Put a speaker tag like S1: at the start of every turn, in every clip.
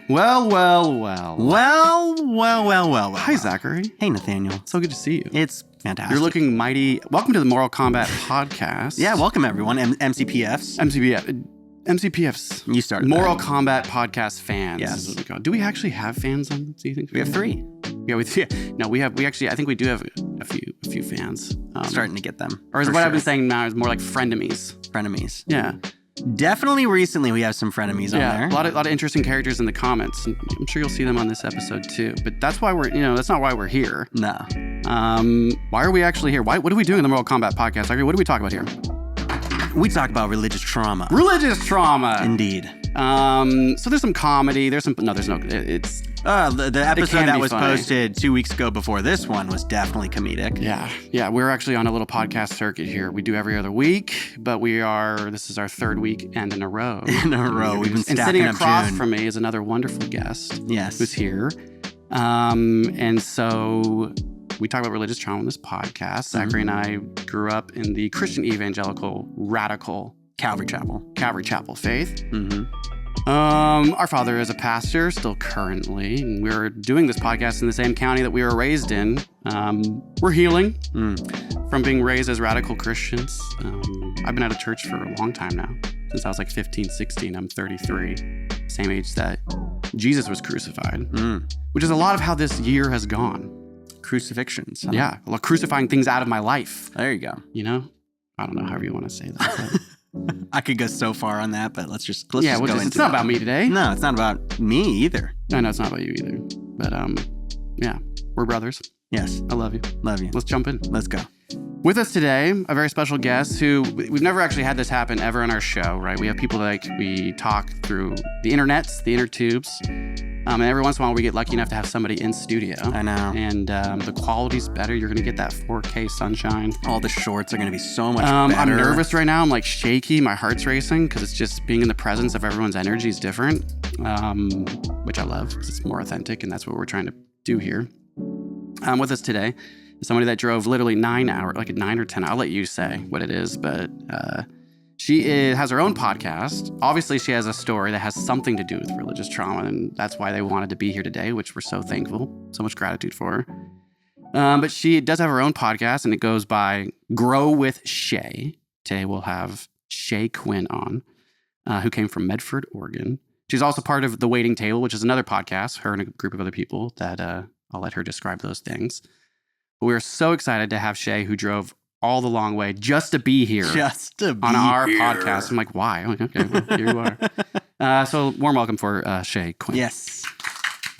S1: Well.
S2: Hi, Zachary.
S1: Hey, Nathaniel.
S2: So good to see you.
S1: It's fantastic.
S2: You're looking mighty. Welcome to the Moral Combat Podcast.
S1: Yeah, welcome everyone. MCPFs.
S2: MCPFs.
S1: You started
S2: Moral
S1: that.
S2: Combat Podcast fans.
S1: Yes.
S2: Is what we call. Do we actually have fans on? Do you think
S1: We have 3.
S2: Yeah, we actually. I think we do have a few fans.
S1: Starting to get them.
S2: Or is what I've been saying now is more like frenemies.
S1: Frenemies.
S2: Yeah.
S1: Definitely recently we have some frenemies on there.
S2: A lot of interesting characters in the comments. And I'm sure you'll see them on this episode too. But that's why that's not why we're here.
S1: No.
S2: Why are we actually here? What are we doing in the Moral Combat Podcast? What do we talk about here?
S1: We talk about religious trauma.
S2: Religious trauma.
S1: Indeed.
S2: So there's some comedy. There's no. It's
S1: the episode that was
S2: funny.
S1: Posted 2 weeks ago before this one was definitely comedic.
S2: Yeah. We're actually on a little podcast circuit here. We do every other week, but this is our 3rd weekend in a row.
S1: We've been stacking
S2: and sitting
S1: up
S2: across
S1: June.
S2: from me is another wonderful guest.
S1: Yes.
S2: Who's here. And so we talk about religious trauma in this podcast. Zachary and I grew up in the Christian evangelical radical
S1: Calvary Chapel
S2: faith.
S1: Mm-hmm.
S2: Our father is a pastor, still currently, and we're doing this podcast in the same county that we were raised in. We're healing from being raised as radical Christians. I've been out of church for a long time now, since I was like 15, 16. I'm 33, same age that Jesus was crucified, which is a lot of how this year has gone.
S1: Crucifixions. Huh?
S2: Yeah, crucifying things out of my life.
S1: There you go.
S2: I don't know however you want to say that.
S1: I could go so far on that, but let's just go
S2: into it's not about me today.
S1: No, it's not about me either.
S2: No, it's not about you either. But yeah, we're brothers.
S1: Yes.
S2: I love you.
S1: Love you.
S2: Let's jump in.
S1: Let's go.
S2: With us today, a very special guest who we've never actually had this happen ever on our show, right? We have people we talk through the internets, the inner tubes. And every once in a while we get lucky enough to have somebody in studio.
S1: I know.
S2: And the quality's better. You're going to get that 4K sunshine.
S1: All the shorts are going to be so much better.
S2: I'm nervous right now. I'm like shaky. My heart's racing because it's just being in the presence of everyone's energy is different, which I love because it's more authentic. And that's what we're trying to do here. With us today is somebody that drove literally 9 hours, like 9 or 10. I'll let you say what it is, but she has her own podcast. Obviously, she has a story that has something to do with religious trauma, and that's why they wanted to be here today, which we're so thankful. So much gratitude for her. But she does have her own podcast, and it goes by Grow with Shea. Today we'll have Shea Quinn on, who came from Medford, Oregon. She's also part of The Waiting Table, which is another podcast, her and a group of other people that I'll let her describe those things. But we're so excited to have Shea, who drove all the long way just to be here. On our podcast. I'm like, why? I'm like, okay, well, here you are. So warm welcome for Shea Quinn.
S1: Yes.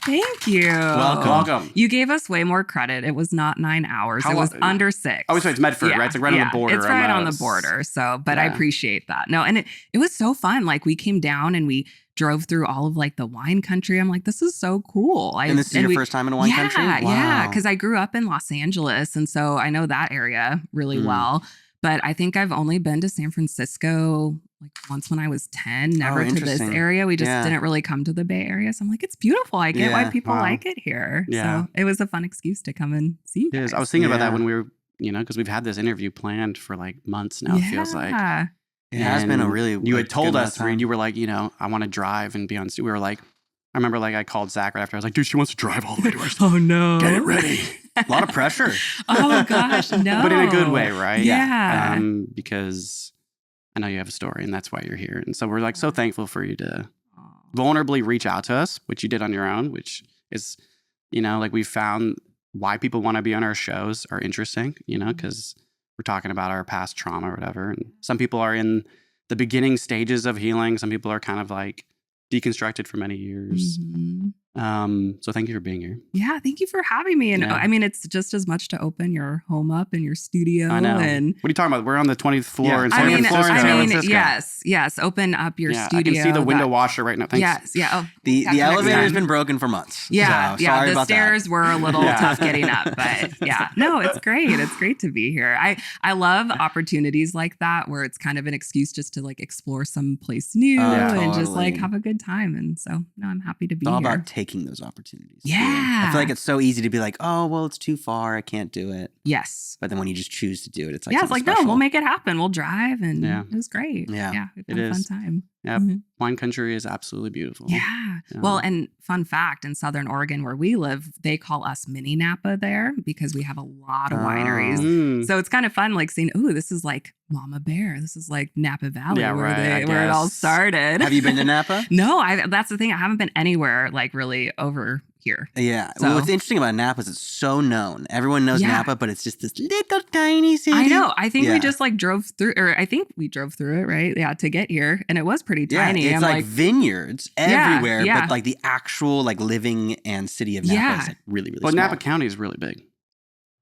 S3: Thank you.
S2: Welcome.
S3: You gave us way more credit. It was not 9 hours. It was under 6.
S2: Oh, so it's Medford, right? It's like right on the border.
S3: It's right on the border. So, but I appreciate that. No, and it was so fun. Like we came down and we drove through all of like the wine country. I'm like, this is so cool.
S1: And this is your first time in a wine country? Wow.
S3: Yeah. Because I grew up in Los Angeles. And so I know that area really well. But I think I've only been to San Francisco like once when I was 10, never to this area. We just didn't really come to the Bay Area. So I'm like, it's beautiful. I get why people like it here. Yeah. So it was a fun excuse to come and see you guys.
S2: I was thinking about that when we were, because we've had this interview planned for like months now, it feels like.
S1: It has been a really
S2: You had told us, Reed, you were like, I want to drive and be on. We were like, I remember like I called Zach right after. I was like, dude, she wants to drive all the way to us.
S3: Oh, no.
S2: Get it ready.
S1: A lot of pressure.
S3: Oh, gosh, no.
S2: But in a good way, right?
S3: Yeah.
S2: Because I know you have a story and that's why you're here. And so we're like so thankful for you to vulnerably reach out to us, which you did on your own, which is, like we found why people want to be on our shows are interesting, because we're talking about our past trauma or whatever. And some people are in the beginning stages of healing. Some people are kind of like deconstructed for many years. So thank you for being here.
S3: Yeah, thank you for having me. And I mean, it's just as much to open your home up in your studio.
S2: I know.
S3: And
S2: what are you talking about? We're on the 20th floor in San Francisco.
S3: I mean, yes. Open up your studio.
S2: I can see the window washer right now. Thanks.
S3: Yes, yeah. Oh,
S1: the elevator has been broken for months.
S3: Yeah,
S1: so sorry
S3: the
S1: about
S3: stairs
S1: that.
S3: were a little tough getting up, but no, it's great. It's great to be here. I love opportunities like that where it's kind of an excuse just to like explore some place new and just like have a good time. And so no, I'm happy to be
S1: here. It's all
S3: here.
S1: about taking those opportunities.
S3: Yeah.
S1: I feel like it's so easy to be like, oh, well, it's too far. I can't do it.
S3: Yes.
S1: But then when you just choose to do it, it's like,
S3: it's like,
S1: special.
S3: no, we'll make it happen. We'll drive. And it was great.
S1: Yeah.
S3: We had a fun time.
S2: Yeah, wine country is absolutely beautiful.
S3: Yeah. Well, and fun fact, in Southern Oregon where we live, they call us mini Napa there because we have a lot of wineries. So it's kind of fun, like seeing, oh, this is like Mama Bear. This is like Napa Valley where it all started.
S1: Have you been to Napa?
S3: No, that's the thing. I haven't been anywhere like really over here.
S1: Yeah.
S3: So.
S1: Well, what's interesting about Napa is it's so known. Everyone knows Napa, but it's just this little tiny city.
S3: I know. I think we just like drove through, or I think we drove through it, right? Yeah, to get here. And it was pretty tiny.
S1: It's like vineyards everywhere,
S3: yeah.
S1: but like the actual like living and city of Napa is like really, really small.
S2: Napa County is really big.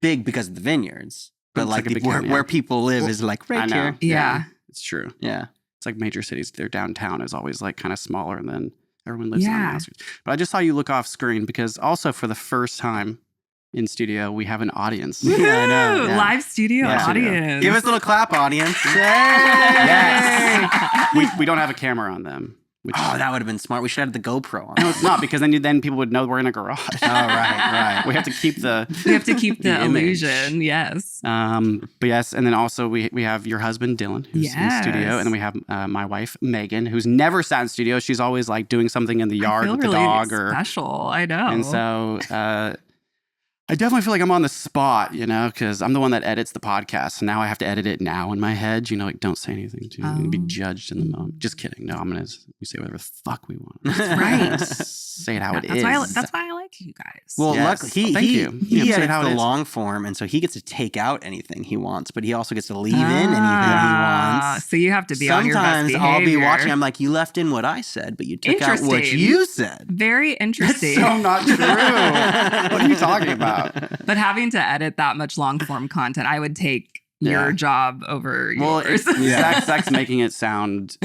S1: Big because of the vineyards. But like
S2: county,
S1: where people live is like right here.
S3: Yeah.
S2: It's true.
S1: Yeah.
S2: It's like major cities. Their downtown is always like kind of smaller and then everyone lives in the outskirts. But I just saw you look off screen because also for the first time in studio, we have an audience.
S3: Yeah, I know. Yeah. Live studio audience.
S1: Give us a little clap, audience.
S2: Yes. We don't have a camera on them.
S1: That would have been smart. We should have the GoPro on.
S2: No, it's not because then people would know we're in a garage.
S1: Oh, right.
S2: We have to keep the
S3: illusion. Yes.
S2: But yes, and then also we have your husband Dylan who's in studio, and then we have my wife Megan who's never sat in studio. She's always like doing something in the yard with the dog or
S3: special. I know.
S2: And so I definitely feel like I'm on the spot, because I'm the one that edits the podcast. And now I have to edit it now in my head. Like, don't say anything to me. Be judged in the moment. Just kidding. No, we say whatever the fuck we want.
S3: That's right.
S2: Say it how it is.
S3: That's why I like you guys.
S1: Well, luckily,
S2: thank you.
S1: He edits the long form, and so he gets to take out anything he wants, but he also gets to leave in anything he wants.
S3: So you have to be on your best behavior.
S1: Sometimes I'll be watching. I'm like, you left in what I said, but you took out what you said.
S3: Very interesting.
S2: That's so not true. What are you talking about?
S3: But having to edit that much long form content, I would take your job over yours.
S2: Zach's making it sound.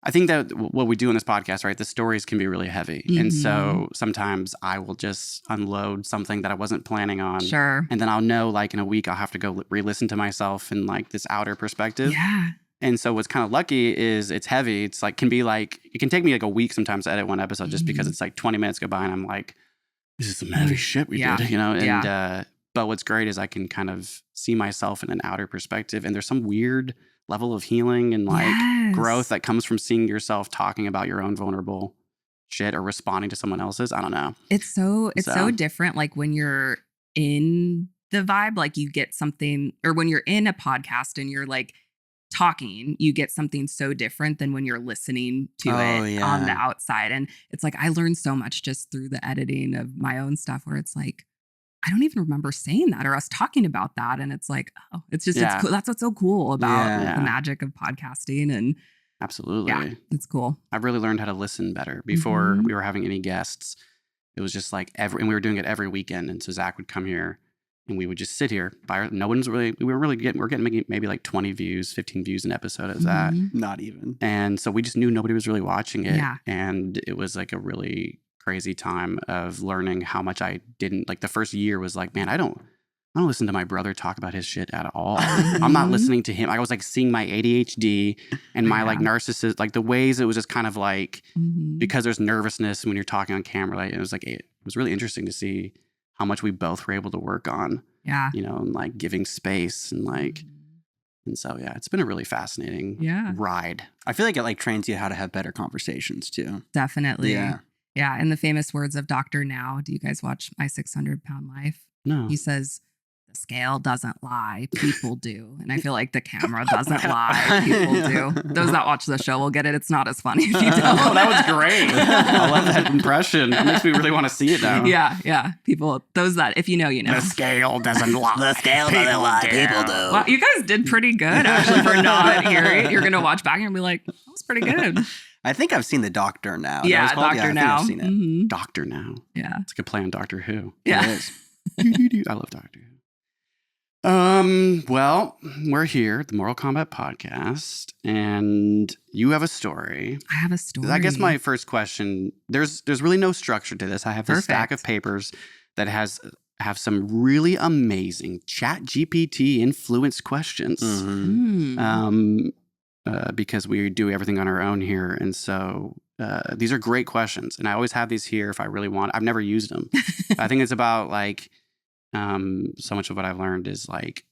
S2: I think that what we do in this podcast, right? The stories can be really heavy. And so sometimes I will just unload something that I wasn't planning on.
S3: Sure.
S2: And then I'll know like in a week I'll have to go re-listen to myself in like this outer perspective.
S3: Yeah.
S2: And so what's kind of lucky is it's heavy. It's like, it can take me like a week sometimes to edit one episode just because it's like 20 minutes go by and I'm like, this is some heavy shit we did, And but what's great is I can kind of see myself in an outer perspective, and there's some weird level of healing and like growth that comes from seeing yourself talking about your own vulnerable shit or responding to someone else's. I don't know.
S3: It's so different. Like when you're in the vibe, like you get something, or when you're in a podcast and you're like talking, you get something so different than when you're listening to it on the outside. And it's like, I learned so much just through the editing of my own stuff where it's like, I don't even remember saying that or us talking about that. And it's like, oh, it's just, it's cool. That's what's so cool about the magic of podcasting. And
S2: absolutely.
S3: Yeah, it's cool.
S2: I've really learned how to listen better. Before we were having any guests, it was just like and we were doing it every weekend. And so Zach would come here and we would just sit here. We're getting maybe like 20 views, 15 views an episode of that.
S1: Not even.
S2: And so we just knew nobody was really watching it.
S3: Yeah.
S2: And it was like a really crazy time of learning how much I didn't, like the first year was like, man, I don't listen to my brother talk about his shit at all. I'm not listening to him. I was like seeing my ADHD and my like narcissist, like the ways it was just kind of like, because there's nervousness when you're talking on camera, like it was really interesting to see how much we both were able to work on, and like giving space and like, and so, it's been a really fascinating ride.
S1: I feel like it like trains you how to have better conversations too.
S3: Definitely. Yeah. In the famous words of Dr. Now, do you guys watch My 600-Pound Life?
S2: No.
S3: He says, the scale doesn't lie, people do. And I feel like the camera doesn't lie, people do. Those that watch the show will get it. It's not as funny if you don't.
S2: Oh, that was great. I love that impression. It makes me really want to see it now.
S3: Yeah. People, those that, if you know, you know.
S2: The scale doesn't lie.
S1: The scale doesn't lie, people do.
S3: Well, you guys did pretty good, actually, for not hearing it. You're going to watch back and be like, that was pretty good.
S1: I think I've seen the Doctor Now.
S3: Yeah, Doctor Now.
S1: I've seen it.
S2: Doctor Now.
S3: Yeah.
S2: It's a good play on Doctor Who.
S3: Yeah.
S1: It is.
S2: I love Doctor Who. Well, we're here, the Moral Combat Podcast, and you have a story.
S3: I have a story.
S2: I guess my first question, there's really no structure to this. I have this stack of papers that have some really amazing ChatGPT influenced questions. Because we do everything on our own here. And so these are great questions. And I always have these here if I really want. I've never used them. I think it's about like, so much of what I've learned is like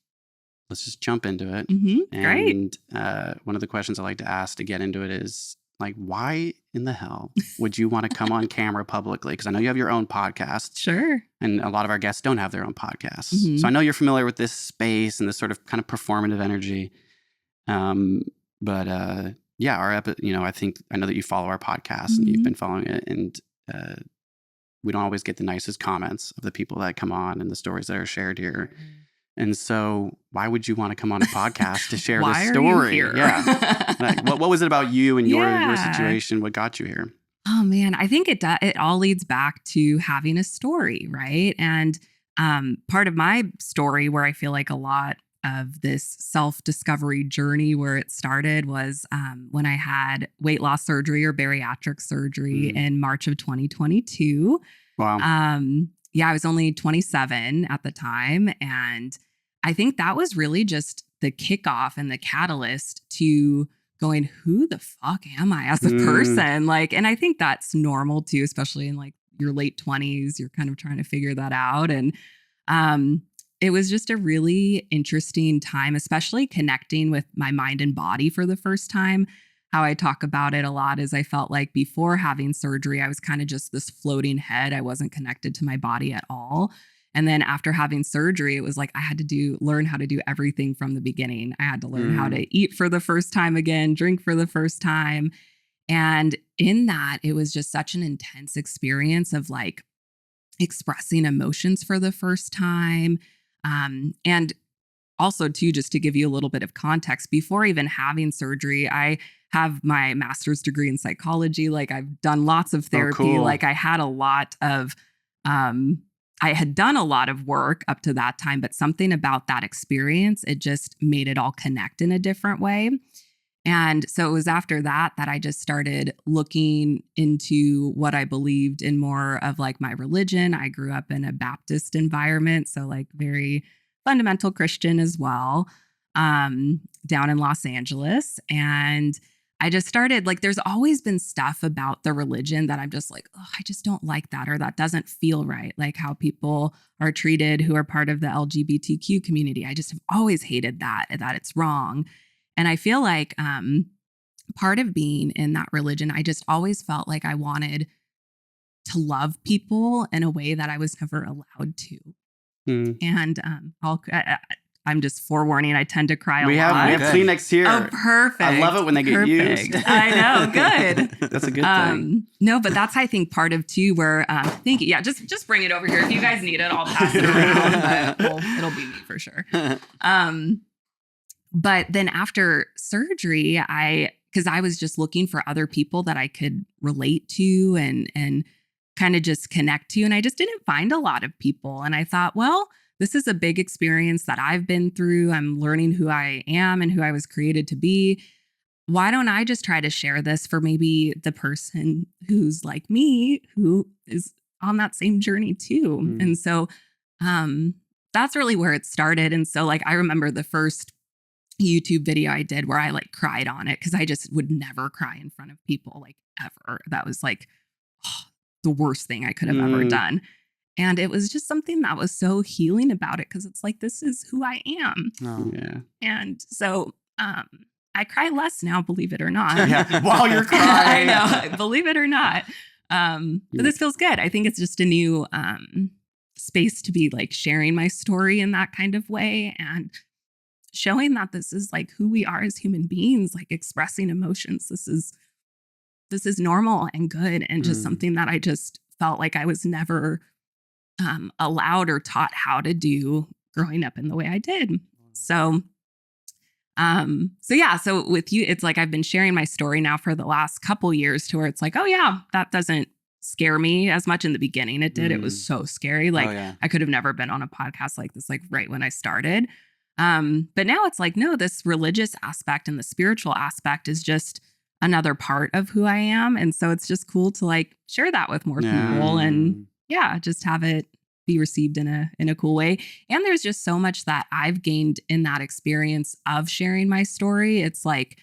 S2: let's just jump into it.
S3: Great.
S2: And one of the questions I like to ask to get into it is like, why in the hell would you want to come on camera publicly? Because I know you have your own podcast.
S3: Sure.
S2: And a lot of our guests don't have their own podcasts. So I know you're familiar with this space and this sort of kind of performative energy. But yeah, I know that you follow our podcast and you've been following it, and we don't always get the nicest comments of the people that come on and the stories that are shared here. And so why would you want to come on a podcast to share this story?
S3: Are you here?
S2: Yeah. Like, what was it about you and your situation? What got you here?
S3: Oh man, I think it all leads back to having a story, right? And part of my story where I feel like a lot of this self-discovery journey where it started was when I had weight loss surgery or bariatric surgery in March of 2022.
S2: Wow.
S3: I was only 27 at the time. And I think that was really just the kickoff and the catalyst to going, who the fuck am I as a person? Like, and I think that's normal too, especially in like your late 20s, you're kind of trying to figure that out. And it was just a really interesting time, especially connecting with my mind and body for the first time. How I talk about it a lot is I felt like before having surgery, I was kind of just this floating head. I wasn't connected to my body at all. And then after having surgery, it was like I had to learn how to do everything from the beginning. I had to learn how to eat for the first time again, drink for the first time. And in that, it was just such an intense experience of like expressing emotions for the first time. And also too, just to give you a little bit of context, before even having surgery, I have my master's degree in psychology. Like I've done lots of therapy.
S2: Oh, cool.
S3: Like I had I had done a lot of work up to that time, but something about that experience, it just made it all connect in a different way. And so it was after that I just started looking into what I believed in more of like my religion. I grew up in a Baptist environment, so like very fundamental Christian as well, down in Los Angeles. And I just started like, there's always been stuff about the religion that I'm just like, oh, I just don't like that, or that doesn't feel right. Like how people are treated who are part of the LGBTQ community. I just have always hated that it's wrong. And I feel like part of being in that religion, I just always felt like I wanted to love people in a way that I was never allowed to. And I'm just forewarning, I tend to cry a lot.
S2: We have Kleenex here.
S3: Oh, perfect.
S2: I love it when they get used.
S3: I know, good.
S2: That's a good thing.
S3: No, but that's, I think, part of too where, thank you. Yeah, just bring it over here. If you guys need it, I'll pass it around, but it'll be me for sure. But then after surgery, because I was just looking for other people that I could relate to and kind of just connect to. And I just didn't find a lot of people. And I thought, well, this is a big experience that I've been through. I'm learning who I am and who I was created to be. Why don't I just try to share this for maybe the person who's like me, who is on that same journey too? And so that's really where it started. And so like, I remember the first YouTube video I did where I like cried on it because I just would never cry in front of people, like ever. That was like the worst thing I could have ever done. And it was just something that was so healing about it because it's like, this is who I am.
S2: Oh, yeah.
S3: And so I cry less now, believe it or not.
S2: Yeah. While you're crying.
S3: I know, believe it or not. But this feels good. I think it's just a new space to be like sharing my story in that kind of way and showing that this is like who we are as human beings, like expressing emotions. This is normal and good and just something that I just felt like I was never allowed or taught how to do growing up in the way I did. So with you, it's like I've been sharing my story now for the last couple years to where it's like, oh yeah, that doesn't scare me as much in the beginning. It did. It was so scary. Like I could have never been on a podcast like this, like right when I started. But now it's like, no, this religious aspect and the spiritual aspect is just another part of who I am. And so it's just cool to like share that with more people and just have it be received in a cool way. And there's just so much that I've gained in that experience of sharing my story. It's like,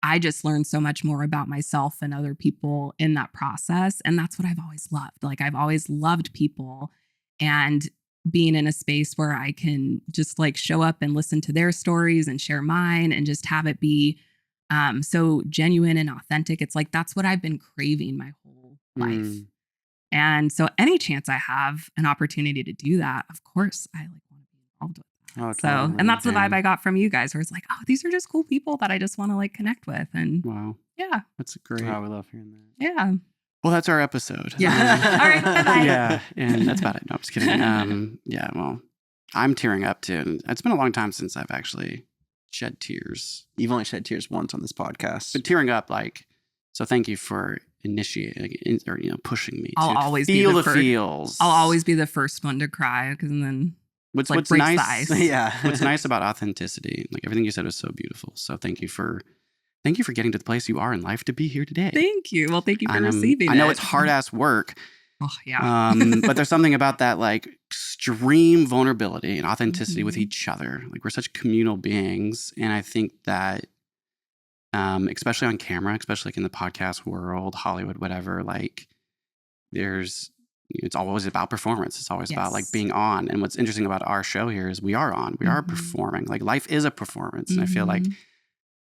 S3: I just learned so much more about myself and other people in that process. And that's what I've always loved. Like I've always loved people. And being in a space where I can just like show up and listen to their stories and share mine and just have it be so genuine and authentic. It's like, that's what I've been craving my whole life. And so any chance I have an opportunity to do that, of course, I like want to be involved with that.
S1: Oh,
S3: So,
S1: totally.
S3: and that's the vibe I got from you guys, where it's like, oh, these are just cool people that I just want to like connect with. And
S2: Wow.
S3: yeah.
S2: That's great.
S1: Oh, we love hearing that.
S3: Yeah.
S2: Well, that's our episode.
S3: Yeah. All right. Bye-bye.
S2: Yeah. And that's about it. No, I'm just kidding. Yeah. Well, I'm tearing up too. And it's been a long time since I've actually shed tears.
S1: You've only shed tears once on this podcast.
S2: But tearing up, like, so thank you for initiating or, pushing me
S3: I'll
S2: to
S3: always
S2: feel
S3: be
S2: the feels.
S3: I'll always be the first one to cry because then
S2: what's
S3: breaks
S2: nice.
S3: The ice.
S1: Yeah.
S2: What's nice about authenticity, like everything you said was so beautiful. So thank you for getting to the place you are in life to be here today.
S3: Thank you. Well, thank you for receiving it.
S2: I know it's hard ass work.
S3: Oh, yeah.
S2: But there's something about that like extreme vulnerability and authenticity with each other. Like we're such communal beings. And I think that especially on camera, especially like in the podcast world, Hollywood, whatever, like it's always about performance. It's always about like being on. And what's interesting about our show here is we are on. We are performing. Like life is a performance. And I feel like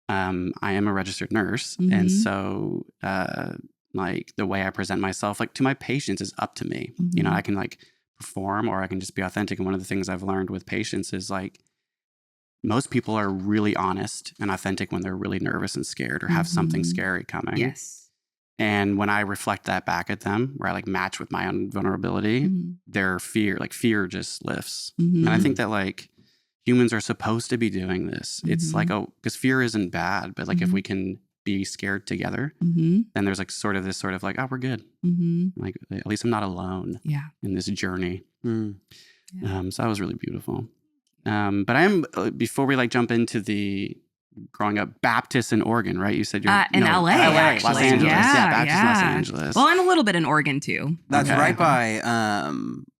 S2: I am a registered nurse. And so like the way I present myself like to my patients is up to me. I can like perform or I can just be authentic. And one of the things I've learned with patients is like most people are really honest and authentic when they're really nervous and scared or have something scary coming.
S3: Yes.
S2: And when I reflect that back at them, where I like match with my own vulnerability, their fear just lifts. And I think that like humans are supposed to be doing this. It's like, because fear isn't bad, but like if we can be scared together, then there's like sort of like, oh, we're good. Like at least I'm not alone in this journey. So that was really beautiful. But I am, before we like jump into the growing up Baptist in Oregon, right? You said you're
S3: in LA, actually.
S2: Los Angeles.
S3: Yeah,
S2: Baptist in Los Angeles.
S3: Well, and a little bit in Oregon too.
S1: That's right by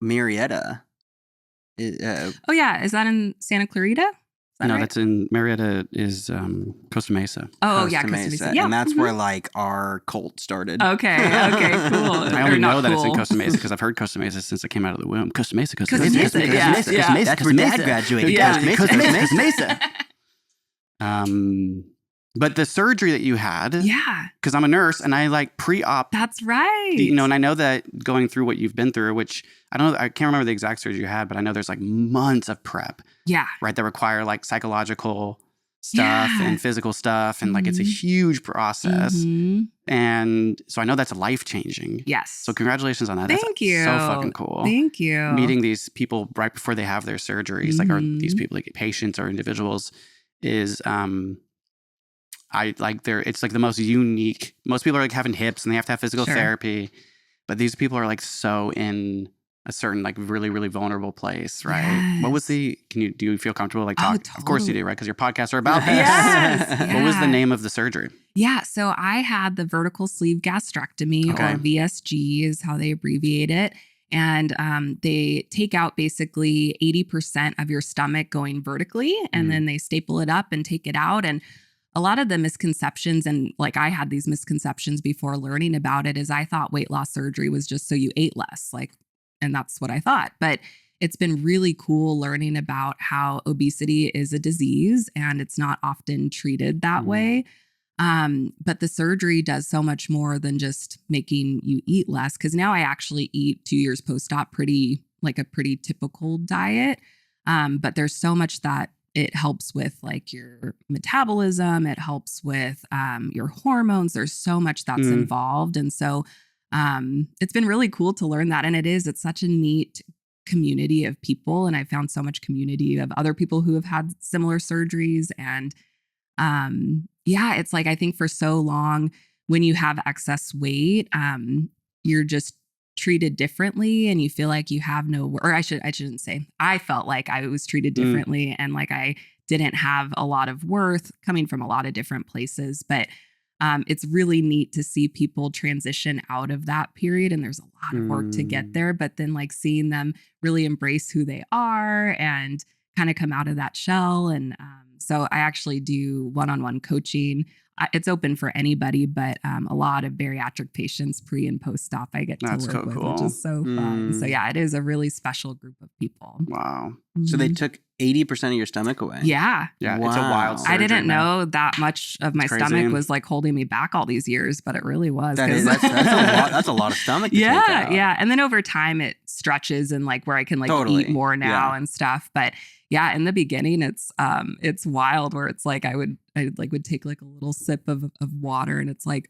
S1: Marietta.
S3: Oh yeah, is that in Santa Clarita?
S2: No, that's in Marietta is Costa Mesa.
S3: Oh, yeah, Costa Mesa. Yeah.
S1: And that's where like our cult started.
S3: Okay, cool.
S2: I only know that it's in Costa Mesa because I've heard Costa Mesa since I came out of the womb. Costa Mesa.
S3: Costa Mesa.
S1: That's where Dad graduated.
S3: Yeah.
S1: Costa Mesa.
S2: But the surgery that you had, because I'm a nurse and I like pre-op.
S3: That's right.
S2: And I know that going through what you've been through, which I can't remember the exact surgery you had, but I know there's like months of prep.
S3: Yeah.
S2: Right. That require like psychological stuff and physical stuff. And like, it's a huge process. And so I know that's life-changing.
S3: Yes.
S2: So congratulations on that.
S3: Thank you.
S2: So fucking cool.
S3: Thank you.
S2: Meeting these people right before they have their surgeries, like, or these people, like patients or individuals is, it's like the most unique. Most people are like having hips and they have to have physical therapy, but these people are like so in a certain like really, really vulnerable place, right? Yes. What was do you feel comfortable like talking? Totally. Of course you do, right? Because your podcasts are about this.
S3: Yes.
S2: What was the name of the surgery?
S3: Yeah, so I had the vertical sleeve gastrectomy, or VSG is how they abbreviate it. And they take out basically 80% of your stomach going vertically, and then they staple it up and take it out. And a lot of the misconceptions, and like I had these misconceptions before learning about it, is I thought weight loss surgery was just so you ate less, and that's what I thought. But it's been really cool learning about how obesity is a disease and it's not often treated that way. But the surgery does so much more than just making you eat less. Because now I actually eat 2 years post-op a pretty typical diet. But there's so much that it helps with like your metabolism. It helps with your hormones. There's so much that's involved. And so it's been really cool to learn that. And it's such a neat community of people. And I found so much community of other people who have had similar surgeries. And it's like, I think for so long when you have excess weight, you're just treated differently and you feel like you have I shouldn't say, I felt like I was treated differently and like I didn't have a lot of worth coming from a lot of different places. But it's really neat to see people transition out of that period. And there's a lot of work to get there, but then like seeing them really embrace who they are and kind of come out of that shell. And so I actually do one-on-one coaching. It's open for anybody, but a lot of bariatric patients pre and post-op I get to work with, which is so fun. So yeah, it is a really special group of people.
S2: Wow.
S1: So they took 80% of your stomach away.
S3: Yeah.
S2: Yeah,
S1: Wow.
S2: it's a wild surgery.
S3: I didn't know that much of my stomach was like holding me back all these years, but it really was.
S1: That's a lot of stomach to take out.
S3: Yeah. And then over time it stretches and like where I can like eat more now and stuff. But yeah, in the beginning it's wild where it's like I would take like a little sip of water and it's like,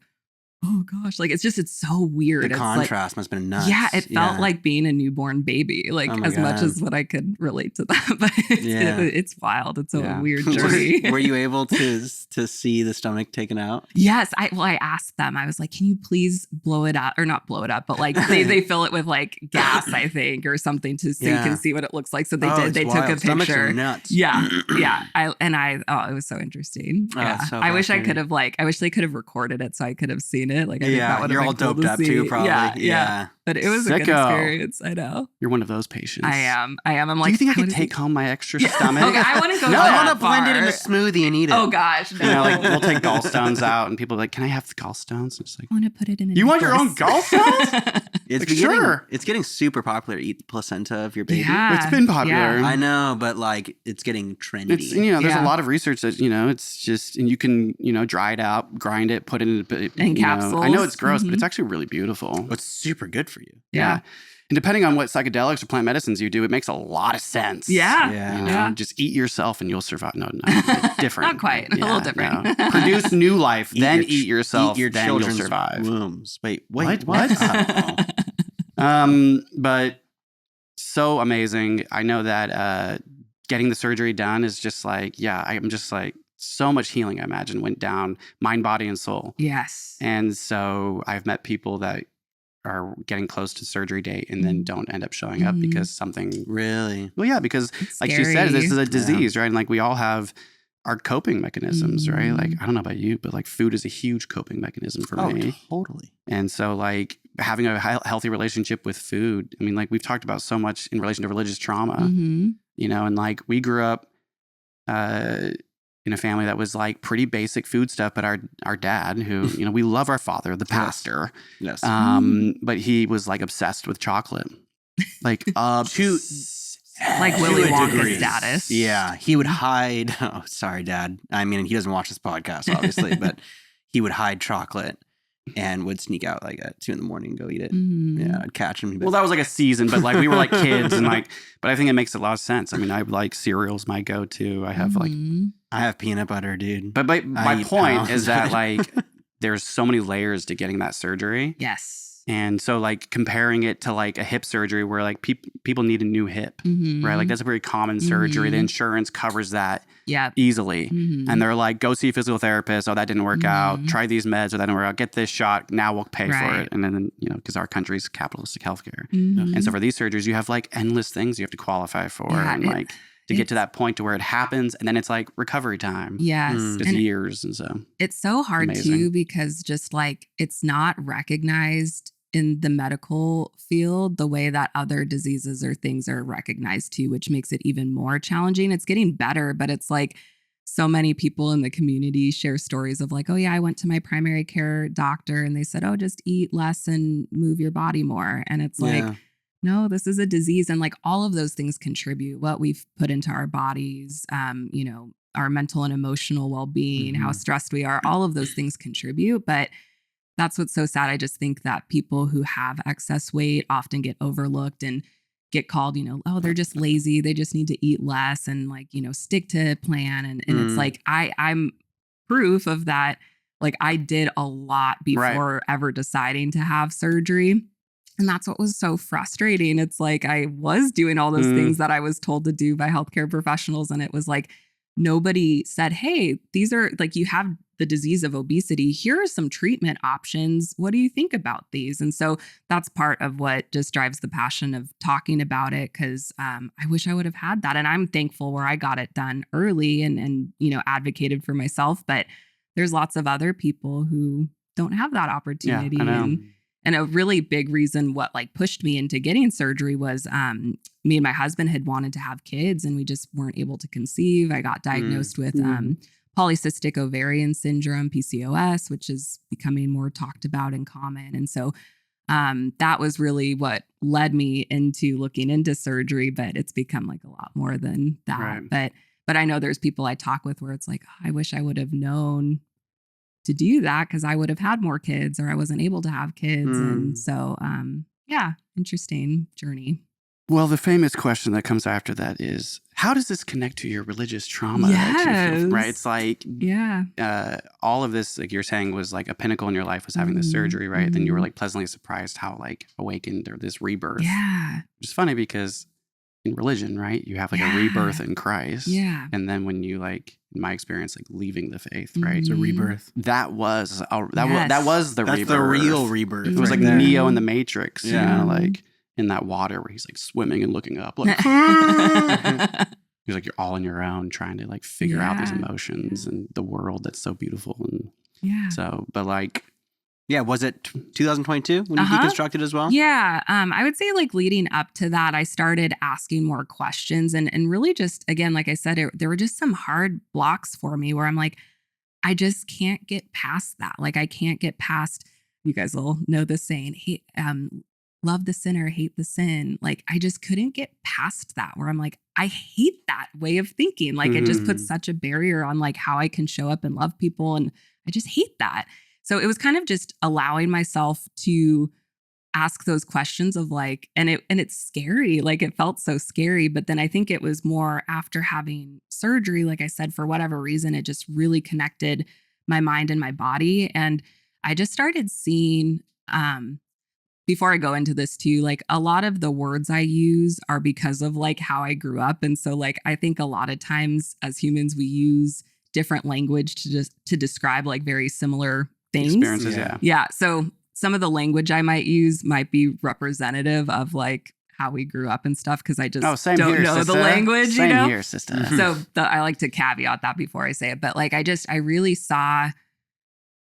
S3: oh gosh, like it's so weird.
S1: The contrast must have been nuts.
S3: Yeah, it felt like being a newborn baby, like as much as what I could relate to that. But it's wild. It's a weird journey.
S1: Were you able to see the stomach taken out?
S3: Yes. I asked them. I was like, can you please blow it up, or not blow it up, but like they fill it with like gas, I think, or something so you can see what it looks like. So they did. They took a
S1: Stomachs
S3: picture.
S1: are nuts.
S3: Yeah. It was so interesting. Yeah.
S1: So
S3: I wish I could have I wish they could have recorded it so I could have seen it. Like I think that would have
S1: you're
S3: been
S1: all
S3: cool
S1: doped
S3: to
S1: up
S3: see.
S1: too, probably.
S3: Yeah. But it was a good experience. I know.
S2: You're one of those patients.
S3: I am. I'm like,
S2: do you think I could take home my extra stomach?
S3: Okay, I want to go.
S1: No, I want to blend it in a smoothie and eat it.
S3: Oh gosh. No.
S2: You know, like we'll take gallstones out, and people are like, "Can I have the gallstones?" It's like,
S3: I want to put it in.
S2: You want your own gallstones?
S1: It's getting super popular to eat the placenta of your baby.
S3: Yeah.
S2: It's been popular.
S1: I know, but like it's getting trendy.
S2: It's, there's a lot of research that it's just, and you can dry it out, grind it, put it in
S3: capsules.
S2: I know it's gross, but it's actually really beautiful.
S1: It's super good for you.
S2: Yeah. And depending on what psychedelics or plant medicines you do, it makes a lot of sense.
S3: Yeah.
S2: Just eat yourself and you'll survive. No, different.
S3: Not quite. A little different.
S2: No. Produce new life, then eat yourself,
S1: eat your
S2: then
S1: children's
S2: you'll survive.
S1: Wombs. Wait.
S2: What?
S1: I don't know.
S2: But so amazing. I know that getting the surgery done is just like, I'm just like, so much healing, I imagine, went down mind, body, and soul.
S3: Yes.
S2: And so I've met people that are getting close to surgery date and then don't end up showing up because something
S1: really.
S2: Well, yeah, because
S3: it's
S2: like
S3: scary.
S2: she said, this is a disease, right? And like we all have our coping mechanisms, right? Like I don't know about you, but like food is a huge coping mechanism for me.
S1: Totally.
S2: And so like having a healthy relationship with food. I mean, like we've talked about so much in relation to religious trauma, and like we grew up in a family that was like pretty basic food stuff, but our dad, who, we love our father, the pastor.
S1: Yes.
S2: But he was like obsessed with chocolate. Like
S3: like Willy Wonka status.
S1: Yeah. He would hide. Oh, sorry, Dad. I mean, he doesn't watch this podcast, obviously, but he would hide chocolate and would sneak out like at 2 a.m. and go eat it. Yeah, I'd catch him.
S2: Well, that was like a season, but like we were like kids and like, but I think it makes a lot of sense. I mean, I like cereal's my go-to. I have I
S1: have peanut butter, dude.
S2: But my point is that like there's so many layers to getting that surgery.
S3: Yes.
S2: And so like comparing it to like a hip surgery where like people need a new hip, right? Like that's a very common surgery. The insurance covers that easily. And they're like, go see a physical therapist. Oh, that didn't work out. Try these meds. Or that didn't work out. Get this shot. Now we'll pay for it. And then, because our country's capitalistic healthcare. And so for these surgeries, you have like endless things you have to qualify for. And like to get to that point to where it happens. And then it's like recovery time.
S3: Yes.
S2: Just years. And so
S3: it's so hard too, because just like it's not recognized in the medical field the way that other diseases or things are recognized too, which makes it even more challenging. It's getting better, but it's like so many people in the community share stories of like, oh yeah, I went to my primary care doctor and they said, oh, just eat less and move your body more. And it's like, no, this is a disease. And like all of those things contribute what we've put into our bodies, our mental and emotional well-being, how stressed we are, all of those things contribute. But that's what's so sad. I just think that people who have excess weight often get overlooked and get called, oh, they're just lazy. They just need to eat less and like, stick to a plan. And it's like, I'm proof of that. Like I did a lot before ever deciding to have surgery. And that's what was so frustrating. It's like, I was doing all those things that I was told to do by healthcare professionals. And it was like, nobody said, hey, these are like, you have the disease of obesity. Here are some treatment options. What do you think about these? And so that's part of what just drives the passion of talking about it. Cause I wish I would have had that. And I'm thankful where I got it done early and advocated for myself. But there's lots of other people who don't have that opportunity.
S2: Yeah, I know.
S3: And a really big reason what like pushed me into getting surgery was me and my husband had wanted to have kids and we just weren't able to conceive. I got diagnosed with polycystic ovarian syndrome, PCOS, which is becoming more talked about and common. And so that was really what led me into looking into surgery, but it's become like a lot more than that. Right. But I know there's people I talk with where it's like, oh, I wish I would have known to do that because I would have had more kids, or I wasn't able to have kids. And so, yeah, interesting journey.
S2: Well, the famous question that comes after that is, how does this connect to your religious trauma?
S3: Yes.
S2: Right? It's like, all of this, like you're saying, was like a pinnacle in your life was having this surgery, right? Then you were like pleasantly surprised how like awakened, or this rebirth.
S3: Yeah.
S2: Which is funny because in religion, right, you have like a rebirth in Christ.
S3: Yeah.
S2: And then when you like, in my experience, like leaving the faith, right?
S1: It's a rebirth.
S2: That was the rebirth.
S1: That's the real rebirth.
S2: It was like Neo in the Matrix, you know, like in that water where he's like swimming and looking up, like he's like, you're all on your own trying to like figure out these emotions and the world that's so beautiful. And so, but like,
S1: was it 2022 when you deconstructed as well?
S3: Yeah. I would say like leading up to that, I started asking more questions and really just, again, like I said, there were just some hard blocks for me where I'm like, I just can't get past that. Like I can't get past, you guys will know the saying, love the sinner, hate the sin. Like I just couldn't get past that where I'm like, I hate that way of thinking. Like it just puts such a barrier on like how I can show up and love people. And I just hate that. So it was kind of just allowing myself to ask those questions of like, and it's scary. Like it felt so scary. But then I think it was more after having surgery, like I said, for whatever reason, it just really connected my mind and my body. And I just started seeing, before I go into this too, like a lot of the words I use are because of like how I grew up. And so like, I think a lot of times as humans, we use different language to describe like very similar things.
S2: Experiences,
S3: yeah. So some of the language I might use might be representative of like how we grew up and stuff because I just don't know the language,
S2: same
S3: you know?
S2: Here, sister.
S3: So I like to caveat that before I say it. But like I really saw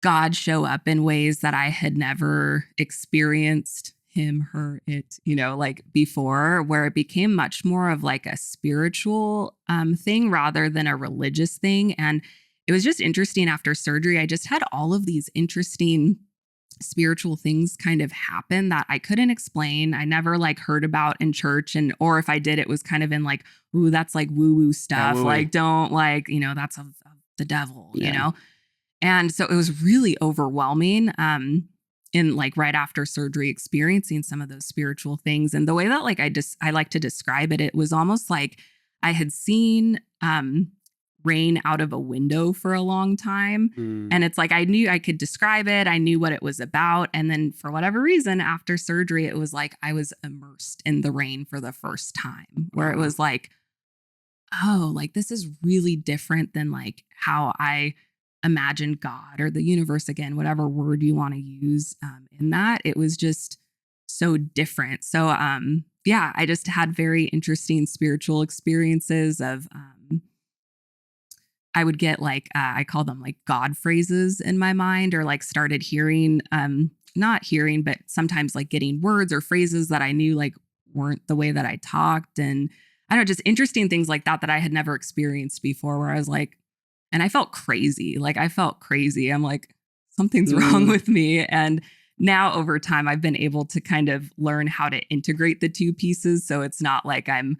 S3: God show up in ways that I had never experienced him, her, it, you know, like before, where it became much more of like a spiritual thing rather than a religious thing. And it was just interesting after surgery. I just had all of these interesting spiritual things kind of happen that I couldn't explain. I never like heard about in church, or if I did, it was kind of in like, ooh, that's like woo-woo stuff. Yeah, like don't like, you know, that's of the devil, you know? And so it was really overwhelming in like right after surgery, experiencing some of those spiritual things. And the way that like I like to describe it, it was almost like I had seen rain out of a window for a long time. And it's like, I knew I could describe it. I knew what it was about. And then for whatever reason, after surgery, it was like, I was immersed in the rain for the first time, where it was like, oh, like this is really different than like how I imagined God or the universe, again, whatever word you want to use in that. It was just so different. So, I just had very interesting spiritual experiences of, I would get like, I call them like God phrases in my mind, or like started hearing, not hearing, but sometimes like getting words or phrases that I knew like weren't the way that I talked. And I don't know, just interesting things like that I had never experienced before, where I was like, and I felt crazy. Like I felt crazy. I'm like, something's wrong with me. And now over time, I've been able to kind of learn how to integrate the two pieces. So it's not like I'm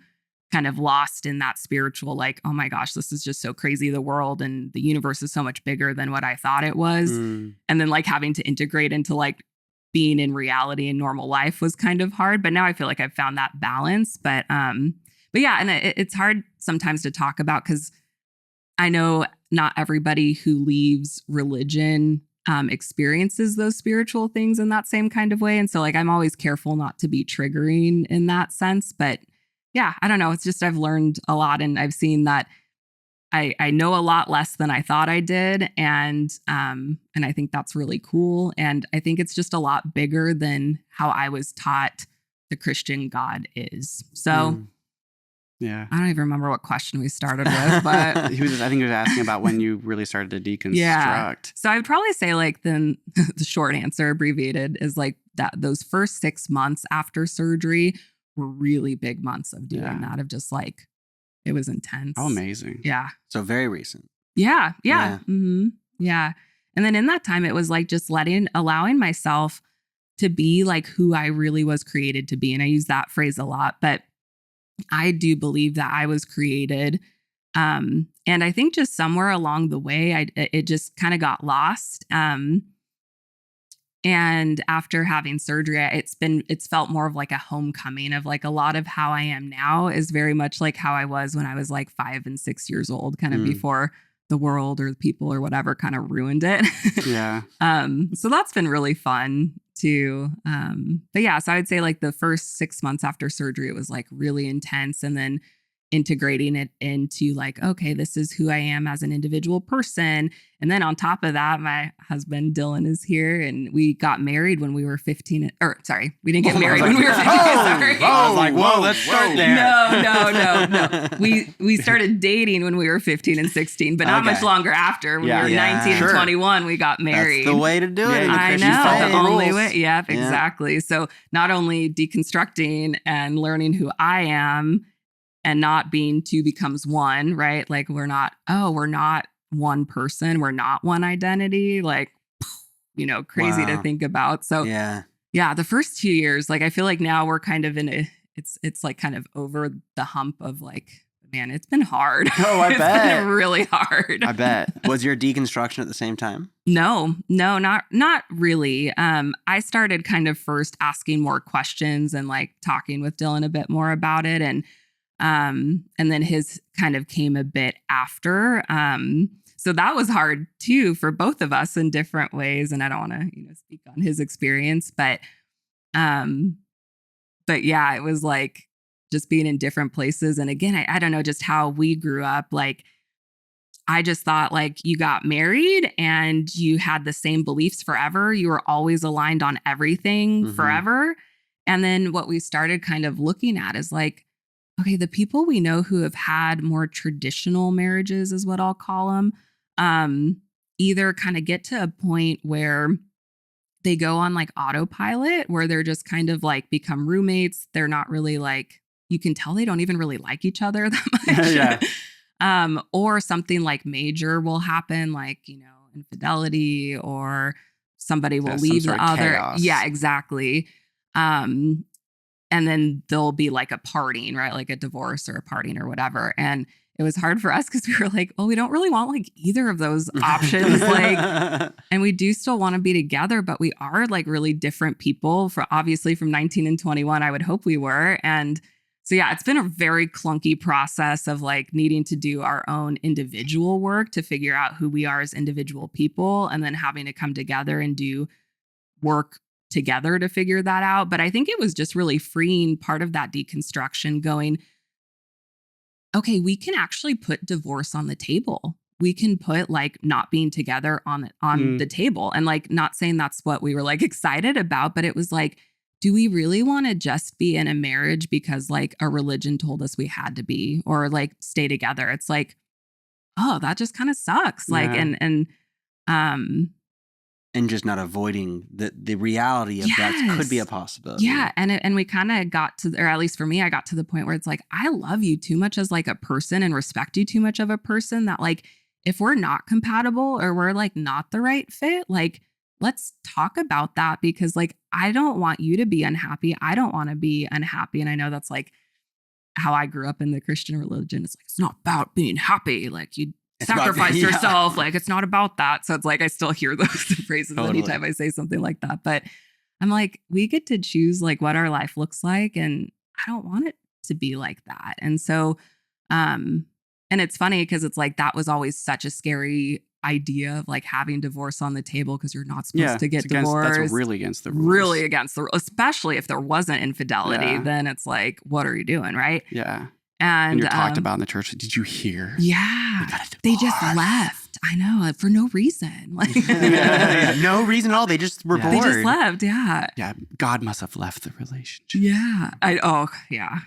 S3: kind of lost in that spiritual, like, oh my gosh, this is just so crazy. The world and the universe is so much bigger than what I thought it was. And then like having to integrate into like being in reality and normal life was kind of hard. But now I feel like I've found that balance. But yeah, and it's hard sometimes to talk about because I know not everybody who leaves religion experiences those spiritual things in that same kind of way. And so like, I'm always careful not to be triggering in that sense. But yeah, I don't know. It's just, I've learned a lot, and I've seen that I know a lot less than I thought I did. And I think that's really cool. And I think it's just a lot bigger than how I was taught the Christian God is. So
S2: yeah,
S3: I don't even remember what question we started with, but
S2: I think he was asking about when you really started to deconstruct.
S3: Yeah. So I would probably say like then the short answer, abbreviated, is like that those first 6 months after surgery were really big months of doing that, of just like, it was intense.
S2: Oh, amazing.
S3: Yeah.
S1: So very recent.
S3: Yeah. Mm-hmm. Yeah. And then in that time, it was like just allowing myself to be like who I really was created to be. And I use that phrase a lot, but I do believe that I was created. And I think just somewhere along the way, it just kind of got lost. And after having surgery, it's felt more of like a homecoming of like a lot of how I am now is very much like how I was when I was like 5 and 6 years old, kind of before the world or the people or whatever kind of ruined it.
S2: Yeah.
S3: So that's been really fun too. But yeah, so I would say like the first 6 months after surgery, it was like really intense. And then integrating it into like, okay, this is who I am as an individual person. And then on top of that, my husband, Dylan, is here and we got married when we were 15. We didn't get married when we were 15. Sorry.
S1: I was like, whoa, let's start there.
S3: No. We started dating when we were 15 and 16, but not much longer after. When we were 19 and 21, we got married.
S1: That's the way to do it.
S3: I know. The only way. Yep, exactly. So not only deconstructing and learning who I am, and not being two becomes one, right? Like we're not one person. We're not one identity. Like, crazy to think about. So yeah, the first 2 years, like I feel like now we're kind of it's like kind of over the hump of like, man, it's been hard.
S1: Oh, I bet.
S3: It's been really hard.
S1: I bet. Was your deconstruction at the same time?
S3: No, not really. I started kind of first asking more questions and like talking with Dylan a bit more about it. And then his kind of came a bit after. So that was hard too for both of us in different ways. And I don't want to, speak on his experience, but yeah, it was like just being in different places. And again, I don't know just how we grew up. Like, I just thought like you got married and you had the same beliefs forever. You were always aligned on everything forever. And then what we started kind of looking at is like, okay, the people we know who have had more traditional marriages is what I'll call them, either kind of get to a point where they go on like autopilot, where they're just kind of like become roommates. They're not really like, you can tell they don't even really like each other that much. Or something like major will happen, like, infidelity, or somebody will leave the other.
S1: Chaos.
S3: Yeah, exactly. And then there'll be like a parting, right? Like a divorce or a parting or whatever. And it was hard for us because we were like, well, we don't really want like either of those options. And we do still want to be together, but we are like really different people obviously from 19 and 21. I would hope we were. And so, yeah, it's been a very clunky process of like needing to do our own individual work to figure out who we are as individual people, and then having to come together and do work together to figure that out. But I think it was just really freeing part of that deconstruction, going, okay, we can actually put divorce on the table. We can put like not being together on the table. And like, not saying that's what we were like excited about, but it was like, do we really want to just be in a marriage because like a religion told us we had to be, or like stay together? It's like, oh, that just kind of sucks. Like,
S1: and just not avoiding the reality of that could be a possibility.
S3: Yeah. And we kind of got to, or at least for me, I got to the point where it's like, I love you too much as like a person and respect you too much of a person that like, if we're not compatible or we're like not the right fit, like, let's talk about that, because like, I don't want you to be unhappy. I don't want to be unhappy. And I know that's like how I grew up in the Christian religion. It's like, it's not about being happy. Like you sacrifice yourself. Like, it's not about that. So it's like, I still hear those phrases anytime I say something like that. But I'm like, we get to choose like what our life looks like. And I don't want it to be like that. And so, and it's funny because it's like, that was always such a scary idea of like having divorce on the table, because you're not supposed to get divorced.
S2: That's really against the rules.
S3: Really against the rules, especially if there wasn't infidelity, then it's like, what are you doing? Right.
S2: Yeah.
S3: And
S2: you're talked about in the church. Did you hear?
S3: Yeah. They just left. I know, for no reason. Like
S1: no reason at all. They just were bored.
S3: They just left. Yeah.
S2: Yeah. God must have left the relationship.
S3: Yeah. Yeah.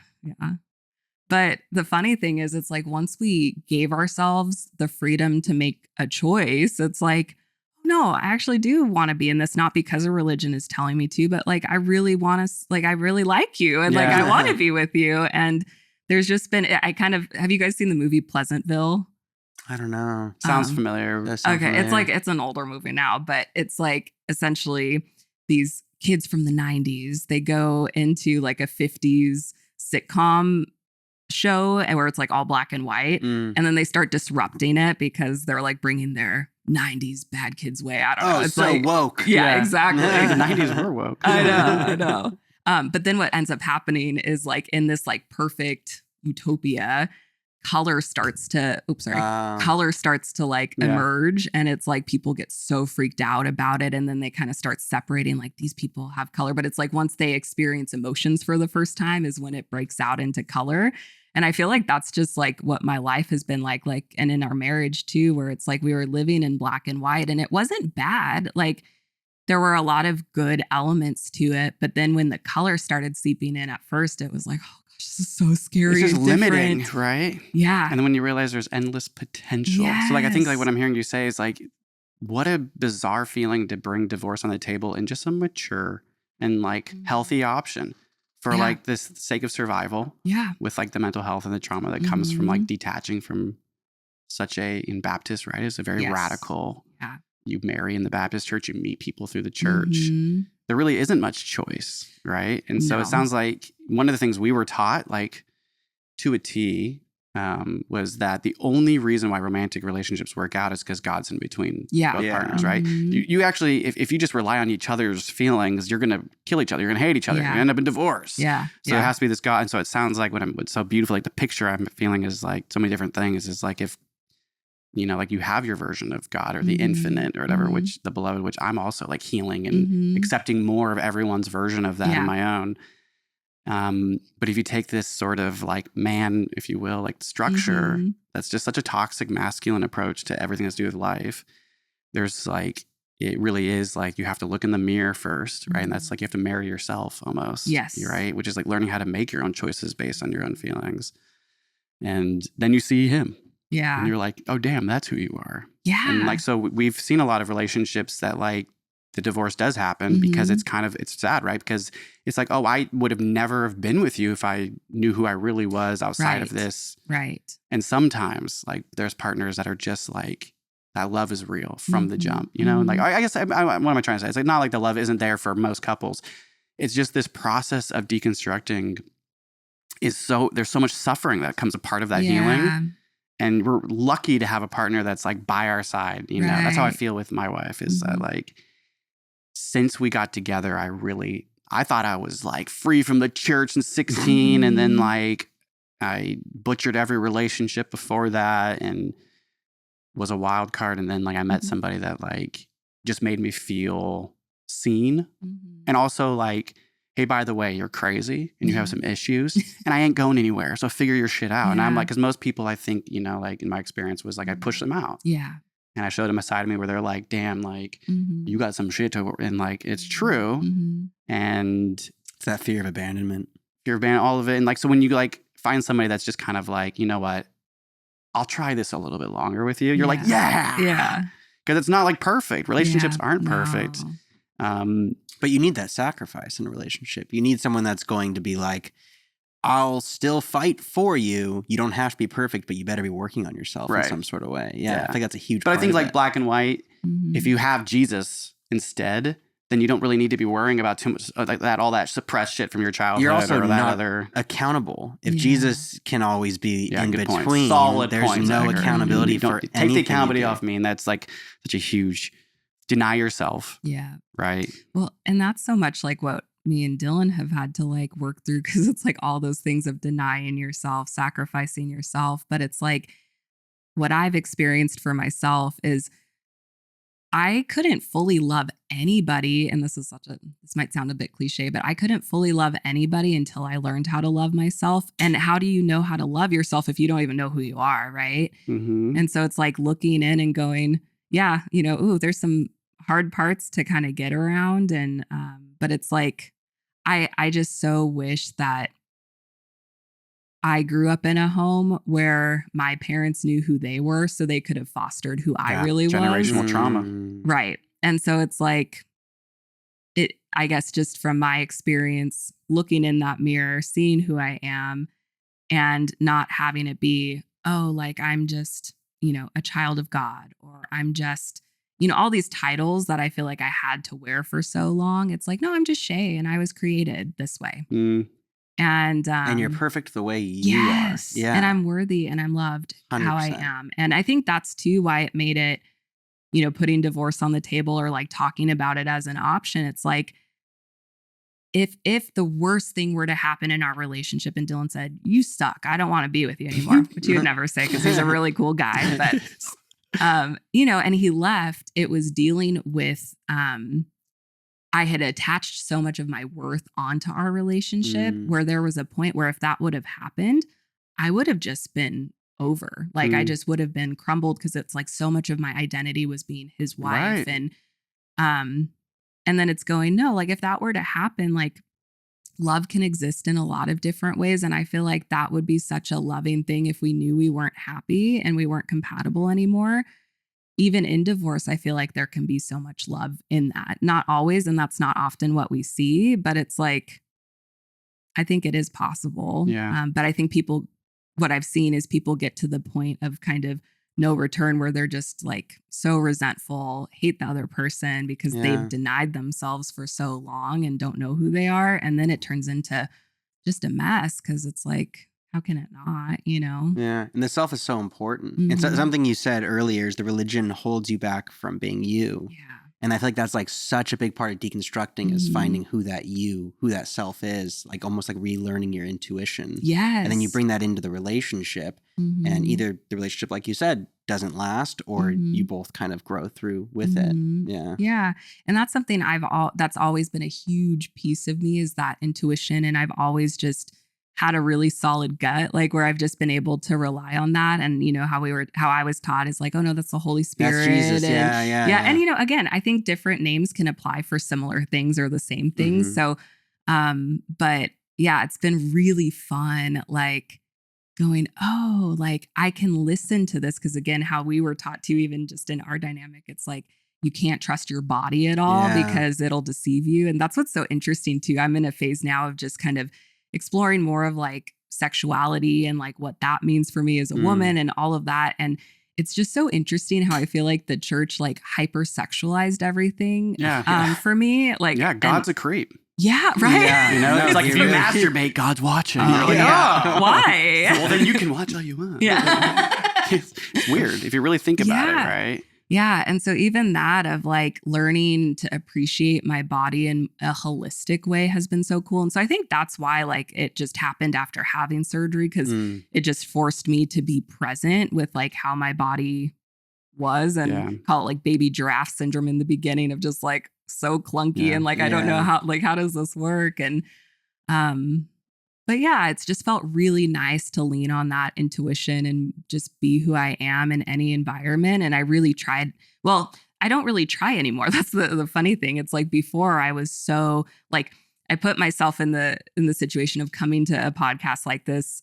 S3: But the funny thing is, it's like once we gave ourselves the freedom to make a choice, it's like, no, I actually do want to be in this, not because a religion is telling me to, but like, I really want to, like, I really like you, and like, I want to be with you. And there's just been, have you guys seen the movie Pleasantville?
S1: I don't know.
S2: Sounds familiar.
S3: Okay. It's like, it's an older movie now, but it's like essentially these kids from the 90s. They go into like a 50s sitcom show where it's like all black and white. And then they start disrupting it because they're like bringing their 90s bad kids way. I don't know. It's
S1: so
S3: like,
S1: woke.
S3: Yeah, exactly.
S2: The 90s were woke.
S3: I know. But then what ends up happening is like in this like perfect utopia, color starts to like emerge, and it's like people get so freaked out about it, and then they kind of start separating like these people have color, but it's like once they experience emotions for the first time is when it breaks out into color. And I feel like that's just like what my life has been like and in our marriage too, where it's like we were living in black and white, and it wasn't bad. Like there were a lot of good elements to it, but then when the color started seeping in at first, it was like, oh, this is so scary.
S2: It's just limiting, right?
S3: Yeah.
S2: And then when you realize there's endless potential.
S3: Yes.
S2: So like I think like what I'm hearing you say is like, what a bizarre feeling to bring divorce on the table and just a mature and like healthy option for like this sake of survival.
S3: Yeah.
S2: With like the mental health and the trauma that comes from like detaching from such in Baptist, right? It's a very radical.
S3: Yeah.
S2: You marry in the Baptist church, you meet people through the church. There really isn't much choice, right? And so it sounds like one of the things we were taught, like to a T, was that the only reason why romantic relationships work out is because God's in between both partners, right? You actually, if you just rely on each other's feelings, you're going to kill each other. You're going to hate each other. You're going to end up in divorce.
S3: Yeah.
S2: So it has to be this God. And so it sounds like what's so beautiful, like the picture I'm feeling is like so many different things. Is like if, you know, like you have your version of God or the infinite or whatever, which the beloved, which I'm also like healing and accepting more of everyone's version of that in my own. But if you take this sort of like man, if you will, like structure, that's just such a toxic masculine approach to everything that's to do with life. There's like, it really is like you have to look in the mirror first, right? And that's like you have to marry yourself almost.
S3: Yes.
S2: Right? Which is like learning how to make your own choices based on your own feelings. And then you see him.
S3: Yeah.
S2: And you're like, oh, damn, that's who you are.
S3: Yeah.
S2: And like, so we've seen a lot of relationships that like the divorce does happen because it's sad, right? Because it's like, oh, I would have never have been with you if I knew who I really was outside of this.
S3: Right.
S2: And sometimes like there's partners that are just like, that love is real from the jump, you know? Like, I guess, what am I trying to say? It's like, not like the love isn't there for most couples. It's just this process of deconstructing there's so much suffering that comes a part of that healing. And we're lucky to have a partner that's like by our side, you know. That's how I feel with my wife is that like since we got together, I thought I was like free from the church in 16 and then like I butchered every relationship before that and was a wild card. And then like I met somebody that like just made me feel seen and also like, hey, by the way, you're crazy and you have some issues and I ain't going anywhere. So figure your shit out. And I'm like, because most people I think, you know, like in my experience was like I pushed them out.
S3: Yeah.
S2: And I showed them a side of me where they're like, damn, like you got some shit to, and like it's true. And
S1: it's that fear of abandonment.
S2: All of it. And like, so when you like find somebody that's just kind of like, you know what, I'll try this a little bit longer with you. You're like, yeah. Because it's not like perfect. Relationships aren't perfect.
S1: But you need that sacrifice in a relationship. You need someone that's going to be like, I'll still fight for you. You don't have to be perfect, but you better be working on yourself in some sort of way. Yeah. I think that's a huge part.
S2: But I think like black and white, if you have Jesus instead, then you don't really need to be worrying about too much like that, all that suppressed shit from your childhood.
S1: You're also
S2: or that
S1: not
S2: accountable.
S1: Accountable. If Jesus can always be in between,
S2: solid
S1: there's
S2: points,
S1: no accountability for
S2: take
S1: anything
S2: the accountability off me, and that's like such a huge deny yourself.
S3: Yeah.
S2: Right.
S3: Well, and that's so much like what me and Dylan have had to like work through because it's like all those things of denying yourself, sacrificing yourself. But it's like what I've experienced for myself is I couldn't fully love anybody. And this might sound a bit cliche, but I couldn't fully love anybody until I learned how to love myself. And how do you know how to love yourself if you don't even know who you are? Right. And so it's like looking in and going, yeah, you know, ooh, there's some hard parts to kind of get around. And, but it's like, I just so wish that I grew up in a home where my parents knew who they were so they could have fostered who I really was.
S2: Generational trauma.
S3: Right. And so it's like, I guess just from my experience, looking in that mirror, seeing who I am and not having it be, oh, like I'm just, you know, a child of God, or I'm just, all these titles that I feel like I had to wear for so long. It's like, no, I'm just Shea and I was created this way. And
S1: you're perfect the way you are. Yeah.
S3: And I'm worthy and I'm loved
S1: 100%.
S3: How I am. And I think that's too why it made it, putting divorce on the table or like talking about it as an option. It's like, if the worst thing were to happen in our relationship and Dylan said, you suck, I don't want to be with you anymore, which he would never say because he's a really cool guy. But, and he left, it was dealing with, I had attached so much of my worth onto our relationship where there was a point where if that would have happened, I would have just been over. Like I just would have been crumbled because it's like so much of my identity was being his wife.
S2: Right.
S3: And then it's going, no, like if that were to happen, like love can exist in a lot of different ways. And I feel like that would be such a loving thing if we knew we weren't happy and we weren't compatible anymore. Even in divorce, I feel like there can be so much love in that. Not always, and that's not often what we see, but it's like, I think it is possible.
S2: Yeah.
S3: But I think what I've seen is people get to the point of kind of no return where they're just like so resentful, hate the other person because they've denied themselves for so long and don't know who they are. And then it turns into just a mess because it's like, how can it not,
S1: Yeah. And the self is so important. It's something you said earlier is the religion holds you back from being you.
S3: Yeah.
S1: And I feel like that's like such a big part of deconstructing is finding who that self is, like almost like relearning your intuition.
S3: Yes.
S1: And then you bring that into the relationship and either the relationship, like you said, doesn't last or you both kind of grow through with it. Yeah.
S3: Yeah. And that's something that's always been a huge piece of me is that intuition. And I've always just had a really solid gut, like where I've just been able to rely on that. And how I was taught is like, oh no, that's the Holy Spirit.
S1: That's Jesus.
S3: And,
S1: yeah.
S3: And, again, I think different names can apply for similar things or the same things. So, but yeah, it's been really fun, like going, oh, like I can listen to this. Cause again, how we were taught to, even just in our dynamic, it's like, you can't trust your body at all because it'll deceive you. And that's what's so interesting too. I'm in a phase now of just kind of exploring more of like sexuality and like what that means for me as a woman and all of that. And it's just so interesting how I feel like the church like hypersexualized everything for me. Like,
S2: God's a creep.
S3: Yeah, right.
S2: Yeah, it's like if you masturbate, God's watching. You're like,
S3: why?
S2: Well, then you can watch all you want.
S3: Yeah.
S2: It's weird if you really think about it, right?
S3: Yeah. And so even that of like learning to appreciate my body in a holistic way has been so cool. And so I think that's why like it just happened after having surgery because it just forced me to be present with like how my body was and call it like baby giraffe syndrome in the beginning of just like so clunky and like I don't know how does this work? And but yeah, it's just felt really nice to lean on that intuition and just be who I am in any environment. And I really tried. Well, I don't really try anymore. That's the funny thing. It's like before I was so like I put myself in the situation of coming to a podcast like this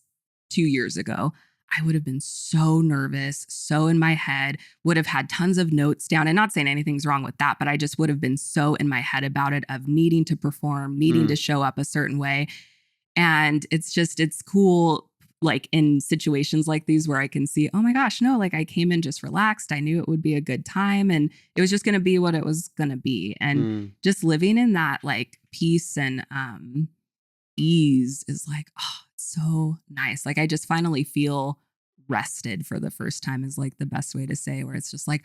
S3: 2 years ago. I would have been so nervous, so in my head, would have had tons of notes down and not saying anything's wrong with that, but I just would have been so in my head about it of needing to perform, needing to show up a certain way. And it's cool, like in situations like these where I can see, oh my gosh, no, like I came in just relaxed. I knew it would be a good time and it was just going to be what it was going to be. And just living in that like peace and ease is like, oh, it's so nice. Like I just finally feel rested for the first time is like the best way to say, where it's just like,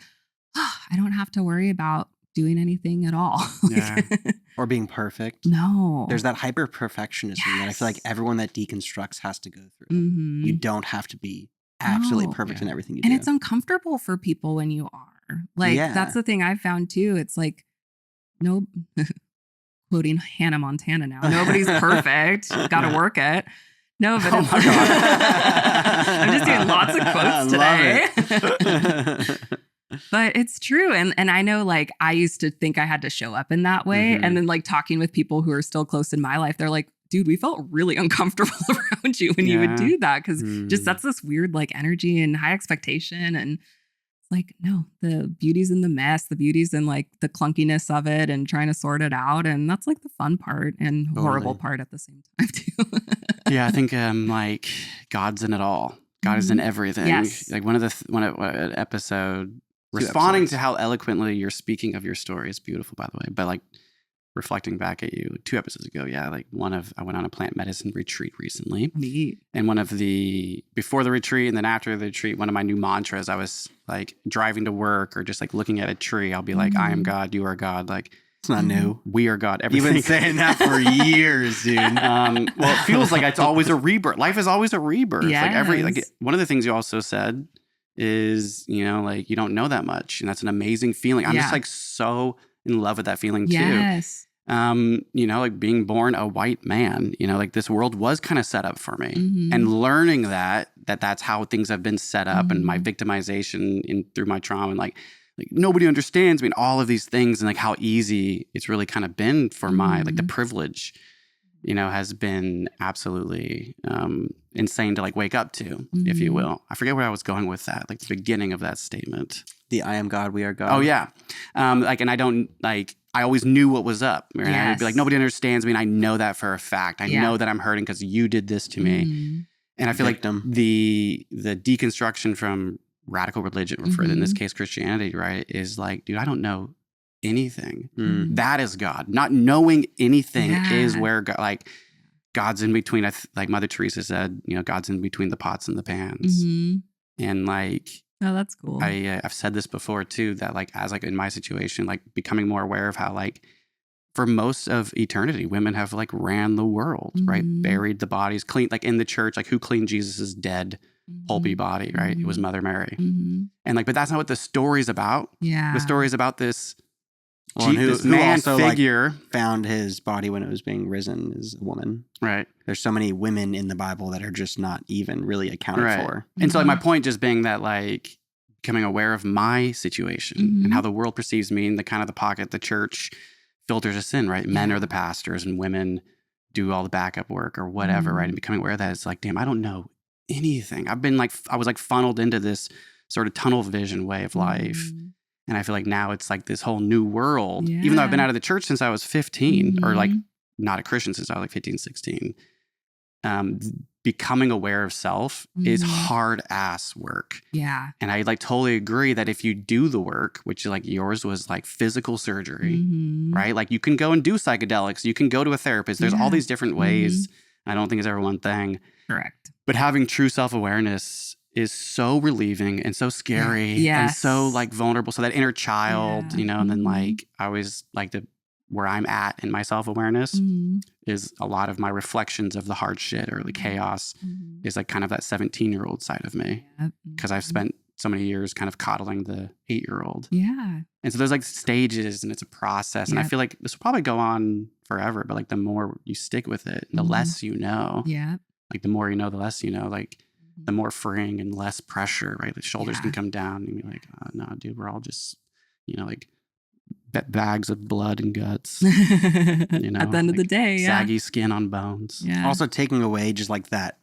S3: oh, I don't have to worry about doing anything at all.
S1: Or being perfect.
S3: No.
S1: There's that hyper perfectionism that I feel like everyone that deconstructs has to go through. You don't have to be absolutely perfect in everything you do.
S3: And it's uncomfortable for people when you are. Like that's the thing I've found too. It's like no quoting Hannah Montana now. Nobody's perfect. Got to work it. No, but it's
S2: my God.
S3: I'm just doing lots of quotes today. But it's true. And I know like I used to think I had to show up in that way. And then like talking with people who are still close in my life, they're like, dude, we felt really uncomfortable around you when you would do that. Cause just that's this weird like energy and high expectation. And it's like, no, the beauty's in the mess, the beauty's in like the clunkiness of it and trying to sort it out. And that's like the fun part and horrible part at the same time too.
S2: Yeah, I think like God's in it all. God is in everything.
S3: Yes.
S2: Like one episode responding to how eloquently you're speaking of your story is beautiful, by the way. But like reflecting back at you 2 episodes ago, I went on a plant medicine retreat recently.
S3: Neat.
S2: And before the retreat and then after the retreat, one of my new mantras, I was like driving to work or just like looking at a tree, I'll be like, I am God, you are God. Like,
S1: it's not new.
S2: We are God. Everything.
S1: You've been saying that for years, dude.
S2: Well, it feels like it's always a rebirth. Life is always a rebirth.
S3: Yes.
S2: One of the things you also said is, like you don't know that much. And that's an amazing feeling. I'm just like so in love with that feeling too.
S3: Yes.
S2: Like being born a white man, like this world was kind of set up for me, and learning that's how things have been set up, and my victimization through my trauma, and like nobody understands me, and all of these things, and like how easy it's really kind of been for my like the privilege, has been absolutely insane to like wake up to, if you will. I forget where I was going with that, like the beginning of that statement.
S1: The I am God, we are God.
S2: Oh yeah. And I don't I always knew what was up. Right?
S3: Yes.
S2: I'd be like, nobody understands me. And I know that for a fact. I know that I'm hurting because you did this to me. And I feel like the deconstruction from radical religion, or for in this case, Christianity, right, is like, dude, I don't know anything. That is God. Not knowing anything is where God, like God's in between. Like Mother Teresa said, God's in between the pots and the pans. And like,
S3: oh, that's cool.
S2: I've said this before too, that like as like in my situation, like becoming more aware of how like for most of eternity, women have like ran the world, right? Buried the bodies, cleaned, like in the church, like who cleaned Jesus's dead pulpy body, right? It was Mother Mary. And like, but that's not what the story's about.
S3: Yeah.
S2: The story's about this
S1: who
S2: man
S1: also
S2: figure
S1: like found his body when it was being risen is a woman.
S2: Right.
S1: There's so many women in the Bible that are just not even really accounted for.
S2: And so like my point just being that like becoming aware of my situation and how the world perceives me, and the kind of the pocket the church filters us in, right? Men are the pastors and women do all the backup work or whatever, right? And becoming aware of that, it's like, damn, I don't know anything. I was like funneled into this sort of tunnel vision way of life. And I feel like now it's like this whole new world, even though I've been out of the church since I was 15 or like not a Christian since I was like 15, 16. Becoming aware of self is hard ass work.
S3: Yeah.
S2: And I like totally agree that if you do the work, which like yours was like physical surgery, right? Like you can go and do psychedelics. You can go to a therapist. There's all these different ways. I don't think it's ever one thing.
S3: Correct.
S2: But having true self-awareness is so relieving and so scary and so like vulnerable. So that inner child, and then like I always like where I'm at in my self-awareness is a lot of my reflections of the hard shit or the chaos is like kind of that 17-year-old side of me. Because I've spent so many years kind of coddling the 8-year-old.
S3: Yeah.
S2: And so there's like stages and it's a process. And I feel like this will probably go on forever, but like the more you stick with it, the less you know.
S3: Yeah.
S2: Like the more you know, the less you know. Like the more freeing and less pressure, right? The shoulders can come down and be like, oh, no, dude, we're all just, like bags of blood and guts. At
S3: the end of the day,
S2: saggy skin on bones.
S3: Yeah.
S1: Also taking away just like that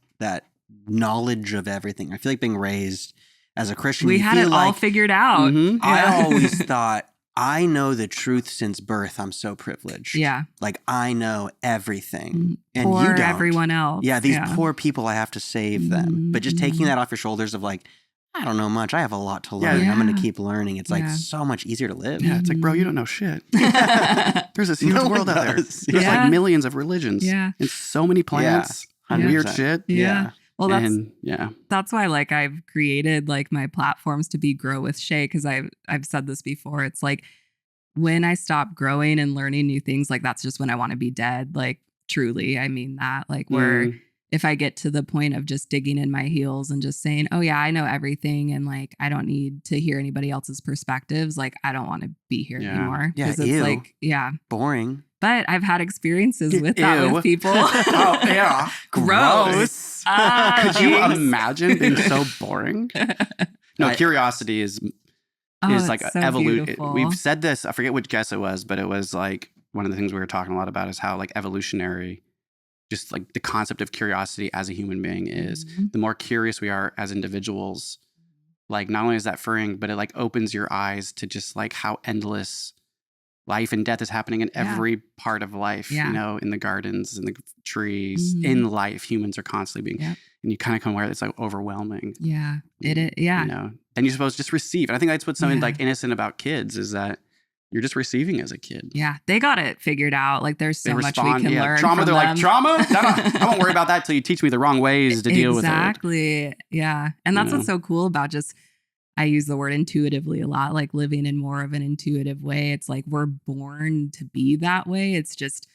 S1: knowledge of everything. I feel like being raised as a Christian,
S3: we had it all figured out.
S1: I always thought, I know the truth since birth. I'm so privileged.
S3: Yeah.
S1: Like I know everything. And
S3: poor
S1: you don't.
S3: Everyone else.
S1: Yeah, these poor people, I have to save them. But just taking that off your shoulders of like, I don't know much. I have a lot to learn. I'm going to keep learning. It's like so much easier to live.
S2: Yeah, it's like, bro, you don't know shit. There's this huge world out there. There's like millions of religions.
S3: Yeah.
S2: And so many plants and weird shit.
S3: Yeah. Well, that's why like I've created like my platforms to be Grow with Shea, because I've said this before. It's like when I stop growing and learning new things, like that's just when I want to be dead. Like truly, I mean that. Like where if I get to the point of just digging in my heels and just saying, oh yeah, I know everything, and like I don't need to hear anybody else's perspectives, like I don't want to be here anymore.
S1: Yeah,
S3: it's like
S1: boring.
S3: But I've had experiences with that with people.
S2: Oh, yeah.
S3: Gross.
S2: Could you imagine being so boring? No, curiosity is like
S3: so
S2: evolution.
S3: Beautiful.
S2: We've said this, I forget which guest it was, but it was like one of the things we were talking a lot about is how like evolutionary, just like the concept of curiosity as a human being is the more curious we are as individuals, like not only is that freeing, but it like opens your eyes to just like how endless life and death is happening in every part of life, you know, in the gardens, in the trees, in life, humans are constantly being, and you kind of come where it's like overwhelming.
S3: Yeah, it is. Yeah.
S2: You know, then you're supposed to just receive. And I think that's what's something like innocent about kids is that you're just receiving as a kid.
S3: Yeah, they got it figured out. Like there's so much we can learn
S2: trauma,
S3: from
S2: they're
S3: them.
S2: like, trauma? No, I won't worry about that till you teach me the wrong ways to deal with it.
S3: Exactly. Yeah. And that's what's so cool about just, I use the word intuitively a lot, like living in more of an intuitive way. It's like we're born to be that way. It's just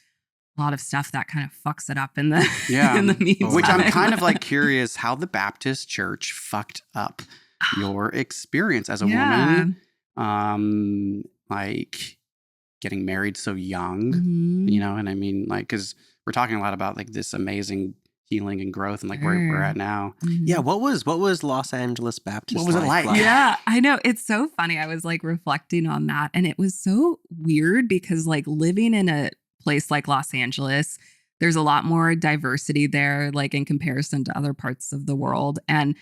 S3: a lot of stuff that kind of fucks it up in the in the meantime.
S2: Which I'm kind of like curious how the Baptist church fucked up your experience as a woman. Like getting married so young, you know, and I mean, like, because we're talking a lot about like this amazing healing and growth and like where we're at now.
S1: Yeah, what was Los Angeles Baptist?
S2: What was it like?
S3: Yeah, I know. It's so funny. I was like reflecting on that, and it was so weird because like living in a place like Los Angeles, there's a lot more diversity there, like in comparison to other parts of the world, and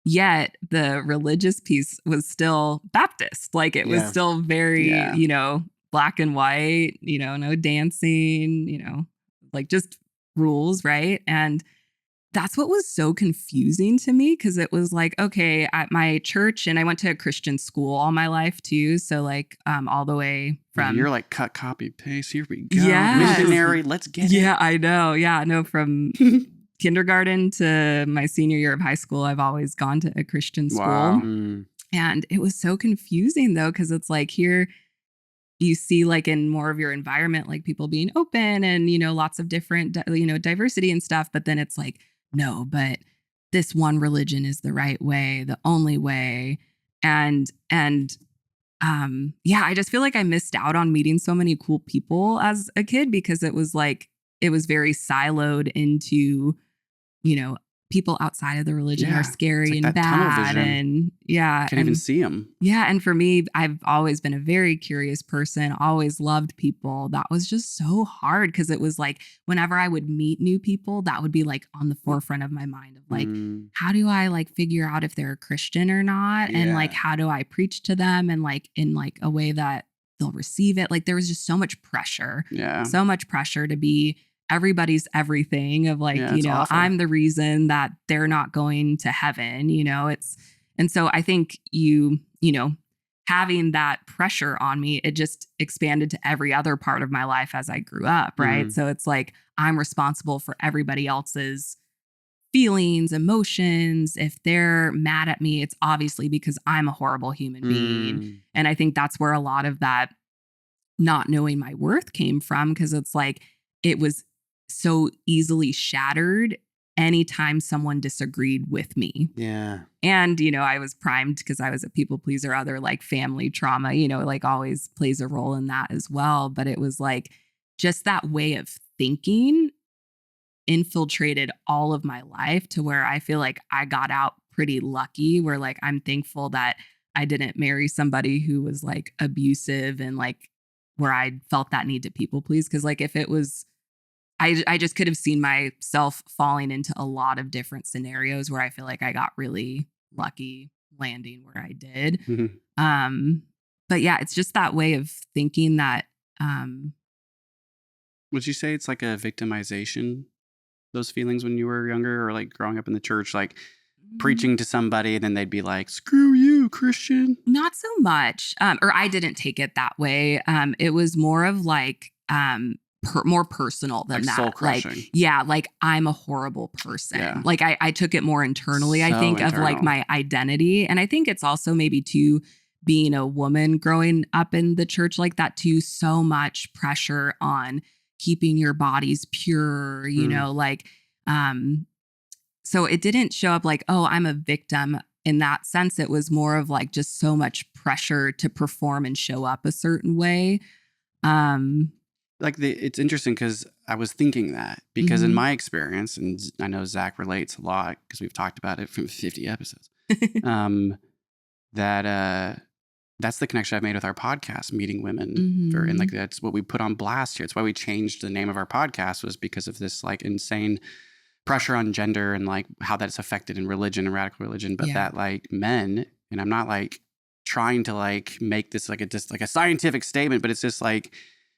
S3: yet the religious piece was still Baptist. Like it was still very, you know, black and white, you know, no dancing, you know, like just rules, right? And that's what was so confusing to me because it was like, okay, at my church, and I went to a Christian school all my life too. So like all the way from...
S2: You're like cut, copy, paste, here we go.
S3: Yeah.
S2: Missionary, let's get it.
S3: Yeah, I know. Yeah, no, from... kindergarten to my senior year of high school, I've always gone to a Christian school.
S2: Wow.
S3: And it was so confusing though, because it's like here you see like in more of your environment, like people being open and, you know, lots of different, you know, diversity and stuff. But then it's like, no, but this one religion is the right way, the only way. And yeah, I just feel like I missed out on meeting so many cool people as a kid because it was like, it was very siloed into, you know, people outside of the religion are scary and bad. And
S2: can't even see them.
S3: Yeah. And for me, I've always been a very curious person, always loved people. That was just so hard because it was like whenever I would meet new people, that would be like on the forefront of my mind of like, how do I like figure out if they're a Christian or not? And like, how do I preach to them and like in like a way that they'll receive it? Like there was just so much pressure.
S2: Yeah.
S3: So much pressure to be everybody's everything of like, you know, awful. I'm the reason that they're not going to heaven, you know, and so I think you know, having that pressure on me, it just expanded to every other part of my life as I grew up. Right. So it's like, I'm responsible for everybody else's feelings, emotions. If they're mad at me, it's obviously because I'm a horrible human being. And I think that's where a lot of that not knowing my worth came from. Cause it's like, it was so easily shattered anytime someone disagreed with me.
S1: Yeah.
S3: And, you know, I was primed because I was a people pleaser, other like family trauma, you know, like always plays a role in that as well. But it was like just that way of thinking infiltrated all of my life to where I feel like I got out pretty lucky, where like I'm thankful that I didn't marry somebody who was like abusive and like where I felt that need to people please. Cause like if it was, I just could have seen myself falling into a lot of different scenarios where I feel like I got really lucky landing where I did. But yeah, it's just that way of thinking that.
S2: Would you say it's like a victimization, those feelings when you were younger or like growing up in the church, like preaching to somebody and then they'd be like, screw you, Christian?
S3: Not so much. Or I didn't take it that way. It was more of like, more personal than
S2: like
S3: that.
S2: Soul crushing.
S3: Like, yeah, like I'm a horrible person. Yeah. Like I took it more internally, I think, internal. Of like my identity. And I think it's also maybe too being a woman growing up in the church like that too, so much pressure on keeping your bodies pure, you know, like, so it didn't show up like, oh, I'm a victim in that sense. It was more of like just so much pressure to perform and show up a certain way.
S2: It's interesting because I was thinking that because in my experience, and I know Zach relates a lot because we've talked about it from 50 episodes, that's the connection I've made with our podcast, meeting women. And like, that's what we put on blast here. It's why we changed the name of our podcast, was because of this like insane pressure on gender and like how that's affected in religion and radical religion. But that like men, and I'm not like trying to like make this like a scientific statement, but it's just like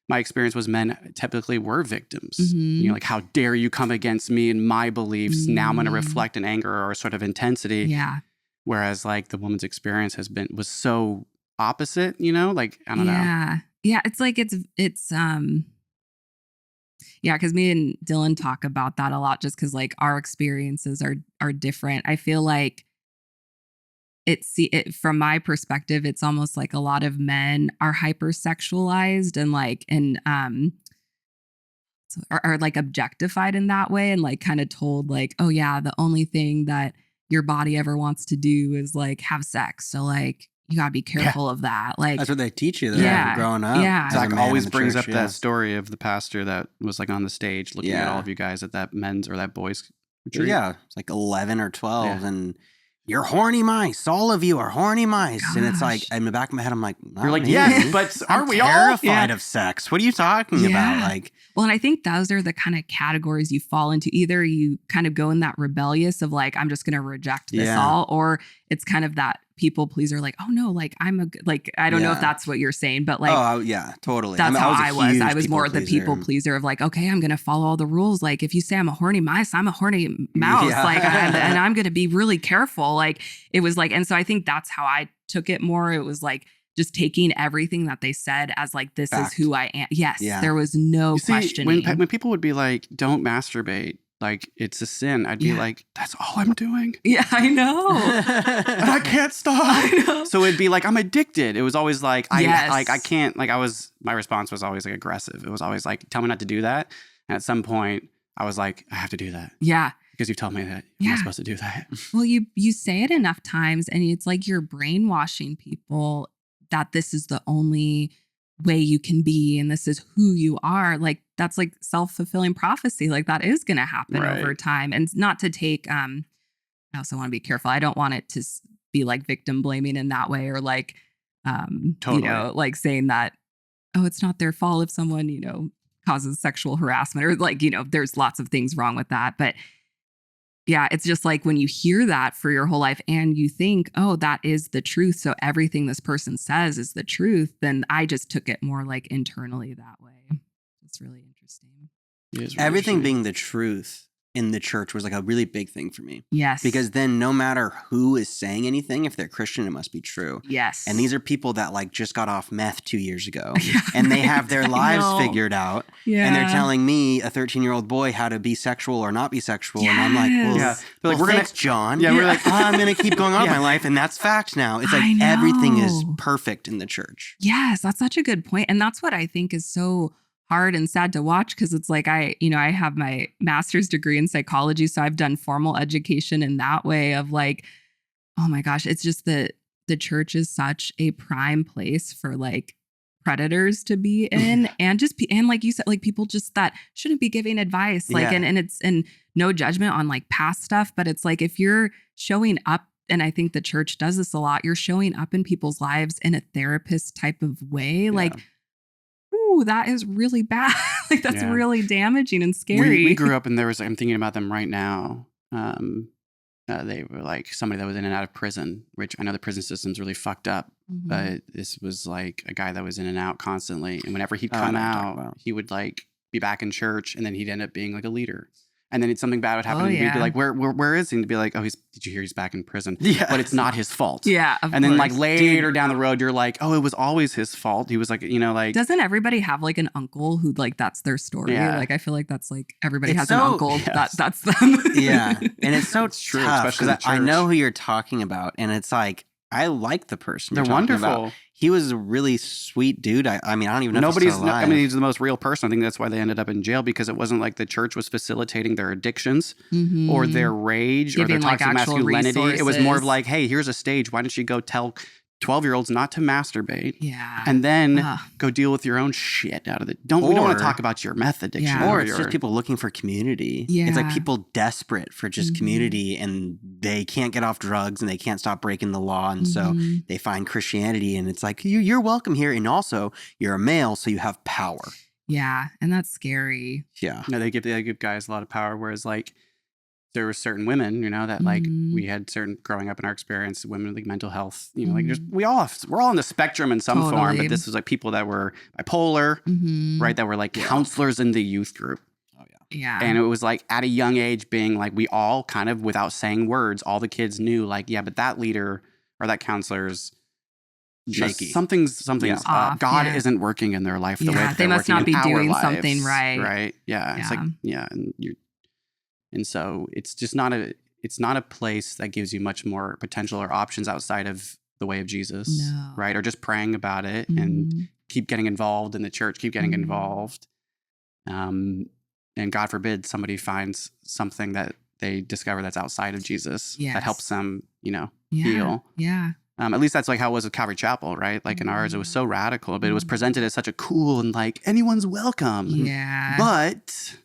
S2: my experience was men typically were victims. You know, like, how dare you come against me and my beliefs? Now I'm going to reflect in anger or sort of intensity.
S3: Yeah.
S2: Whereas like the woman's experience was so opposite, you know, like, I don't know.
S3: Yeah. It's like, yeah, because me and Dylan talk about that a lot, just because like our experiences are different. I feel like from my perspective, it's almost like a lot of men are hypersexualized and like are like objectified in that way, and like kind of told like, oh yeah, the only thing that your body ever wants to do is like have sex. So like you gotta be careful of that. Like
S1: that's what they teach you though, growing up.
S3: Yeah.
S2: Zach always brings up that story of the pastor that was like on the stage looking at all of you guys at that men's or that boys retreat. Yeah,
S1: it's like 11 or 12 and you're horny mice. All of you are horny mice. Gosh. And it's like, in the back of my head, I'm like,
S2: you're like, yes, but aren't we all
S1: terrified of sex? What are you talking about? Like,
S3: well, and I think those are the kind of categories you fall into. Either you kind of go in that rebellious of like, I'm just going to reject this all, or it's kind of that people pleaser, like, oh no, like I don't know if that's what you're saying, but like,
S1: oh yeah, totally.
S3: That's how I was. I was more the people pleaser of like, okay, I'm going to follow all the rules. Like if you say I'm a horny mouse, I'm a horny mouse. Like, and I'm going to be really careful. Like it was like, and so I think that's how I took it more. It was like just taking everything that they said as like, this is who I am. Yes. There was no questioning.
S2: When people would be like, don't masturbate, like it's a sin, I'd be like, that's all I'm doing.
S3: Yeah, I know.
S2: And I can't stop. I know. So it'd be like, I'm addicted. It was always like, I can't, like my response was always like aggressive. It was always like, tell me not to do that. And at some point I was like, I have to do that.
S3: Yeah.
S2: Because you've told me that I'm not supposed to do that.
S3: Well, you say it enough times and it's like you're brainwashing people that this is the only way you can be and this is who you are. Like that's like self-fulfilling prophecy. Like that is going to happen over time. And not to take I also want to be careful. I don't want it to be like victim blaming in that way, or like you know, like saying that, oh, it's not their fault if someone, you know, causes sexual harassment, or like, you know, there's lots of things wrong with that. But yeah, it's just like when you hear that for your whole life and you think, oh, that is the truth, so everything this person says is the truth, then I just took it more like internally that way. It's really interesting.
S1: Everything being the truth in the church was like a really big thing for me.
S3: Yes.
S1: Because then no matter who is saying anything, if they're Christian, it must be true.
S3: Yes.
S1: And these are people that like just got off meth 2 years ago and they have their lives figured out. Yeah. And they're telling me, a 13-year-old boy, how to be sexual or not be sexual. Yes. And I'm like, well, we're thanks, John.
S2: Yeah, we're like,
S1: I'm going to keep going on with my life. And that's fact now. It's like everything is perfect in the church.
S3: Yes, that's such a good point. And that's what I think is so hard and sad to watch, because it's like I have my master's degree in psychology, so I've done formal education in that way of like, oh my gosh, it's just that the church is such a prime place for like predators to be in, and like you said, like people just that shouldn't be giving advice, like and it's no judgment on like past stuff, but it's like if you're showing up, and I think the church does this a lot, you're showing up in people's lives in a therapist type of way, like, ooh, that is really bad. Like that's really damaging and scary.
S2: We grew up and there was, I'm thinking about them right now. They were like somebody that was in and out of prison, which I know the prison system's really fucked up, but this was like a guy that was in and out constantly. And whenever he'd come out, he would like be back in church, and then he'd end up being like a leader. And then something bad would happen, and we'd be like, where is he? And to be like, oh, did you hear he's back in prison? Yeah. But it's not his fault.
S3: Yeah, of
S2: And then
S3: course.
S2: like later down the road, you're like, oh, it was always his fault. He was like, you know, like.
S3: Doesn't everybody have like an uncle who like that's their story? Yeah. Like I feel like that's like everybody has an uncle that's them.
S1: Yeah. And it's so true, especially because I know who you're talking about, and it's like, I like the person.
S2: They're wonderful.
S1: About. He was a really sweet dude. I mean, I don't even know if he's still alive.
S2: I mean, he's the most real person. I think that's why they ended up in jail, because it wasn't like the church was facilitating their addictions or their rage or their toxic masculinity. Resources. It was more of like, hey, here's a stage. Why don't you go tell 12-years-olds not to masturbate?
S3: Yeah.
S2: And then go deal with your own shit out of it. We don't want to talk about your meth addiction.
S1: Yeah. Or it's just people looking for community. Yeah. It's like people desperate for just community, and they can't get off drugs and they can't stop breaking the law. And so they find Christianity, and it's like, you're welcome here. And also you're a male, so you have power.
S3: Yeah. And that's scary.
S1: Yeah.
S2: No, they give guys a lot of power. Whereas like there were certain women, that like we had certain growing up in our experience, women with like mental health, like just we're all on the spectrum in some form, but this was like people that were bipolar, right? That were like counselors in the youth group.
S1: Oh yeah.
S3: Yeah.
S2: And it was like at a young age being like, we all kind of without saying words, all the kids knew like, yeah, but that leader or that counselor's
S1: shaky.
S2: Something's
S3: off,
S2: God isn't working in their life the way that
S3: they must not be doing
S2: lives,
S3: something right.
S2: Right. Yeah. It's like, and so it's just not a place that gives you much more potential or options outside of the way of Jesus.
S3: No.
S2: Right. Or just praying about it and keep getting involved in the church, keep getting involved. And God forbid somebody finds something that they discover that's outside of Jesus that helps them, heal.
S3: Yeah.
S2: At least that's like how it was with Calvary Chapel, right? Like in ours, it was so radical, but it was presented as such a cool and like anyone's welcome.
S3: Yeah.
S2: But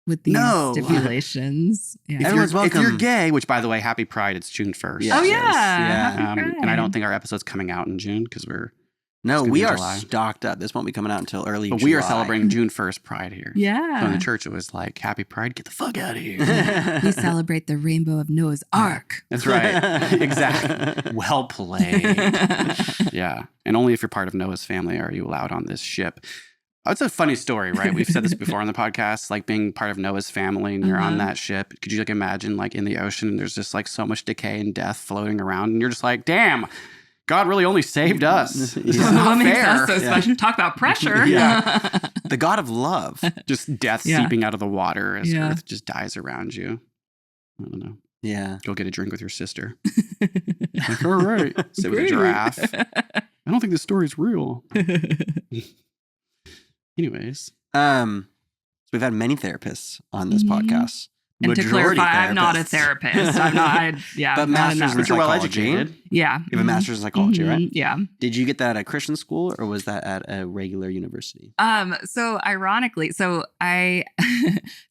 S3: with these stipulations. Yeah.
S2: If you're gay, which by the way, happy Pride, it's June 1st.
S3: Yes. Oh yeah.
S2: And I don't think our episode's coming out in June because
S1: we are stocked up. This won't be coming out until early July.
S2: We are celebrating June 1st Pride here.
S3: Yeah.
S2: So in the church, it was like, happy Pride, get the fuck out of here.
S3: We celebrate the rainbow of Noah's Ark.
S2: That's right. Exactly. Well played. Yeah. And only if you're part of Noah's family are you allowed on this ship. It's a funny story, right? We've said this before on the podcast, like being part of Noah's family and you're on that ship. Could you like imagine like in the ocean and there's just like so much decay and death floating around and you're just like, damn, God really only saved us. It's not fair.
S3: So special. Talk about pressure.
S1: The God of love.
S2: Just death seeping out of the water as earth just dies around you. I don't know.
S1: Yeah.
S2: Go get a drink with your sister. Like, all right. Sit with a giraffe. I don't think this story's real. Anyways.
S1: So we've had many therapists on this podcast.
S3: And to clarify, I'm not a therapist. I'm not.
S1: But master's in
S2: well
S1: psychology.
S2: educated.
S3: Yeah.
S1: You have a master's in psychology, right?
S3: Yeah.
S1: Did you get that at a Christian school or was that at a regular university?
S3: So ironically,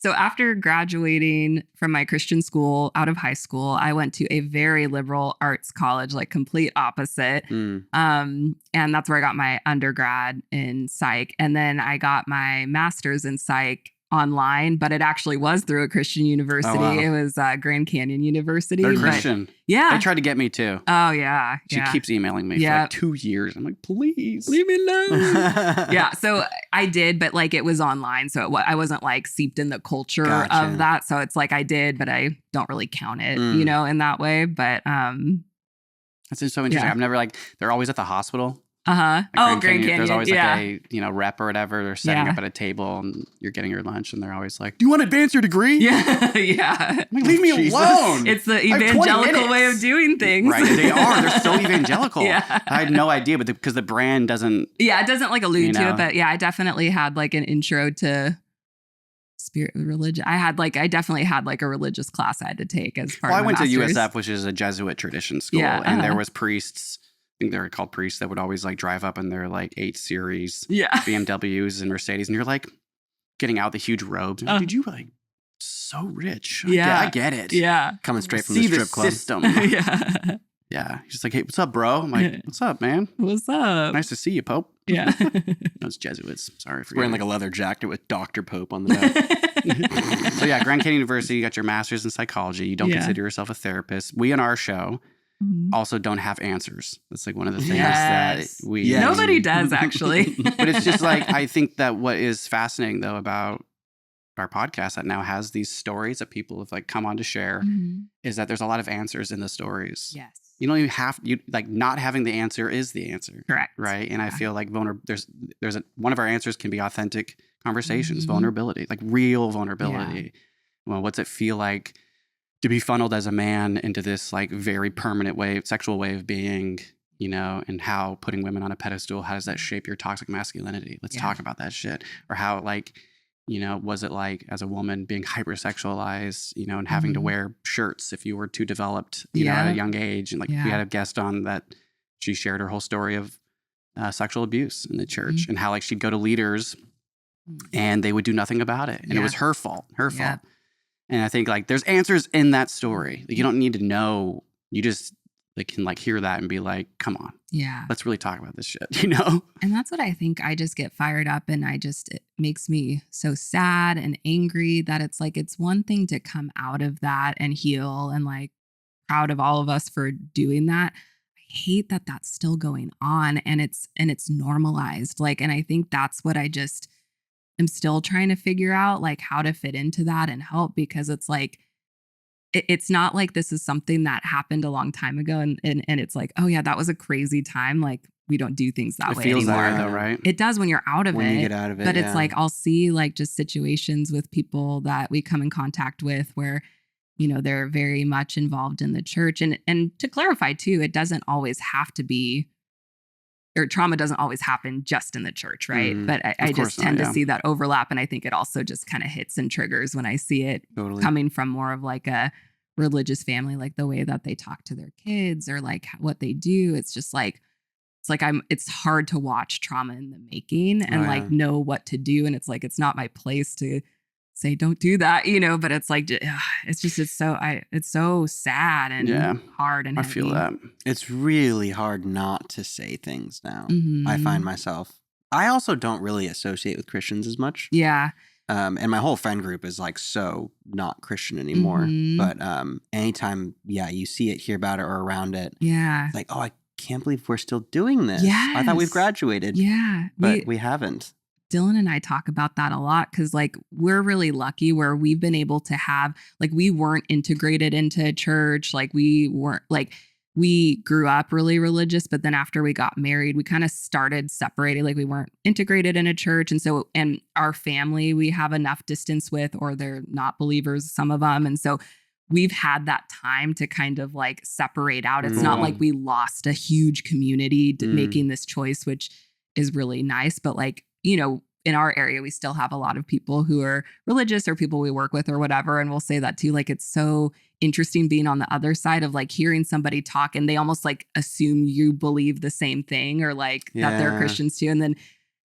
S3: after graduating from my Christian school out of high school, I went to a very liberal arts college, like complete opposite. And that's where I got my undergrad in psych. And then I got my master's in psych online, but it actually was through a Christian university.
S2: Oh, wow.
S3: It was Grand Canyon University.
S2: They're Christian.
S3: Yeah.
S2: They tried to get me too.
S3: Oh, yeah.
S2: She keeps emailing me for like 2 years. I'm like, please.
S3: Leave me alone. Yeah. So I did, but like it was online. So I wasn't like seeped in the culture of that. So it's like I did, but I don't really count it, in that way. But
S2: that's so interesting. I've never they're always at the hospital.
S3: Grand Canyon.
S2: There's always like a rep or whatever. They're setting up at a table and you're getting your lunch and they're always like, do you want to advance your degree?
S3: Yeah. Yeah.
S2: Like, leave me alone.
S3: It's the evangelical way of doing things.
S2: Right. They are. They're so evangelical. I had no idea, but because the brand doesn't.
S3: Yeah. It doesn't like allude to it, but I definitely had like an intro to spirit religion. I definitely had like a religious class I had to take as part of my master's.
S2: I went to USF, which is a Jesuit tradition school. And there was priests. I think they were called priests that would always like drive up in their like 8 Series BMWs and Mercedes. And you're like getting out the huge robes. Dude, you were like so rich. I get it.
S3: Yeah.
S1: Coming straight from the strip club.
S2: System. Yeah. He's just like, hey, what's up, bro? I'm like, what's up, man?
S3: What's up?
S2: Nice to see you, Pope.
S3: Yeah.
S2: Those Jesuits. Sorry for
S1: wearing like a leather jacket with Dr. Pope on the back.
S2: So Grand Canyon University, you got your master's in psychology. You don't consider yourself a therapist. We in our show also don't have answers. That's like one of the things that we...
S3: Nobody does, actually.
S2: But it's just like, I think that what is fascinating, though, about our podcast that now has these stories that people have like come on to share is that there's a lot of answers in the stories.
S3: Yes.
S2: You don't even have... not having the answer is the answer.
S3: Correct.
S2: Right? And I feel like one of our answers can be authentic conversations, vulnerability, like real vulnerability. Yeah. Well, what's it feel like to be funneled as a man into this like very permanent sexual way of being, and how putting women on a pedestal, how does that shape your toxic masculinity? Let's talk about that shit. Or how was it like as a woman being hypersexualized, and having to wear shirts if you were too developed, at a young age. And we had a guest on that she shared her whole story of sexual abuse in the church and how she'd go to leaders and they would do nothing about it. And it was her fault. And I think there's answers in that story. You don't need to know. You just they can like hear that and be like, come on,
S3: yeah,
S2: let's really talk about this shit, you know?
S3: And that's what I think. I just get fired up, and it makes me so sad and angry that it's like, it's one thing to come out of that and heal, and like proud of all of us for doing that. I hate that that's still going on, and it's normalized. Like, and I think that's what I just am still trying to figure out, like how to fit into that and help, because it's like, it's not like this is something that happened a long time ago, and it's like, oh yeah, that was a crazy time. Like, we don't do things that way
S2: feels
S3: anymore.
S2: that way though, right?
S3: It does when you're out of
S1: when
S3: it.
S1: you get out of it.
S3: But it's like, I'll see like just situations with people that we come in contact with where, you know, they're very much involved in the church. And to clarify too, it doesn't always have to be, or trauma doesn't always happen just in the church, right? But I just tend to see that overlap. And I think it also just kind of hits and triggers when I see it coming from more of like a religious family, like the way that they talk to their kids or like what they do. It's just like, it's hard to watch trauma in the making and like know what to do. And it's like, it's not my place to say, don't do that, you know, but it's like, it's so sad and hard and heavy.
S2: I feel that.
S1: It's really hard not to say things now.
S3: Mm-hmm.
S1: I find myself, I also don't really associate with Christians as much.
S3: Yeah.
S1: And my whole friend group is like so not Christian anymore.
S3: Mm-hmm.
S1: But anytime, you see it, hear about it, or around it,
S3: it's
S1: like, oh, I can't believe we're still doing this.
S3: Yes.
S1: I thought we've graduated.
S3: Yeah.
S1: But we haven't.
S3: Dylan and I talk about that a lot because like we're really lucky where we've been able to have, like, we weren't integrated into church. Like we weren't, like, we grew up really religious, but then after we got married, we kind of started separating. Like we weren't integrated in a church. And so, and our family, we have enough distance with, or they're not believers, some of them. And so we've had that time to kind of like separate out. It's not like we lost a huge community making this choice, which is really nice. But like, you know, in our area, we still have a lot of people who are religious or people we work with or whatever. And we'll say that too. Like, it's so interesting being on the other side of like hearing somebody talk and they almost like assume you believe the same thing or like that they're Christians too. And then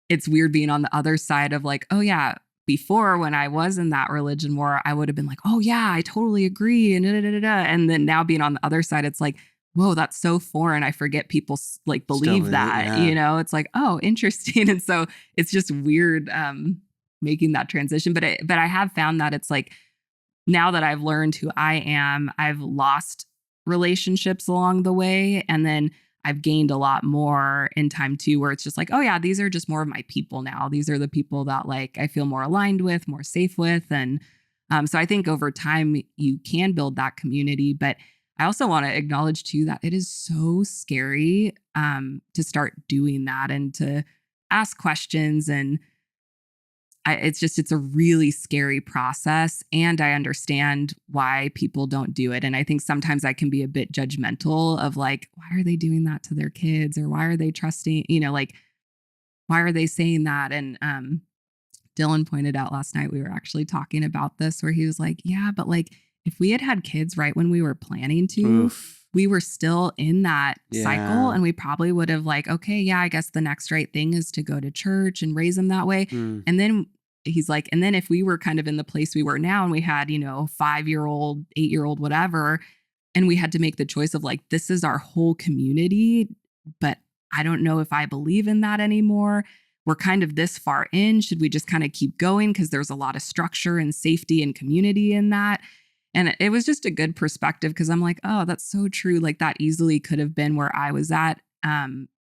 S3: it's weird being on the other side of like, oh yeah, before when I was in that religion more, I would have been like, oh yeah, I totally agree. And And then now being on the other side, it's like, whoa, that's so foreign. I forget people like believe that, you know, it's like, oh, interesting. And so it's just weird making that transition. But I have found that it's like, now that I've learned who I am, I've lost relationships along the way. And then I've gained a lot more in time too, where it's just like, oh yeah, these are just more of my people now. These are the people that like I feel more aligned with, more safe with. And so I think over time you can build that community, but I also want to acknowledge too that it is so scary to start doing that and to ask questions. And it's a really scary process. And I understand why people don't do it. And I think sometimes I can be a bit judgmental of like, why are they doing that to their kids? Or why are they trusting, you know, like, why are they saying that? And Dylan pointed out last night, we were actually talking about this where he was like, yeah, but like, if we had had kids right when we were planning to, we were still in that cycle and we probably would have like, okay, yeah, I guess the next right thing is to go to church and raise them that way. And then he's like, and then if we were kind of in the place we were now and we had, you know, 5-year-old, 8-year-old, whatever, and we had to make the choice of like, this is our whole community, but I don't know if I believe in that anymore. We're kind of this far in. Should we just kind of keep going? Because there's a lot of structure and safety and community in that. And it was just a good perspective because I'm like, oh, that's so true. Like that easily could have been where I was at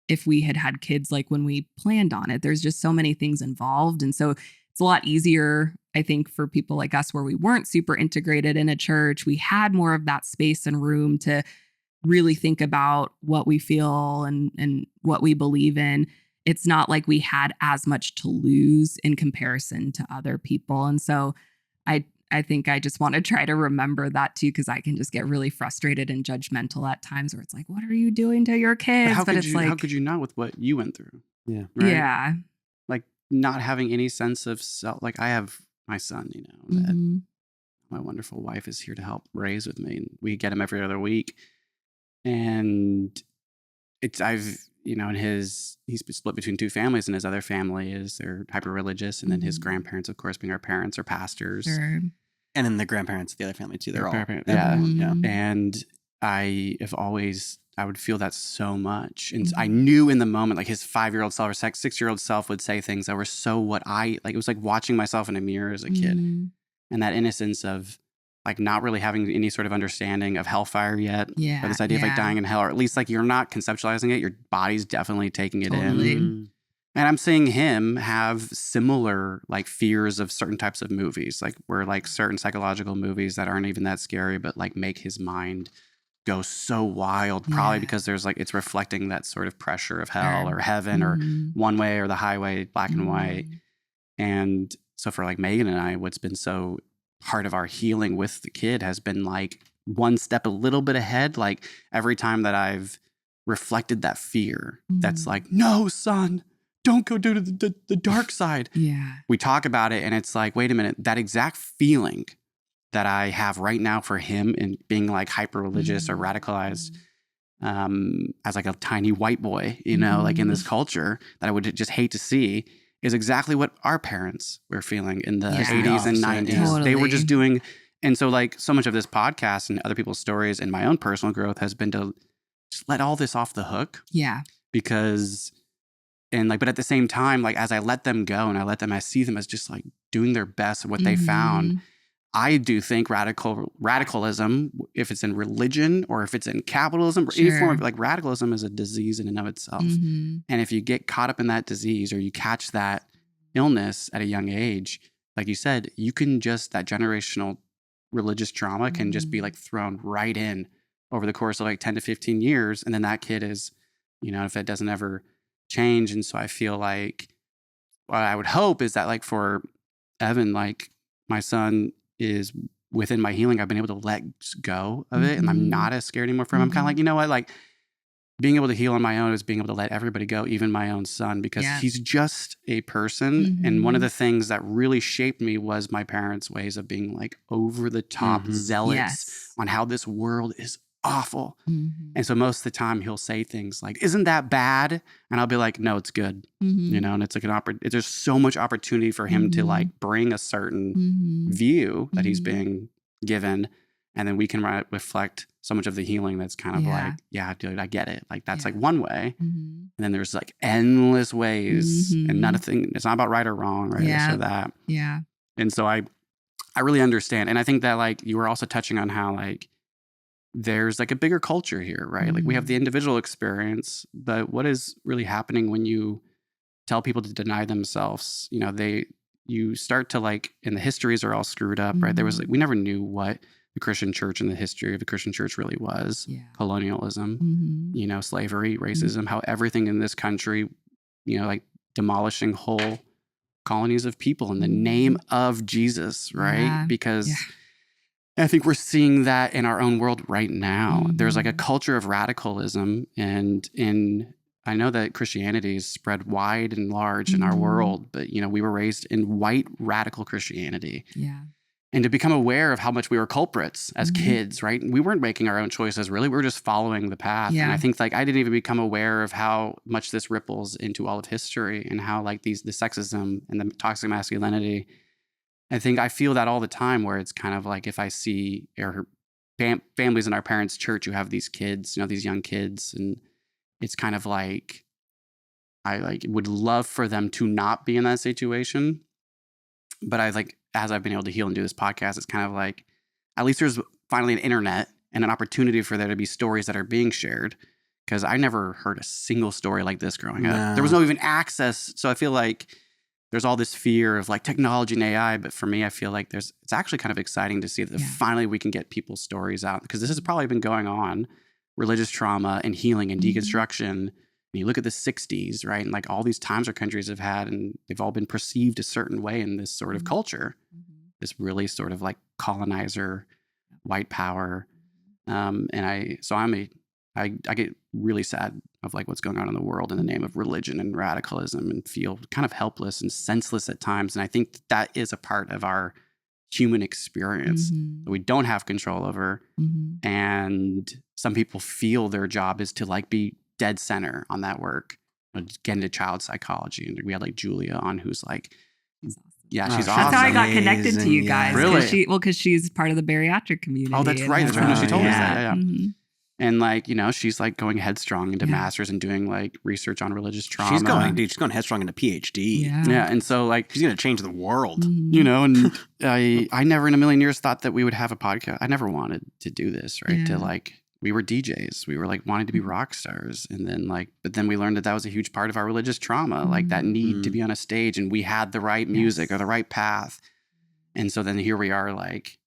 S3: if we had had kids like when we planned on it. There's just so many things involved. And so it's a lot easier, I think, for people like us where we weren't super integrated in a church. We had more of that space and room to really think about what we feel and what we believe in. It's not like we had as much to lose in comparison to other people. And so I think I just want to try to remember that too, because I can just get really frustrated and judgmental at times where it's like, what are you doing to your kids?
S2: How could you not with what you went through?
S1: Yeah.
S2: Right?
S3: Yeah.
S2: Like not having any sense of self. Like I have my son, you know, that my wonderful wife is here to help raise with me. And we get him every other week. And he's split between two families, and his other family they're hyper religious, and then his grandparents, of course, being our parents, are pastors.
S3: Sure.
S1: And then the grandparents of the other family too. They're all
S2: yeah.
S1: Yeah.
S2: And I would feel that so much. And I knew in the moment, like his 5-year-old self or 6-year-old self would say things that were so what I, like, it was like watching myself in a mirror as a kid. And that innocence of like not really having any sort of understanding of hellfire yet.
S3: Yeah.
S2: Or this idea of like dying in hell, or at least like you're not conceptualizing it. Your body's definitely taking it in. And I'm seeing him have similar like fears of certain types of movies, like where like certain psychological movies that aren't even that scary, but like make his mind go so wild, probably because there's like, it's reflecting that sort of pressure of hell or heaven or one way or the highway, black and white. And so for like Megan and I, what's been so part of our healing with the kid has been like one step a little bit ahead. Like every time that I've reflected that fear, that's like, no, son, don't go to the dark side. We talk about it and it's like, wait a minute, that exact feeling that I have right now for him and being like hyper religious or radicalized as like a tiny white boy, you know, like in this culture that I would just hate to see, is exactly what our parents were feeling in the 80s and 90s.
S3: Totally.
S2: They were just doing, and so like so much of this podcast and other people's stories and my own personal growth has been to just let all this off the hook. Because, and like, but at the same time, like as I let them go and I see them as just like doing their best at what they found. I do think radicalism, if it's in religion or if it's in capitalism, or any form of like radicalism is a disease in and of itself. And if you get caught up in that disease or you catch that illness at a young age, like you said, you can just, that generational religious trauma can just be like thrown right in over the course of like 10 to 15 years. And then that kid is, you know, if it doesn't ever change. And so I feel like what I would hope is that like for Evan, like my son is within my healing, I've been able to let go of it and I'm not as scared anymore from him. I'm kind of like, you know what, like being able to heal on my own is being able to let everybody go, even my own son, because he's just a person. And one of the things that really shaped me was my parents' ways of being like over the top zealots on how this world is awful. And so most of the time he'll say things like, isn't that bad? And I'll be like, no, it's good. You know, and it's like there's so much opportunity for him to like bring a certain view that he's being given. And then we can reflect so much of the healing that's kind of like, yeah, dude, I get it. Like that's like one way. And then there's like endless ways and nothing, it's not about right or wrong, right? This or that. And so I really understand. And I think that like you were also touching on how like there's like a bigger culture here, right? Like we have the individual experience, but what is really happening when you tell people to deny themselves? You know, you start to like, and the histories are all screwed up, right? There was like, we never knew what the Christian church and the history of the Christian church really was. Colonialism, you know, slavery, racism, how everything in this country, you know, like demolishing whole colonies of people in the name of Jesus, right? Because I think we're seeing that in our own world right now. There's like a culture of radicalism, and I know that Christianity is spread wide and large in our world, but you know, we were raised in white radical Christianity. And to become aware of how much we were culprits as kids, right? We weren't making our own choices, really. We were just following the path. And I think like I didn't even become aware of how much this ripples into all of history and how like the sexism and the toxic masculinity. I think I feel that all the time where it's kind of like if I see families in our parents' church who have these kids, you know, these young kids, and it's kind of like I like would love for them to not be in that situation. But I like, as I've been able to heal and do this podcast, it's kind of like at least there's finally an internet and an opportunity for there to be stories that are being shared. Because I never heard a single story like this growing up. There was no even access. So I feel like there's all this fear of like technology and AI, but for me, I feel like it's actually kind of exciting to see that finally we can get people's stories out, because this has probably been going on, religious trauma and healing and deconstruction. And you look at the 60s, right? And like all these times our countries have had, and they've all been perceived a certain way in this sort of culture, this really sort of like colonizer, white power. I get really sad of like what's going on in the world in the name of religion and radicalism, and feel kind of helpless and senseless at times. And I think that is a part of our human experience that we don't have control over. And some people feel their job is to like be dead center on that work, get into child psychology. And we had like Julia on, who's like, she's awesome.
S3: That's how I got connected to you guys.
S2: Really?
S3: Because she's part of the bariatric community.
S2: Oh, that's right. That's right. She told us that. And like, she's like going headstrong into masters and doing like research on religious trauma.
S1: She's going headstrong into PhD.
S2: Yeah. And so like,
S1: she's going to change the world.
S2: And I never in a million years thought that we would have a podcast. I never wanted to do this, right? To like, we were DJs. We were like wanting to be rock stars. And then like, but then we learned that was a huge part of our religious trauma, like that need to be on a stage, and we had the right music or the right path. And so then here we are like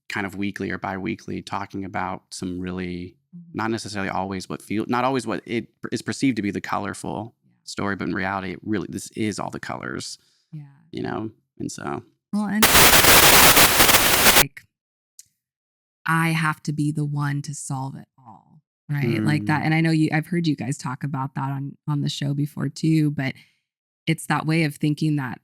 S2: kind of weekly or bi-weekly talking about some really not necessarily always not always what it is perceived to be the colorful story, but in reality, really, this is all the colors, and so.
S3: Well, and like, I have to be the one to solve it all, right? Like that. And I know I've heard you guys talk about that on the show before too, but it's that way of thinking that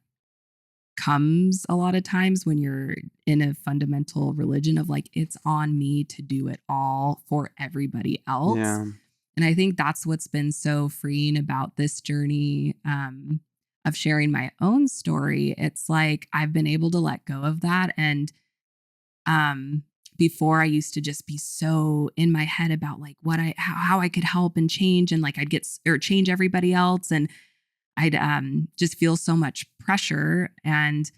S3: comes a lot of times when you're in a fundamental religion of like, it's on me to do it all for everybody else. Yeah. And I think that's what's been so freeing about this journey of sharing my own story. It's like I've been able to let go of that. And before, I used to just be so in my head about like how I could help and change, and like I'd change everybody else, and I'd just feel so much pressure. And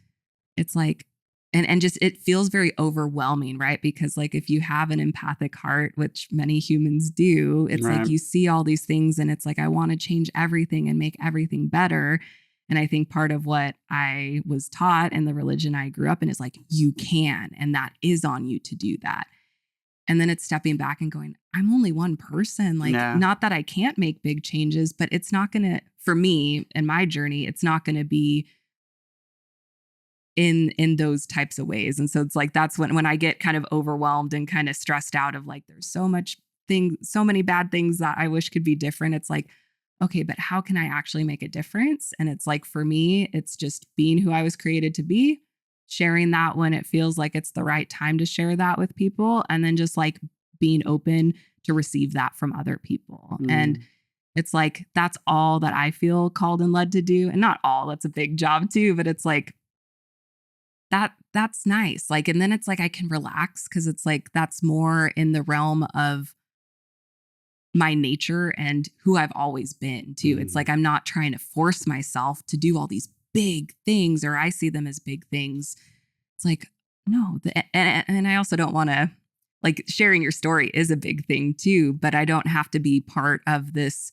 S3: it's like, and just, it feels very overwhelming, right? Because like, if you have an empathic heart, which many humans do, it's like you see all these things and it's like, I want to change everything and make everything better. And I think part of what I was taught in the religion I grew up in is like, you can, and that is on you to do that. And then it's stepping back and going, I'm only one person. Like, not that I can't make big changes, but it's not going to, for me and my journey, it's not going to be in those types of ways. And so it's like, that's when I get kind of overwhelmed and kind of stressed out of like, there's so many bad things that I wish could be different. It's like, okay, but how can I actually make a difference? And it's like, for me, it's just being who I was created to be, sharing that when it feels like it's the right time to share that with people, and then just like being open to receive that from other people. And it's like, that's all that I feel called and led to do. And not all, that's a big job too, but it's like, that's nice. Like, and then it's like, I can relax because it's like, that's more in the realm of my nature and who I've always been too. It's like, I'm not trying to force myself to do all these big things, or I see them as big things. It's like, no. And I also don't want to, like, sharing your story is a big thing too, but I don't have to be part of this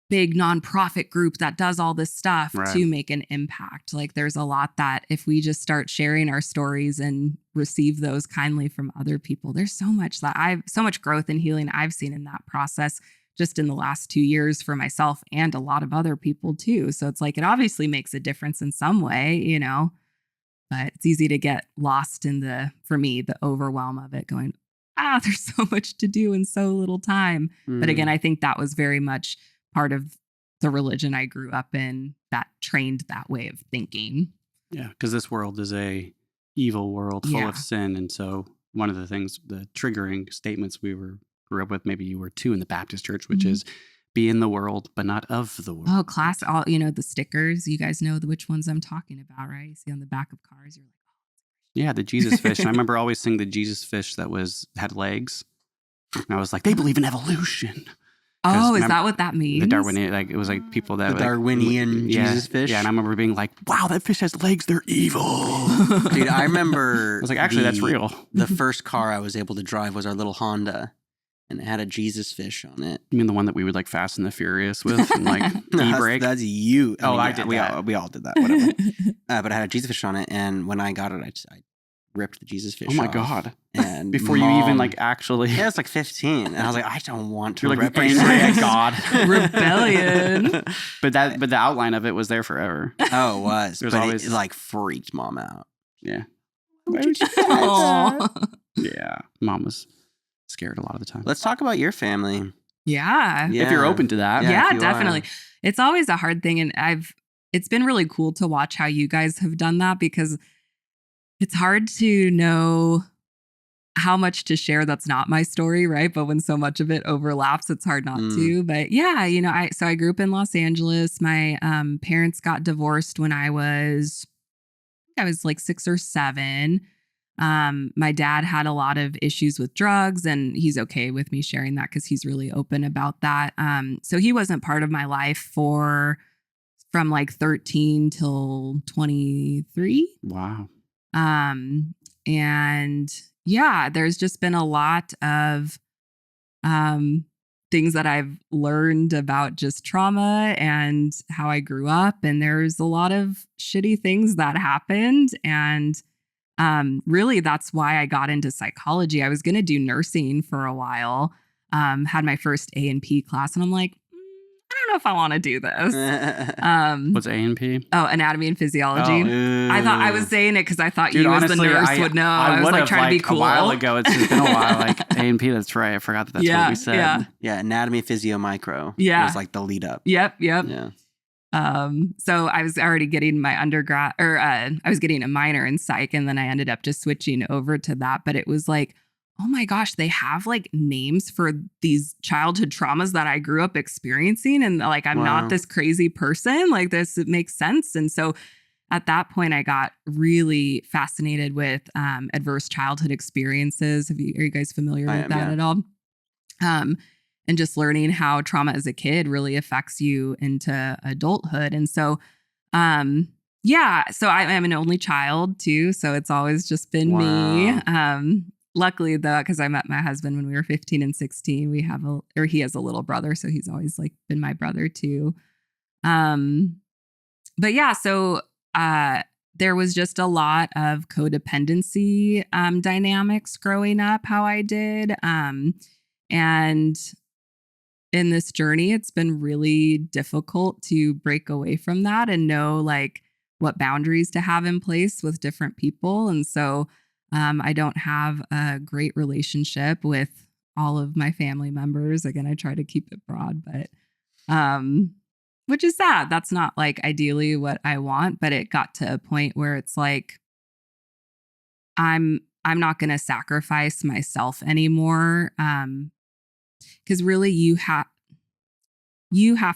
S3: big nonprofit group that does all this stuff to make an impact. Like, there's a lot that if we just start sharing our stories and receive those kindly from other people, there's so much growth and healing I've seen in that process just in the last 2 years for myself and a lot of other people too. So it's like, it obviously makes a difference in some way, but it's easy to get lost in for me, the overwhelm of it, going, there's so much to do in so little time. But again, I think that was very much part of the religion I grew up in that trained that way of thinking.
S2: Yeah, because this world is a evil world full of sin. And so one of the things, the triggering statements we grew up with, maybe you were too in the Baptist church, which is be in the world, but not of the world.
S3: Oh, class, all the stickers, you guys know which ones I'm talking about, right? You see on the back of cars, you're like,
S2: yeah, the Jesus fish. And I remember always seeing the Jesus fish that had legs. And I was like, they believe in evolution.
S3: Oh, is that what that means?
S2: The Darwinian, like, it was like people that
S1: the Darwinian Jesus fish.
S2: Yeah, and I remember being like, wow, that fish has legs, they're evil.
S1: Dude, I remember
S2: I was like, actually, that's real.
S1: The first car I was able to drive was our little Honda, and it had a Jesus fish on it.
S2: You mean the one that we would like Fast and the Furious with and like e-brake?
S1: That's you.
S2: I did.
S1: We all did that, whatever. But I had a Jesus fish on it, and when I got it, I ripped the Jesus fish off.
S2: Oh my God.
S1: And
S2: before you even like actually.
S1: Yeah, it's like 15. And I was like, I don't want to
S2: rip
S1: angry
S2: at God.
S3: Rebellion.
S2: But the outline of it was there forever.
S1: Oh, it was. But
S2: always,
S1: it like freaked Mom out.
S2: Yeah.
S3: Aww.
S2: Yeah. Mom was scared a lot of the time.
S1: Let's talk about your family.
S3: Yeah.
S2: If you're open to that.
S3: Yeah, definitely. It's always a hard thing. And it's been really cool to watch how you guys have done that, because it's hard to know how much to share that's not my story, right? But when so much of it overlaps, it's hard not to. But yeah, I grew up in Los Angeles. My parents got divorced when I was like 6 or 7. My dad had a lot of issues with drugs, and he's okay with me sharing that because he's really open about that. So he wasn't part of my life from like 13 till 23.
S2: Wow.
S3: And yeah, there's just been a lot of things that I've learned about just trauma and how I grew up. And there's a lot of shitty things that happened. And really, that's why I got into psychology. I was going to do nursing for a while, had my first A&P class, and I'm like, I don't know if I want to do this.
S2: What's A&P?
S3: Oh, anatomy and physiology. I thought I was saying it because I thought you as the nurse would know. I was like trying to be cool.
S2: A while ago, it's been a while. Like A&P, that's right. I forgot that's what we said.
S1: Yeah, anatomy, physio, micro.
S3: Yeah.
S1: It was like the lead up.
S3: Yep.
S1: Yeah.
S3: So I was already getting my undergrad, or I was getting a minor in psych, and then I ended up just switching over to that. But it was like, oh my gosh, they have like names for these childhood traumas that I grew up experiencing. And like, I'm not this crazy person. Like this, it makes sense. And so at that point, I got really fascinated with adverse childhood experiences. Are you guys familiar with that at all? And just learning how trauma as a kid really affects you into adulthood. And so, so I'm an only child too. So it's always just been me. Luckily though, because I met my husband when we were 15 and 16, he has a little brother. So he's always like been my brother too. But yeah, so there was just a lot of codependency dynamics growing up, how I did. And in this journey, it's been really difficult to break away from that and know like what boundaries to have in place with different people. And so I don't have a great relationship with all of my family members. Again, I try to keep it broad, but which is sad. That's not like ideally what I want, but it got to a point where it's like I'm not going to sacrifice myself anymore. Because really you have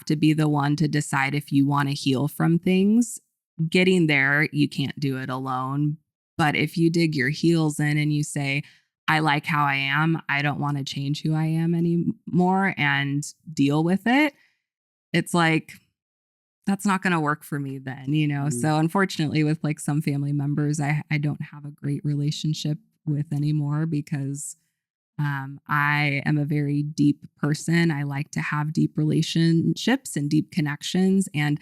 S3: to be the one to decide if you want to heal from things. Getting there, you can't do it alone. But if you dig your heels in and you say, I like how I am, I don't want to change who I am anymore and deal with it, it's like, that's not going to work for me then, you know? Mm-hmm. So unfortunately with like some family members, I don't have a great relationship with anymore because I am a very deep person. I like to have deep relationships and deep connections. And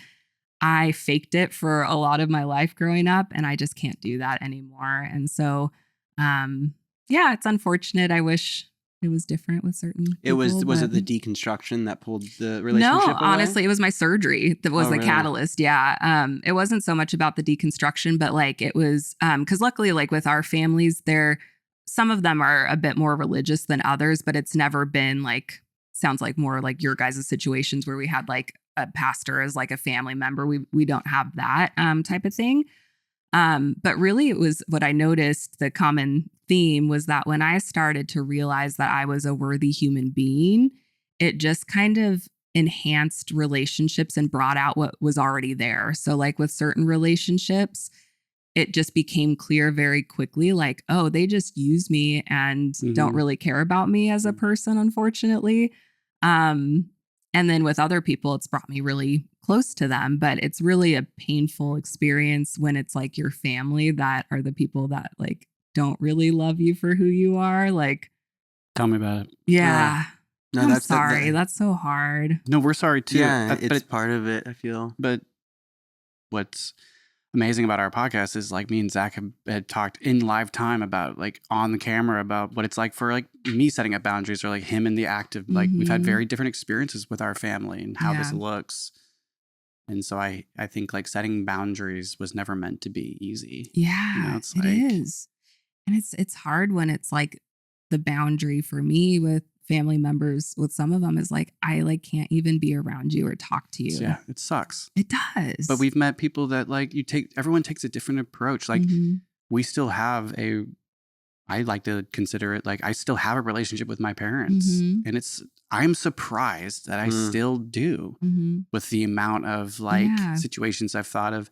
S3: I faked it for a lot of my life growing up, and I just can't do that anymore. And so, it's unfortunate. I wish it was different with certain people. Was
S1: it the deconstruction that pulled the relationship away?
S3: Honestly, it was my surgery that was the catalyst. Yeah. It wasn't so much about the deconstruction, but like it was, because luckily like with our families, some of them are a bit more religious than others, but it's never been like, sounds like more like your guys' situations where we had like a pastor as like a family member. We don't have that type of thing. But really it was what I noticed, the common theme was that when I started to realize that I was a worthy human being, it just kind of enhanced relationships and brought out what was already there. So like with certain relationships, it just became clear very quickly, like, oh, they just use me and don't really care about me as a person, unfortunately. And then with other people, it's brought me really close to them. But it's really a painful experience when it's like your family that are the people that like don't really love you for who you are. Like,
S2: tell me about it.
S3: Yeah. No, I'm sorry. That's so hard.
S2: No, we're sorry too.
S1: Yeah, it's part of it, I feel.
S2: But what's amazing about our podcast is like me and Zach had talked in live time about like on the camera about what it's like for like me setting up boundaries or like him in the act of like we've had very different experiences with our family and how this looks. And so I think like setting boundaries was never meant to be easy.
S3: Yeah, you know, it is. And it's hard when it's like the boundary for me with family members, with some of them is like, I like can't even be around you or talk to you.
S2: Yeah, it sucks.
S3: It does.
S2: But we've met people that like everyone takes a different approach. Like we still have I like to consider it like I still have a relationship with my parents. And I'm surprised that I still do with the amount of like situations I've thought of.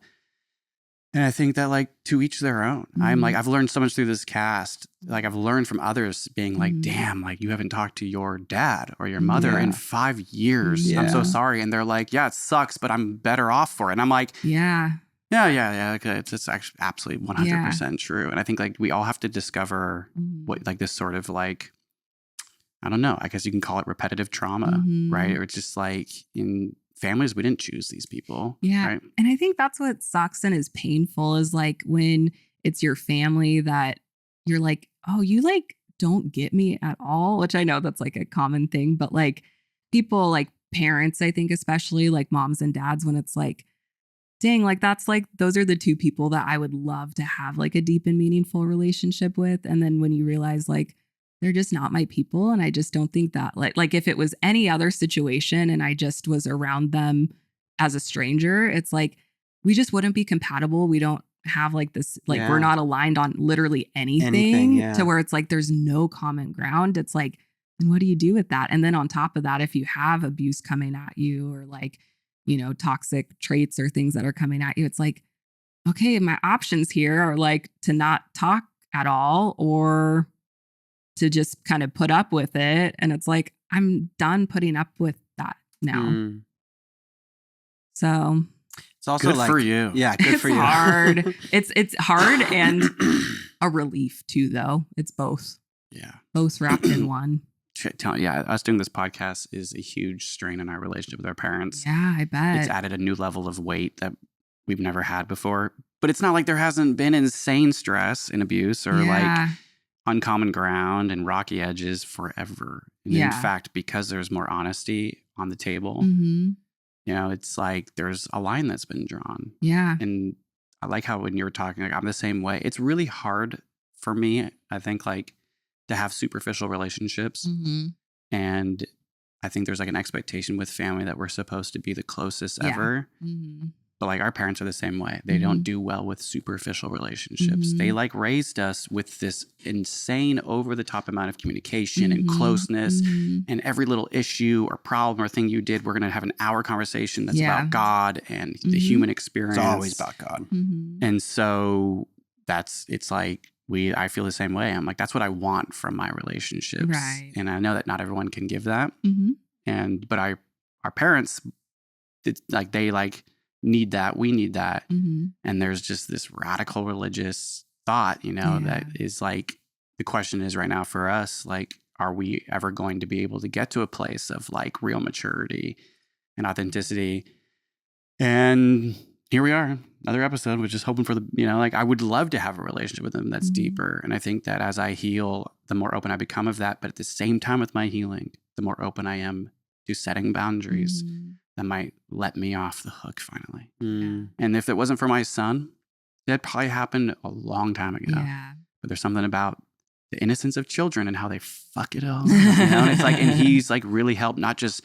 S2: And I think that like to each their own. I've learned so much through this cast. Like I've learned from others being like, damn, like you haven't talked to your dad or your mother in 5 years. I'm so sorry. And they're like, yeah, it sucks, but I'm better off for it. And I'm like, yeah. Okay. It's actually absolutely 100% true. And I think like we all have to discover what like this sort of like, I don't know, I guess you can call it repetitive trauma, right? Or it's just like in families, we didn't choose these people.
S3: Yeah.
S2: Right?
S3: And I think that's what sucks and is painful is like when it's your family that you're like, oh, you like don't get me at all, which I know that's like a common thing, but like people like parents, I think especially like moms and dads, when it's like, dang, like that's like, those are the two people that I would love to have like a deep and meaningful relationship with. And then when you realize like, they're just not my people. And I just don't think that like if it was any other situation and I just was around them as a stranger, it's like, we just wouldn't be compatible. We don't have like this, like we're not aligned on literally anything to where it's like, there's no common ground. It's like, and what do you do with that? And then on top of that, if you have abuse coming at you or like, you know, toxic traits or things that are coming at you, it's like, okay, my options here are like to not talk at all or to just kind of put up with it. And it's like, I'm done putting up with that now. So
S1: it's also
S2: good
S1: like,
S2: for you.
S1: Yeah, good for you.
S3: Hard. It's hard and a relief too, though. It's both.
S2: Yeah.
S3: Both wrapped in one.
S2: Yeah, us doing this podcast is a huge strain in our relationship with our parents.
S3: Yeah, I bet.
S2: It's added a new level of weight that we've never had before. But it's not like there hasn't been insane stress and abuse or like uncommon ground and rocky edges forever. And in fact, because there's more honesty on the table, you know, it's like there's a line that's been drawn.
S3: Yeah.
S2: And I like how when you were talking, like I'm the same way. It's really hard for me, I think, like to have superficial relationships. And I think there's like an expectation with family that we're supposed to be the closest ever. But like our parents are the same way. They don't do well with superficial relationships. They like raised us with this insane over the top amount of communication and closeness and every little issue or problem or thing you did, we're going to have an hour conversation that's about God and the human experience.
S1: It's always about God.
S2: And so it's like, I feel the same way. I'm like, that's what I want from my relationships.
S3: Right.
S2: And I know that not everyone can give that. But our parents, they need that. We need that. And there's just this radical religious thought, you know, that is like, the question is right now for us, like, are we ever going to be able to get to a place of like real maturity and authenticity? And here we are, another episode. We're just hoping for like, I would love to have a relationship with them that's deeper. And I think that as I heal, the more open I become of that. But at the same time with my healing, the more open I am to setting boundaries that might let me off the hook finally. And if it wasn't for my son, that probably happened a long time ago. But there's something about the innocence of children and how they fuck it all. And it's like, and he's like really helped not just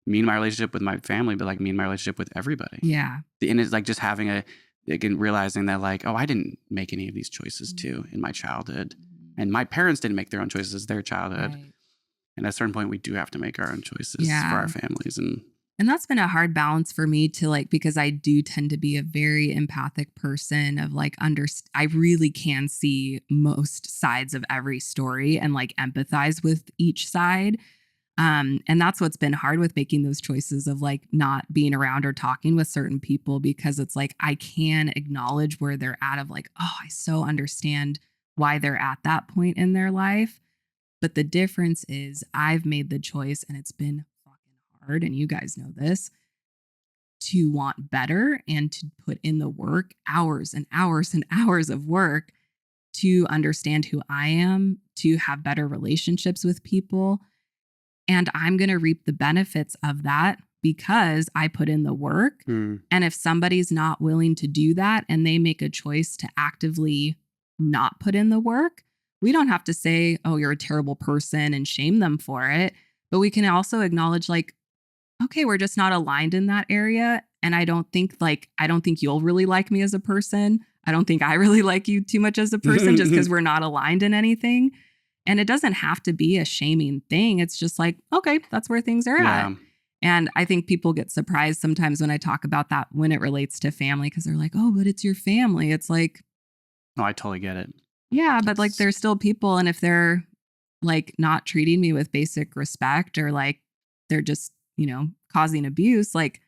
S2: me and my relationship with my family, but like me and my relationship with everybody. And it's like just having realizing that like, oh, I didn't make any of these choices too in my childhood. And my parents didn't make their own choices their childhood. And at a certain point, we do have to make our own choices for our families.
S3: And that's been a hard balance for me to like, because I do tend to be a very empathic person of like, I really can see most sides of every story and like empathize with each side. And that's what's been hard with making those choices of like not being around or talking with certain people, because it's like, I can acknowledge where they're at of like, oh, I so understand why they're at that point in their life. But the difference is I've made the choice, and it's been hard, and you guys know this, to want better and to put in the work, hours and hours and hours of work to understand who I am, to have better relationships with people. And I'm going to reap the benefits of that because I put in the work. And if somebody's not willing to do that and they make a choice to actively not put in the work, we don't have to say, oh, you're a terrible person and shame them for it. But we can also acknowledge like, okay, we're just not aligned in that area. And I don't think you'll really like me as a person. I don't think I really like you too much as a person just because we're not aligned in anything. And it doesn't have to be a shaming thing. It's just like, okay, that's where things are at. And I think people get surprised sometimes when I talk about that when it relates to family, because they're like, oh, but it's your family. It's like,
S2: oh, I totally get it.
S3: Yeah, but like they're still people. And if they're like not treating me with basic respect, or like they're just, causing abuse, like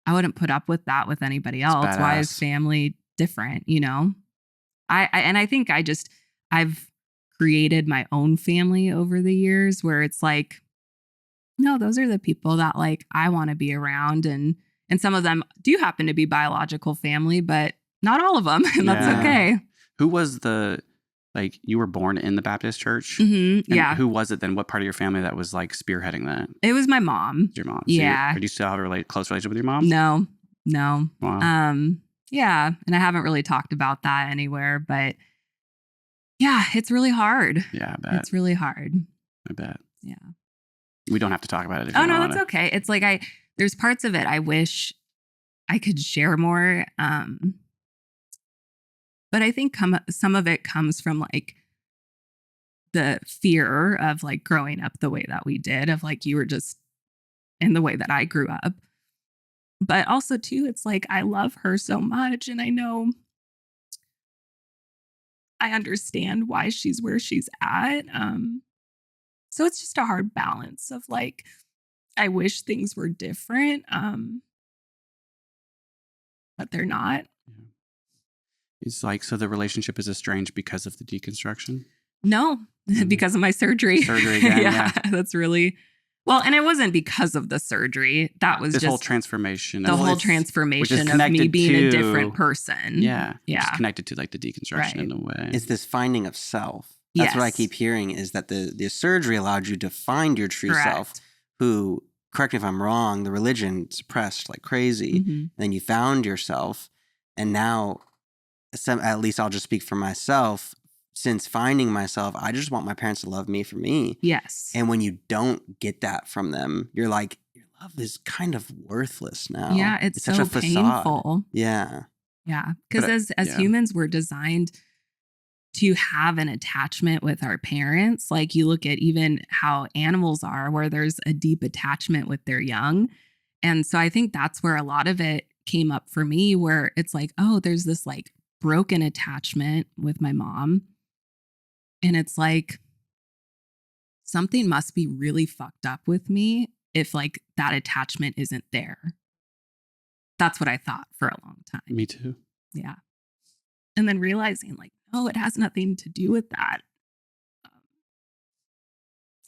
S3: I wouldn't put up with that with anybody else. Why is family different? I think I've created my own family over the years where it's like, no, those are the people that like I want to be around. And some of them do happen to be biological family, but not all of them. And that's okay.
S2: Who was you were born in the Baptist church?
S3: Mm-hmm. Yeah.
S2: Who was it then? What part of your family that was like spearheading that?
S3: It was my mom.
S2: Your mom. So
S3: yeah.
S2: Do you still have a close relationship with your mom?
S3: No.
S2: Wow.
S3: Yeah. And I haven't really talked about that anywhere, but yeah, it's really hard.
S2: Yeah, I bet.
S3: It's really hard.
S2: I bet.
S3: Yeah.
S2: We don't have to talk about it.
S3: Oh, no, that's okay. It's like there's parts of it I wish I could share more. But I think some of it comes from like the fear of like growing up the way that we did, of like you were just in the way that I grew up. But also too, it's like I love her so much, and I know I understand why she's where she's at. So it's just a hard balance of like, I wish things were different, but they're not.
S2: Yeah. It's like, so the relationship is estranged because of the deconstruction?
S3: No, because of my surgery.
S2: Surgery again, yeah.
S3: That's really... Well, and it wasn't because of the surgery. That was
S2: this
S3: just
S2: whole transformation.
S3: The whole transformation of me being a different person.
S2: Yeah.
S3: Yeah.
S2: It's connected to like the deconstruction in a way.
S1: It's this finding of self. That's what I keep hearing, is that the surgery allowed you to find your true self, who, correct me if I'm wrong, the religion suppressed like crazy. Mm-hmm. And then you found yourself. And now, at least I'll just speak for myself, since finding myself, I just want my parents to love me for me.
S3: Yes.
S1: And when you don't get that from them, you're like, your love is kind of worthless now.
S3: Yeah, it's so
S1: such a facade.
S3: Painful.
S1: Yeah.
S3: Yeah. Because as humans, we're designed to have an attachment with our parents. Like you look at even how animals are, where there's a deep attachment with their young. And so I think that's where a lot of it came up for me, where it's like, oh, there's this like broken attachment with my mom. And it's like, something must be really fucked up with me if like that attachment isn't there. That's what I thought for a long time.
S2: Me too.
S3: Yeah. And then realizing like, no, it has nothing to do with that.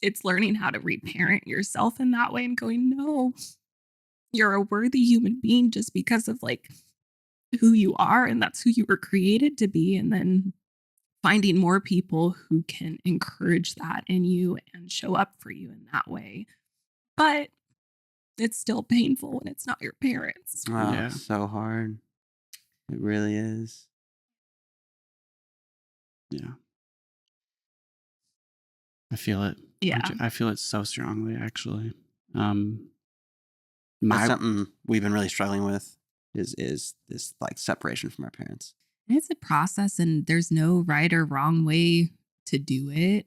S3: It's learning how to reparent yourself in that way and going, no, you're a worthy human being just because of like who you are, and that's who you were created to be. And then finding more people who can encourage that in you and show up for you in that way. But it's still painful when it's not your parents.
S1: Wow, it's so hard. It really is.
S2: Yeah. I feel it.
S3: Yeah.
S2: I feel it so strongly, actually.
S1: That's something we've been really struggling with is this like separation from our parents.
S3: It's a process, and there's no right or wrong way to do it.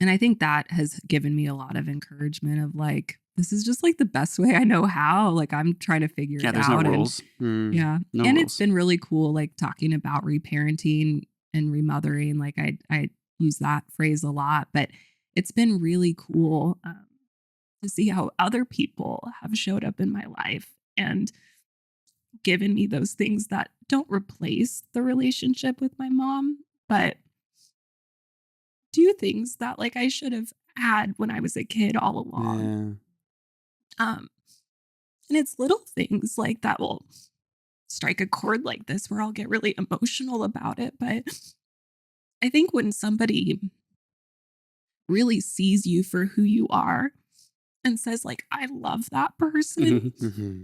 S3: And I think that has given me a lot of encouragement of like, this is just like the best way I know how. Like I'm trying to figure it out.
S2: Yeah, there's no rules.
S3: Yeah.
S2: No
S3: and
S2: rules.
S3: It's been really cool, like talking about reparenting and remothering. Like I use that phrase a lot, but it's been really cool to see how other people have showed up in my life and given me those things that don't replace the relationship with my mom, but do things that like I should have had when I was a kid all along. Yeah. And it's little things like that will strike a chord like this where I'll get really emotional about it. But I think when somebody really sees you for who you are and says like, I love that person. Mm-hmm.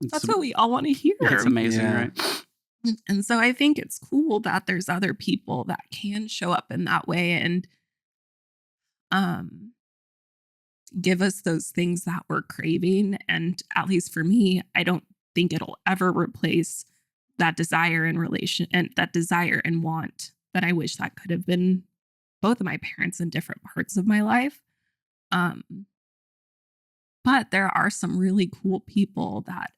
S3: That's what we all want to hear.
S2: It's amazing, right?
S3: And so I think it's cool that there's other people that can show up in that way and give us those things that we're craving. And at least for me, I don't think it'll ever replace that desire and relation and that desire and want that I wish that could have been both of my parents in different parts of my life. Um, but there are some really cool people that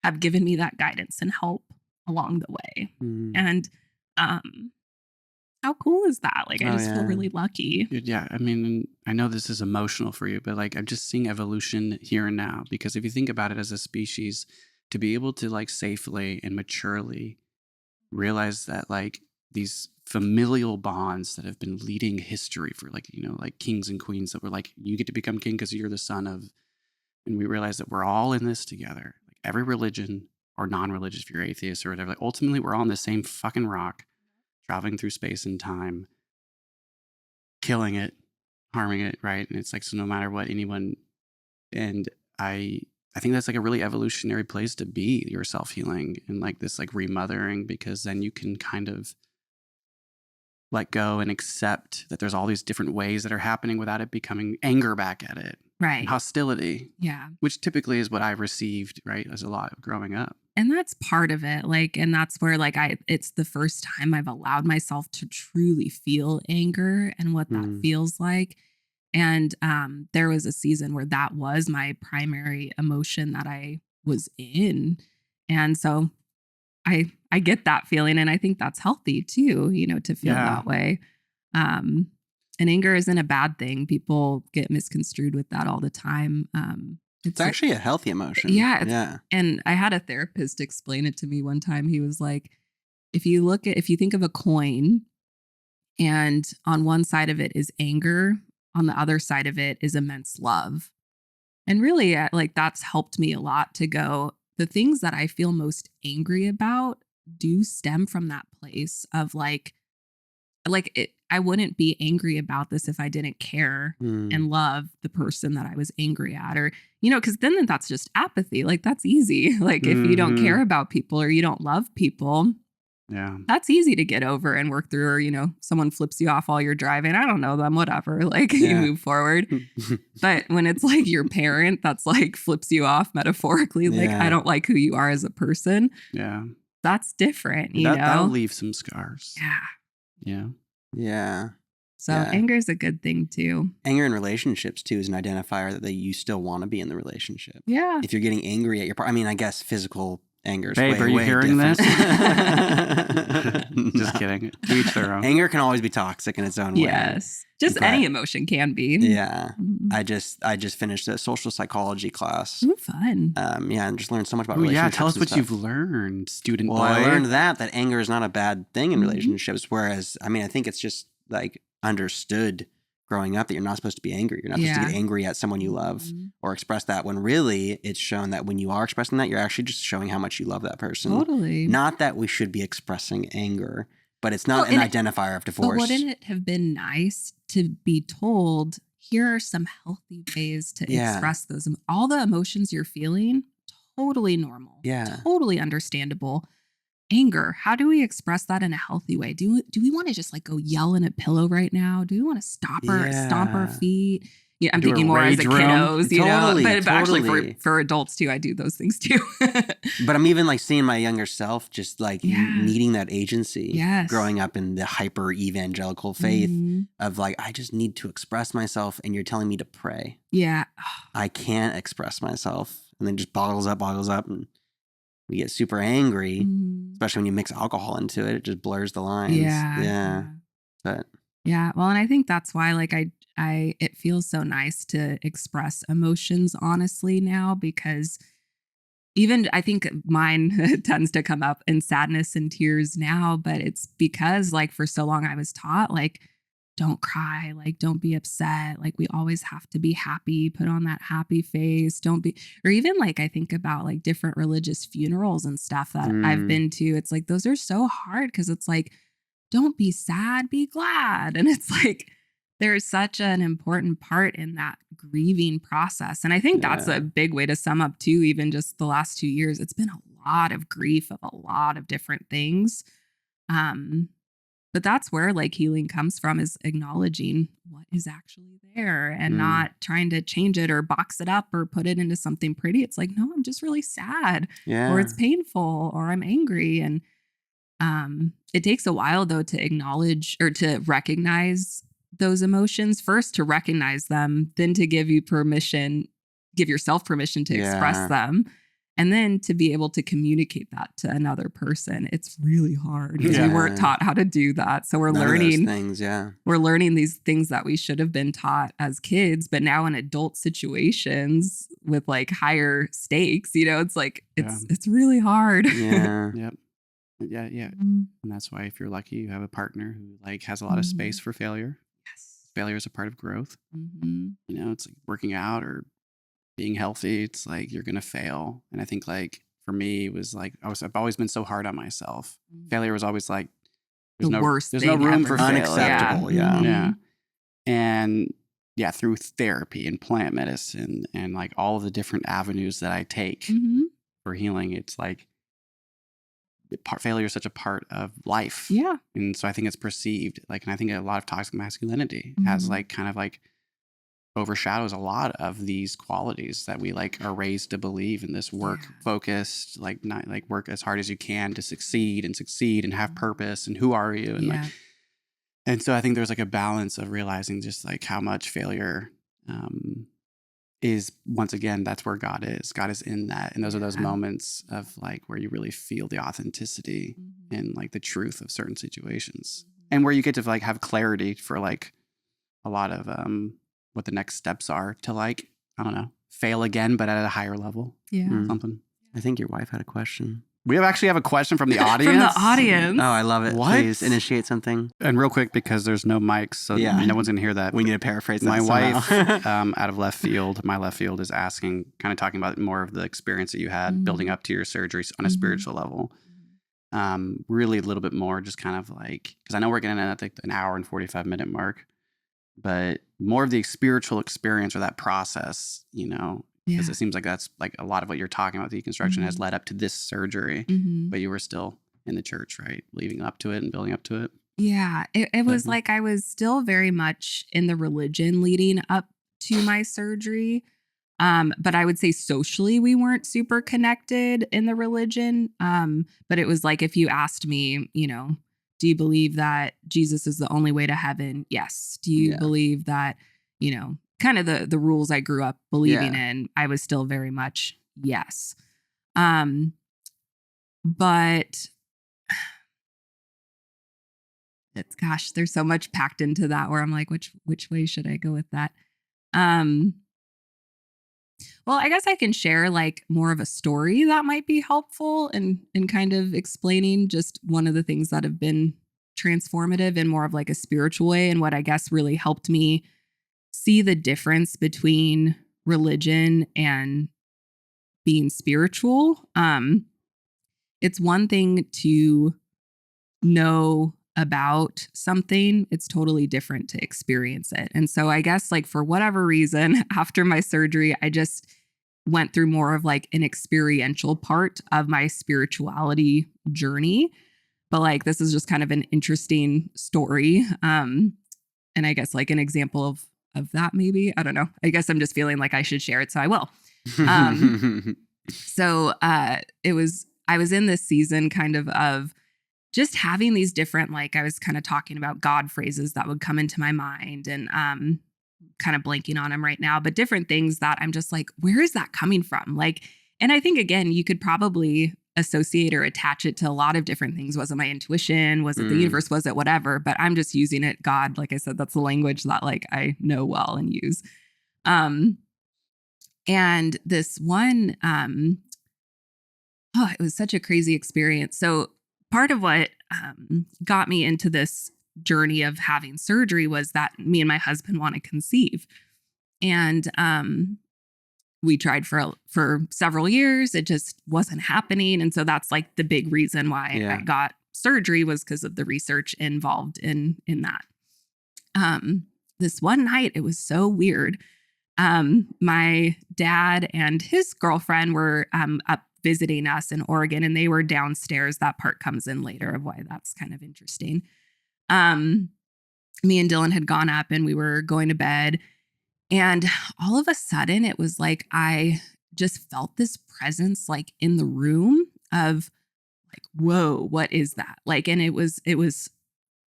S3: have given me that guidance and help along the way. And how cool is that? Like, I just feel really lucky.
S2: Yeah. I mean, I know this is emotional for you, but like, I'm just seeing evolution here and now, because if you think about it as a species, to be able to like safely and maturely realize that like these familial bonds that have been leading history for like, you know, like kings and queens that were like, you get to become king because you're the son of, and we realize that we're all in this together. Like every religion or non-religious, if you're atheist or whatever, like ultimately we're all on the same fucking rock, traveling through space and time, killing it, harming it, right? And it's like, so no matter what anyone, and I think that's like a really evolutionary place to be, your self-healing and like this like remothering, because then you can kind of let go and accept that there's all these different ways that are happening without it becoming anger back at it.
S3: Right.
S2: And hostility.
S3: Yeah.
S2: Which typically is what I've received, right, as a lot growing up.
S3: And that's part of it. Like, and that's where like it's the first time I've allowed myself to truly feel anger and what that feels like. And there was a season where that was my primary emotion that I was in. And so I get that feeling. And I think that's healthy too, you know, to feel that way. And anger isn't a bad thing. People get misconstrued with that all the time.
S1: It's actually a healthy emotion.
S3: Yeah.
S1: Yeah.
S3: And I had a therapist explain it to me one time. He was like, if you think of a coin and on one side of it is anger, on the other side of it is immense love. And really, like, that's helped me a lot to go, the things that I feel most angry about do stem from that place of I wouldn't be angry about this if I didn't care and love the person that I was angry at, or, you know, because then that's just apathy. Like, that's easy. Like, if you don't care about people or you don't love people, that's easy to get over and work through. Or, you know, someone flips you off while you're driving. I don't know them, whatever. Like, you move forward. But when it's like your parent that's like flips you off metaphorically, like, I don't like who you are as a person.
S2: Yeah.
S3: That's different, you know?
S2: That'll leave some scars.
S3: Yeah.
S2: Yeah.
S1: Yeah.
S3: So anger is a good thing too.
S1: Anger in relationships too is an identifier that you still want to be in the relationship.
S3: Yeah.
S1: If you're getting angry at your partner, I mean, I guess physical anger is
S2: Babe,
S1: way,
S2: are you
S1: way
S2: hearing
S1: different.
S2: this? Just kidding. To each their own.
S1: Anger can always be toxic in its own way.
S3: Yes. Just any emotion can be.
S1: Yeah. I just finished a social psychology class.
S3: Ooh, fun.
S1: And just learned so much about relationships.
S2: Yeah, tell us what
S1: stuff.
S2: you've learned, student boy.
S1: I learned that anger is not a bad thing in relationships. Whereas, I mean, I think it's just like understood growing up that you're not supposed to be angry. You're not supposed to get angry at someone you love or express that, when really it's shown that when you are expressing that, you're actually just showing how much you love that person.
S3: Totally.
S1: Not that we should be expressing anger, but it's not an identifier of divorce.
S3: But wouldn't it have been nice to be told, here are some healthy ways to express those, all the emotions you're feeling? Totally normal.
S1: Yeah.
S3: Totally understandable. Anger, how do we express that in a healthy way? Do we want to just like go yell in a pillow right now? Do we want to stomp our feet? Yeah, I'm thinking more as a kiddos, you know, but actually for adults too, I do those things too.
S1: But I'm even like seeing my younger self just like needing that agency, growing up in the hyper evangelical faith of like, I just need to express myself and you're telling me to pray.
S3: Yeah.
S1: I can't express myself, and then just boggles up and we get super angry, especially when you mix alcohol into it. It just blurs the lines. Yeah. But
S3: yeah. Well, and I think that's why like it feels so nice to express emotions honestly now, because even I think mine tends to come up in sadness and tears now, but it's because like for so long I was taught like, don't cry, like don't be upset, like we always have to be happy, put on that happy face, don't be, or even like I think about like different religious funerals and stuff that I've been to. It's like those are so hard because it's like, don't be sad, be glad. And it's like there's such an important part in that grieving process. And I think that's a big way to sum up too, even just the last 2 years. It's been a lot of grief of a lot of different things. But that's where like healing comes from, is acknowledging what is actually there and not trying to change it or box it up or put it into something pretty. It's like, no, I'm just really sad or it's painful or I'm angry. And it takes a while though to acknowledge or to recognize those emotions, first to recognize them, then to give yourself permission to express them, and then to be able to communicate that to another person. It's really hard because we weren't taught how to do that. So we're learning
S1: things.
S3: We're learning these things that we should have been taught as kids, but now in adult situations with like higher stakes, it's like, it's really hard.
S1: Yeah.
S2: Yep. Yeah. And that's why if you're lucky, you have a partner who like has a lot of space for failure.
S3: Yes.
S2: Failure is a part of growth. It's like working out or being healthy. It's like you're gonna fail. And I think like for me, it was like I've always been so hard on myself. Failure was always like there's no room for failure.
S1: Unacceptable.
S2: Yeah. And through therapy and plant medicine and like all of the different avenues that I take for healing, it's like failure is such a part of life.
S3: Yeah.
S2: And so I think it's perceived like, and I think a lot of toxic masculinity has like kind of like overshadows a lot of these qualities that we like are raised to believe in this work focused, like not like work as hard as you can to succeed and have purpose and who are you and like, and so I think there's like a balance of realizing just like how much failure is, once again, that's where God is. God is in that. And those are those moments of like where you really feel the authenticity and like the truth of certain situations and where you get to like have clarity for like a lot of what the next steps are to like, I don't know, fail again, but at a higher level.
S3: Yeah.
S2: Something.
S1: I think your wife had a question.
S2: We actually have a question from the audience.
S3: From the audience.
S1: Oh, I love it.
S2: What?
S1: Please initiate something.
S2: And real quick, because there's no mics, so no one's going to hear that.
S1: We need to paraphrase that
S2: My
S1: somehow.
S2: wife, out of left field, my left field is asking, kind of talking about more of the experience that you had building up to your surgery on a spiritual level. Really a little bit more just kind of like, because I know we're getting at like an hour and 45-minute mark, but more of the spiritual experience or that process, because it seems like that's like a lot of what you're talking about. Deconstruction has led up to this surgery, but you were still in the church, right? Leading up to it and building up to it.
S3: Yeah, it was like I was still very much in the religion leading up to my surgery. But I would say socially, we weren't super connected in the religion. But it was like, if you asked me, do you believe that Jesus is the only way to heaven? Yes. Do you believe that, kind of the rules I grew up believing in? I was still very much yes. But there's so much packed into that where I'm like, which way should I go with that? Well, I guess I can share like more of a story that might be helpful in kind of explaining just one of the things that have been transformative in more of like a spiritual way, and what I guess really helped me see the difference between religion and being spiritual. It's one thing to know about something, it's totally different to experience it. And so I guess like for whatever reason, after my surgery, I just went through more of like an experiential part of my spirituality journey. But like, this is just kind of an interesting story. And I guess like an example of that, maybe, I don't know. I guess I'm just feeling like I should share it. So I will. I was in this season kind of just having these different, like I was kind of talking about God phrases that would come into my mind, and kind of blanking on them right now, but different things that I'm just like, where is that coming from? Like, and I think, again, you could probably associate or attach it to a lot of different things. Was it my intuition? Was it the universe? Was it whatever? But I'm just using it. God, like I said, that's the language that like I know well and use. And this one, it was such a crazy experience. So part of what got me into this journey of having surgery was that me and my husband want to conceive. And we tried for several years. It just wasn't happening. And so that's like the big reason why I got surgery, was because of the research involved in that. This one night, it was so weird. My dad and his girlfriend were up visiting us in Oregon, and they were downstairs. That part comes in later of why that's kind of interesting. Me and Dylan had gone up and we were going to bed, and all of a sudden it was like I just felt this presence like in the room of like, whoa, what is that? Like, and it was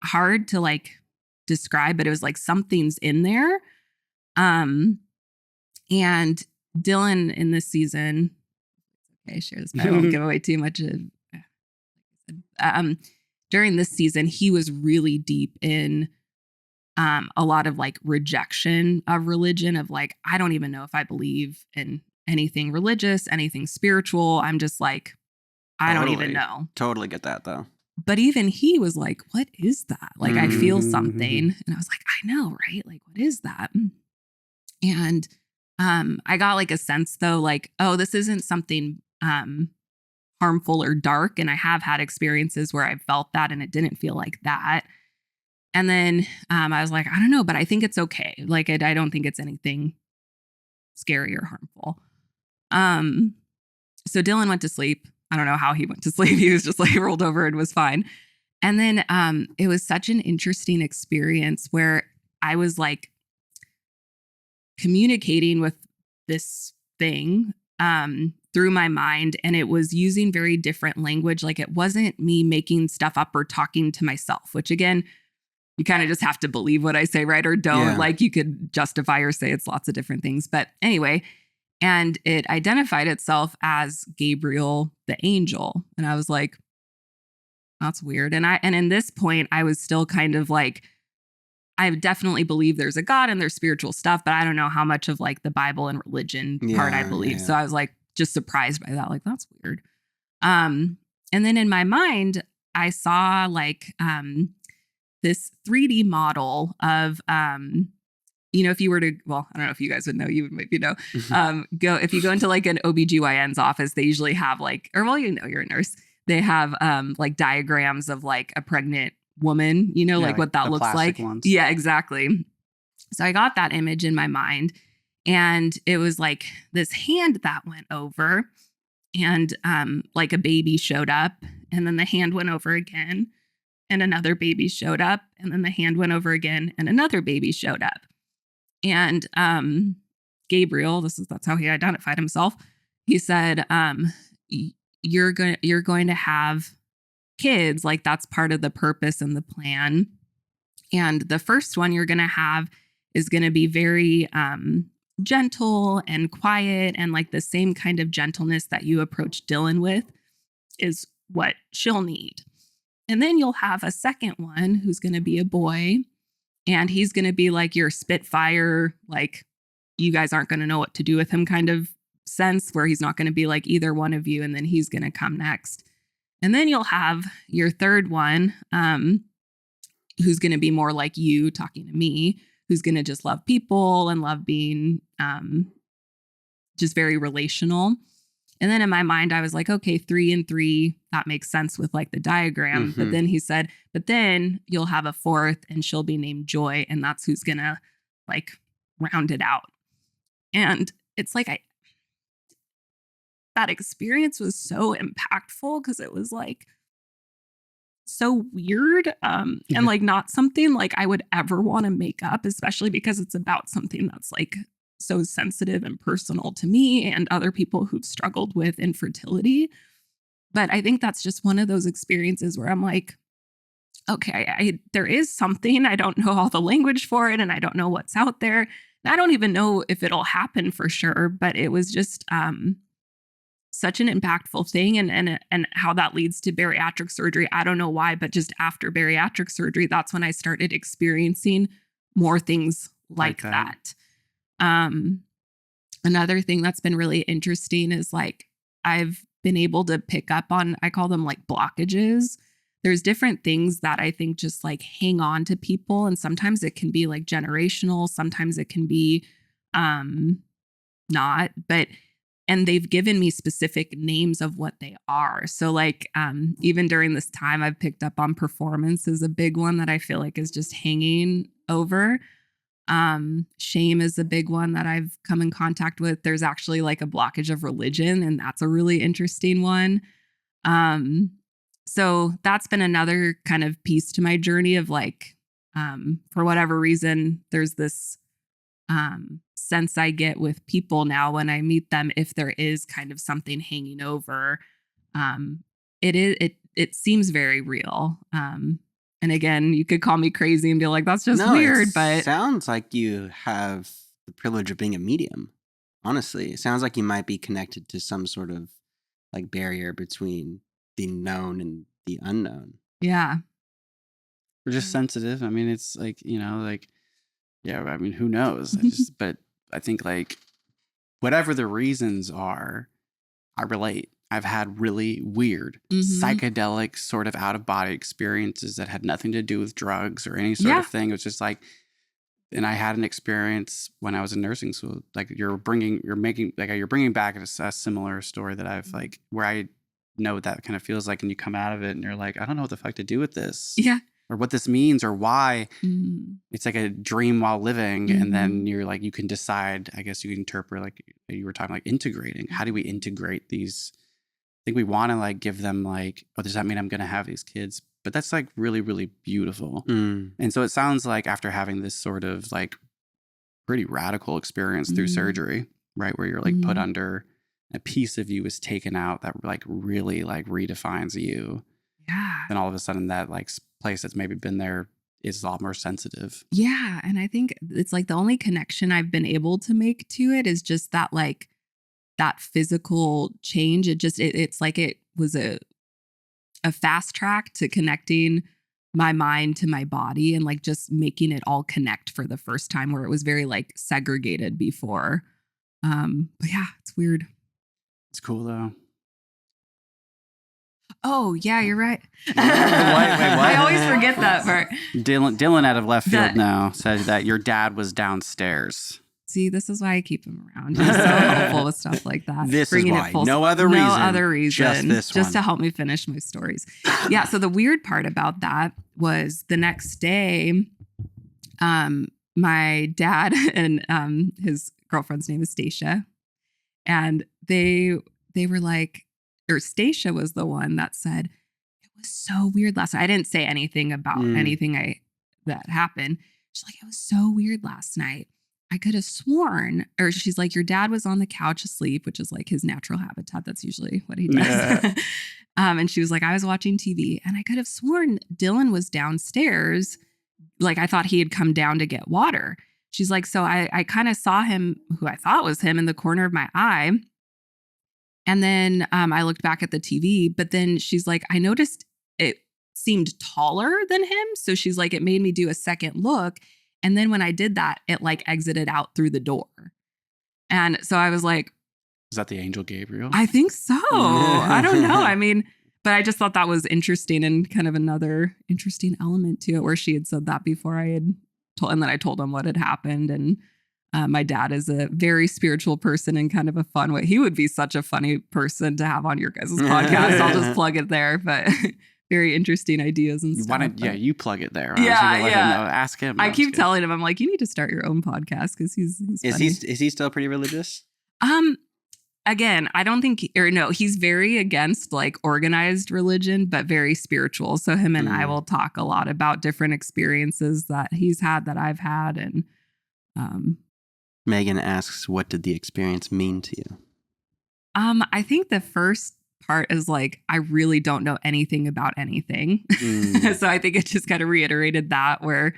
S3: hard to like describe, but it was like something's in there. And Dylan in this season, okay, share this, but I won't give away too much of, during this season, he was really deep in a lot of like rejection of religion, of like, I don't even know if I believe in anything religious, anything spiritual. I'm just like, I don't even know.
S1: Totally get that though.
S3: But even he was like, what is that? Like, I feel something. And I was like, I know, right? Like, what is that? And I got like a sense though, like, oh, this isn't something harmful or dark. And I have had experiences where I felt that and it didn't feel like that. And then I was like, I don't know, but I think it's okay. Like, I don't think it's anything scary or harmful. So Dylan went to sleep. I don't know how he went to sleep. He was just like rolled over and was fine. And then it was such an interesting experience where I was like communicating with this thing through my mind, and it was using very different language. Like, it wasn't me making stuff up or talking to myself, which again, you kind of just have to believe what I say, right? Or don't. Yeah. Like, you could justify or say it's lots of different things. But anyway, and it identified itself as Gabriel, the angel. And I was like, that's weird. And in this point, I was still kind of like, I definitely believe there's a God and there's spiritual stuff, but I don't know how much of like the Bible and religion part I believe. Yeah. So I was like, just surprised by that. Like, that's weird. And then in my mind, I saw like this 3D model of, if you were to, well, I don't know if you guys would know, you would maybe know, if you go into like an OBGYN's office, they usually have like, or well, you're a nurse. They have like diagrams of like a pregnant woman, like what that looks like. Ones. Yeah, exactly. So I got that image in my mind, and it was like this hand that went over, and like a baby showed up, and then the hand went over again, and another baby showed up, and then the hand went over again, and another baby showed up. And Gabriel, that's how he identified himself. He said, you're going to have kids, like that's part of the purpose and the plan. And the first one you're going to have is going to be very gentle and quiet, and like the same kind of gentleness that you approach Dylan with is what she'll need. And then you'll have a second one who's going to be a boy, and he's going to be like your spitfire, like you guys aren't going to know what to do with him kind of sense, where he's not going to be like either one of you, and then he's going to come next. And then you'll have your third one, who's going to be more like you talking to me, who's going to just love people and love being just very relational. And then in my mind, I was like, okay, 3 and 3, that makes sense with like the diagram. Mm-hmm. But then he said, but then you'll have a fourth, and she'll be named Joy, and that's who's going to like round it out. And it's like, that experience was so impactful because it was like so weird and like not something like I would ever want to make up, especially because it's about something that's like so sensitive and personal to me and other people who've struggled with infertility. But I think that's just one of those experiences where I'm like, okay, there is something. I don't know all the language for it, and I don't know what's out there. And I don't even know if it'll happen for sure, but it was just such an impactful thing, and how that leads to bariatric surgery. I don't know why, but just after bariatric surgery, that's when I started experiencing more things like that. Another thing that's been really interesting is like I've been able to pick up on, I call them like blockages. There's different things that I think just like hang on to people, and sometimes it can be like generational, sometimes it can be not, and they've given me specific names of what they are. So like even during this time, I've picked up on performance is a big one that I feel like is just hanging over. Shame is a big one that I've come in contact with. There's actually like a blockage of religion, and that's a really interesting one. So that's been another kind of piece to my journey of like, for whatever reason, there's this sense I get with people now when I meet them, if there is kind of something hanging over, it seems very real. And again, you could call me crazy and be like, that's just weird, but
S1: sounds like you have the privilege of being a medium. Honestly, it sounds like you might be connected to some sort of like barrier between the known and the unknown.
S3: Yeah.
S2: We're just sensitive. I mean, it's like, like, yeah, I mean, who knows? But I think like whatever the reasons are, I relate. I've had really weird psychedelic sort of out of body experiences that had nothing to do with drugs or any sort of thing. It was just like, and I had an experience when I was in nursing school. Like you're bringing back a similar story that I've like, where I know what that kind of feels like, and you come out of it and you're like, I don't know what the fuck to do with this.
S3: Yeah.
S2: Or what this means or why. It's like a dream while living. And then you're like, you can decide, I guess you can interpret, like you were talking, like integrating. How do we integrate these? I think we want to like give them like, oh, does that mean I'm going to have these kids? But that's like really, really beautiful. And so it sounds like after having this sort of like pretty radical experience through surgery, right? Where you're like put under, a piece of you is taken out that like really like redefines you.
S3: Yeah.
S2: Then all of a sudden that like place that's maybe been there is a lot more sensitive.
S3: Yeah. And I think it's like the only connection I've been able to make to it is just that like that physical change. It's like it was a fast track to connecting my mind to my body and like just making it all connect for the first time, where it was very like segregated before. But yeah, it's weird.
S2: It's cool though.
S3: Oh yeah, you're right.
S2: Wait, what?
S3: I always forget that part.
S2: Dylan out of left field now said that your dad was downstairs.
S3: See, this is why I keep him around. He's so helpful with stuff like that.
S1: This is why. No other reason. Just this one.
S3: Just to help me finish my stories. Yeah. So the weird part about that was the next day, my dad and his girlfriend's name is Stacia, and they were like, or Stacia was the one that said, it was so weird last night. I didn't say anything about anything that happened. She's like, it was so weird last night. I could have sworn, or she's like, your dad was on the couch asleep, which is like his natural habitat. That's usually what he does. Yeah. And she was like, I was watching TV and I could have sworn Dylan was downstairs. Like I thought he had come down to get water. She's like, so I kind of saw him, who I thought was him, in the corner of my eye. And then I looked back at the TV, but then she's like, I noticed it seemed taller than him. So she's like, it made me do a second look. And then when I did that, it like exited out through the door. And so I was like,
S2: is that the angel Gabriel?
S3: I think so. I don't know. I mean, but I just thought that was interesting and kind of another interesting element to it, where she had said that before I had told, and then I told him what had happened. And my dad is a very spiritual person in kind of a fun way. He would be such a funny person to have on your guys' podcast. I'll just plug it there, but very interesting ideas and stuff.
S2: You plug it there.
S3: Yeah.
S2: Ask him.
S3: I keep telling him, I'm like, you need to start your own podcast because he's funny.
S1: Is he still pretty religious?
S3: Again, I don't think, he's very against like organized religion, but very spiritual. So him and I will talk a lot about different experiences that he's had, that I've had. And
S1: Megan asks, what did the experience mean to you?
S3: I think the first part is like, I really don't know anything about anything. So I think it just kind of reiterated that, where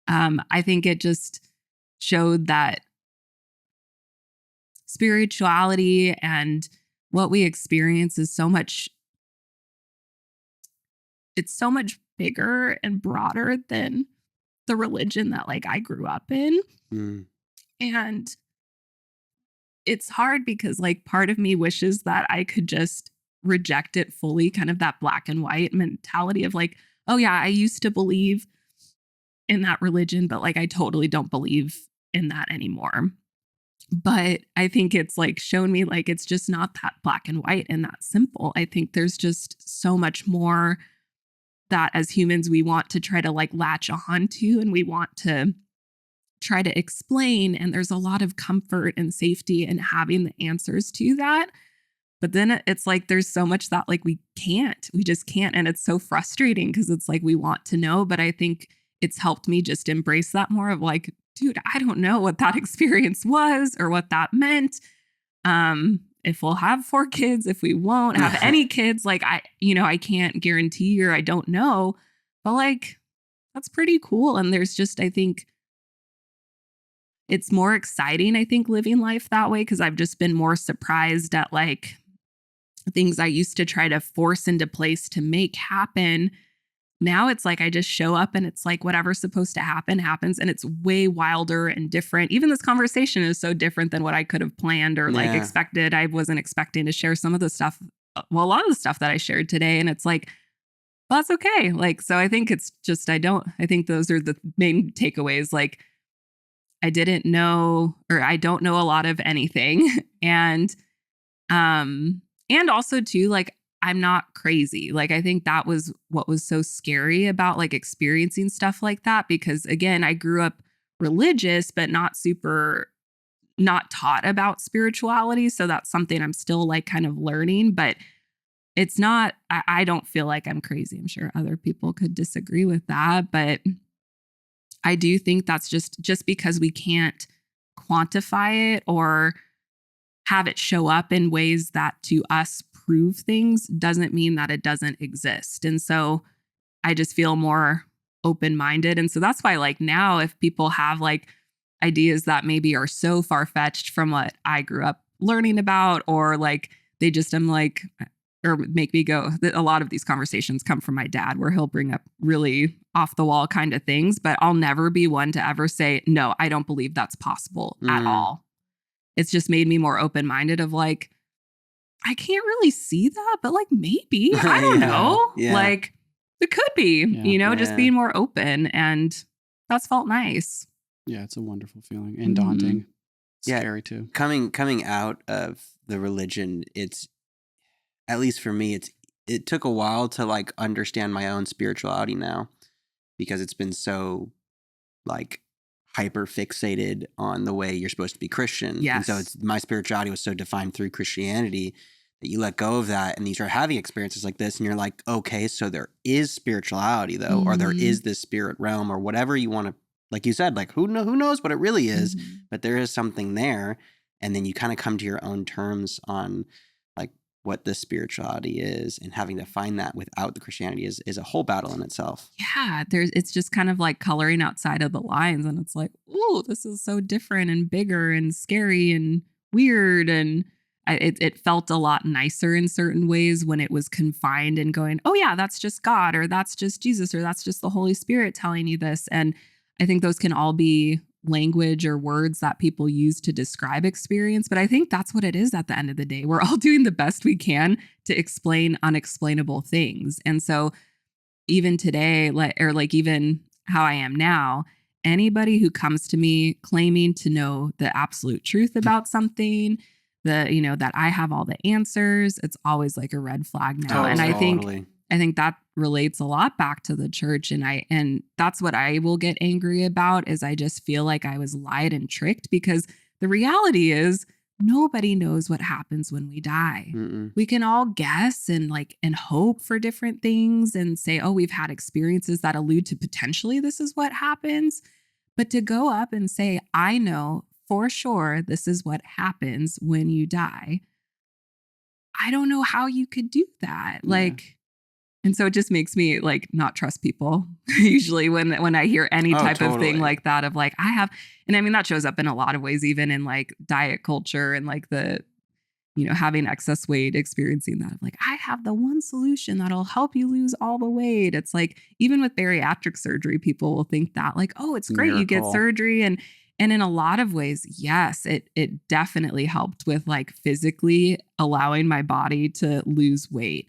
S3: I think it just showed that spirituality and what we experience is so much bigger and broader than the religion that like I grew up in. And it's hard because like part of me wishes that I could just reject it fully, kind of that black and white mentality of like, oh yeah, I used to believe in that religion, but like I totally don't believe in that anymore. But I think it's like shown me like it's just not that black and white and that simple. I think there's just so much more that as humans we want to try to like latch on to, and we want to try to explain. And there's a lot of comfort and safety in having the answers to that. But then it's like there's so much that like we just can't. And it's so frustrating because it's like we want to know. But I think it's helped me just embrace that more of like, dude, I don't know what that experience was or what that meant. If we'll have 4 kids, if we won't have any kids, like I can't guarantee, or I don't know. but like, that's pretty cool. And there's just, I think it's more exciting, I think, living life that way, because I've just been more surprised at like things I used to try to force into place to make happen. Now it's like I just show up and it's like whatever's supposed to happen happens, and it's way wilder and different. Even this conversation is so different than what I could have planned or like expected. I wasn't expecting to share some of the stuff, well, a lot of the stuff that I shared today, and it's like, well, that's okay. Like, so I think it's just, I think those are the main takeaways. Like, I didn't know, or I don't know a lot of anything. And also too, like, I'm not crazy. Like, I think that was what was so scary about like experiencing stuff like that. Because again, I grew up religious, but not taught about spirituality. So that's something I'm still like kind of learning, but it's not, I don't feel like I'm crazy. I'm sure other people could disagree with that, but I do think that's just because we can't quantify it or have it show up in ways that to us prove things doesn't mean that it doesn't exist. And so I just feel more open-minded. And so that's why like now if people have like ideas that maybe are so far-fetched from what I grew up learning about, or like they just am like, or make me go, a lot of these conversations come from my dad where he'll bring up really off the wall kind of things, but I'll never be one to ever say, no, I don't believe that's possible at all. It's just made me more open-minded of like, I can't really see that, but like maybe, I don't know. Yeah. Like it could be, just being more open, and that's felt nice.
S2: Yeah, it's a wonderful feeling and daunting. Scary too.
S1: Coming out of the religion, it's, at least for me, it took a while to like understand my own spirituality now, because it's been so like hyper fixated on the way you're supposed to be Christian.
S3: Yes.
S1: And so my spirituality was so defined through Christianity that you let go of that and you start having experiences like this and you're like, okay, so there is spirituality though, or there is this spirit realm or whatever you want to, like you said, like who knows what it really is, but there is something there. And then you kind of come to your own terms on like what this spirituality is, and having to find that without the Christianity is a whole battle in itself.
S3: Yeah, it's just kind of like coloring outside of the lines, and it's like, oh, this is so different and bigger and scary and weird, and it felt a lot nicer in certain ways when it was confined and going, oh yeah, that's just God, or that's just Jesus, or that's just the Holy Spirit telling you this. And I think those can all be language or words that people use to describe experience. But I think that's what it is at the end of the day. We're all doing the best we can to explain unexplainable things. And so even today, like even how I am now, anybody who comes to me claiming to know the absolute truth about something, that I have all the answers, it's always like a red flag now. And I think that relates a lot back to the church. And that's what I will get angry about, is I just feel like I was lied and tricked, because the reality is nobody knows what happens when we die. We can all guess and hope for different things and say, oh, we've had experiences that allude to potentially this is what happens. But to go up and say, I know for sure this is what happens when you die, I don't know how you could do that. Yeah. And so it just makes me like not trust people usually when I hear any type of thing like that, of like, I have, and I mean, that shows up in a lot of ways, even in like diet culture and like the, having excess weight, experiencing that of like, I have the one solution that'll help you lose all the weight. It's like, even with bariatric surgery, people will think that like, oh, it's great. Miracle. You get surgery. And in a lot of ways, yes, it definitely helped with like physically allowing my body to lose weight.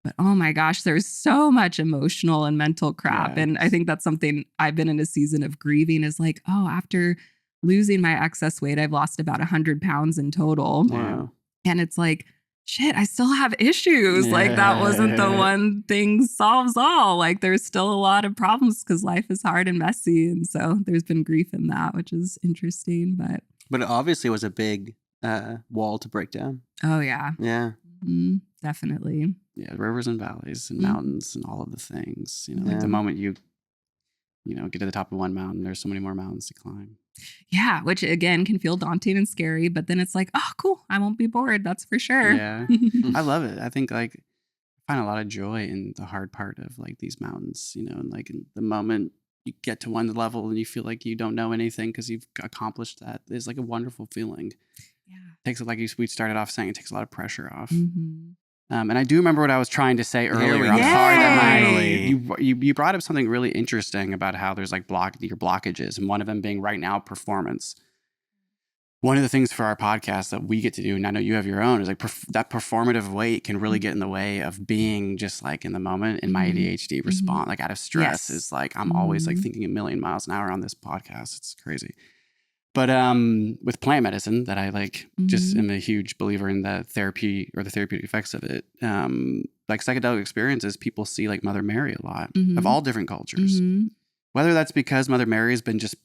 S3: But oh my gosh, there's so much emotional and mental crap. Yes. And I think that's something I've been in a season of grieving, is like, oh, after losing my excess weight, I've lost about 100 pounds in total.
S1: Wow.
S3: And it's like, shit, I still have issues. Yeah. Like that wasn't the one thing solves all. Like there's still a lot of problems because life is hard and messy. And so there's been grief in that, which is interesting. But
S1: it obviously was a big wall to break down.
S3: Oh, yeah.
S1: Yeah.
S3: Mm-hmm. Definitely.
S2: Yeah, rivers and valleys and mountains and all of the things. Like the moment you get to the top of one mountain, there's so many more mountains to climb.
S3: Yeah, which again can feel daunting and scary, but then it's like, oh, cool, I won't be bored. That's for sure.
S2: Yeah, I love it. I think like find a lot of joy in the hard part of like these mountains, you know, and like in the moment you get to one level and you feel like you don't know anything because you've accomplished that. It's like a wonderful feeling.
S3: Yeah.
S2: It takes, like we started off saying, it takes a lot of pressure off. And I do remember what I was trying to say earlier. I'm sorry that you brought up something really interesting about how there's like your blockages, and one of them being right now performance. One of the things for our podcast that we get to do, and I know you have your own, is like that performative weight can really get in the way of being just like in the moment. In my ADHD response, like out of stress, is like I'm always like thinking a million miles an hour on this podcast. It's crazy. But with plant medicine, that I like, just am a huge believer in the therapy or the therapeutic effects of it. Like psychedelic experiences, people see like Mother Mary a lot of all different cultures. Whether that's because Mother Mary has been just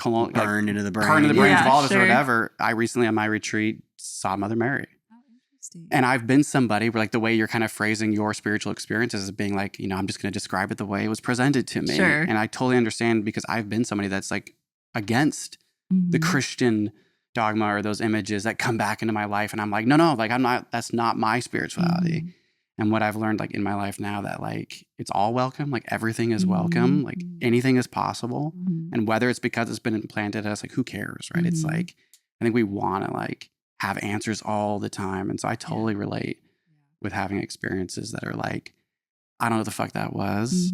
S1: burned into the brain,
S2: of all of us or whatever. I recently on my retreat saw Mother Mary. Oh, interesting. And I've been somebody where like the way you're kind of phrasing your spiritual experiences as being like, you know, I'm just going to describe it the way it was presented to me. Sure. And I totally understand, because I've been somebody that's like against the Christian dogma or those images that come back into my life. And I'm like, no, like that's not my spirituality. And what I've learned like in my life now, that like it's all welcome, like everything is welcome, like anything is possible. And whether it's because it's been implanted us, like who cares, right? It's like, I think we want to like have answers all the time. And so I totally relate with having experiences that are like, I don't know what the fuck that was,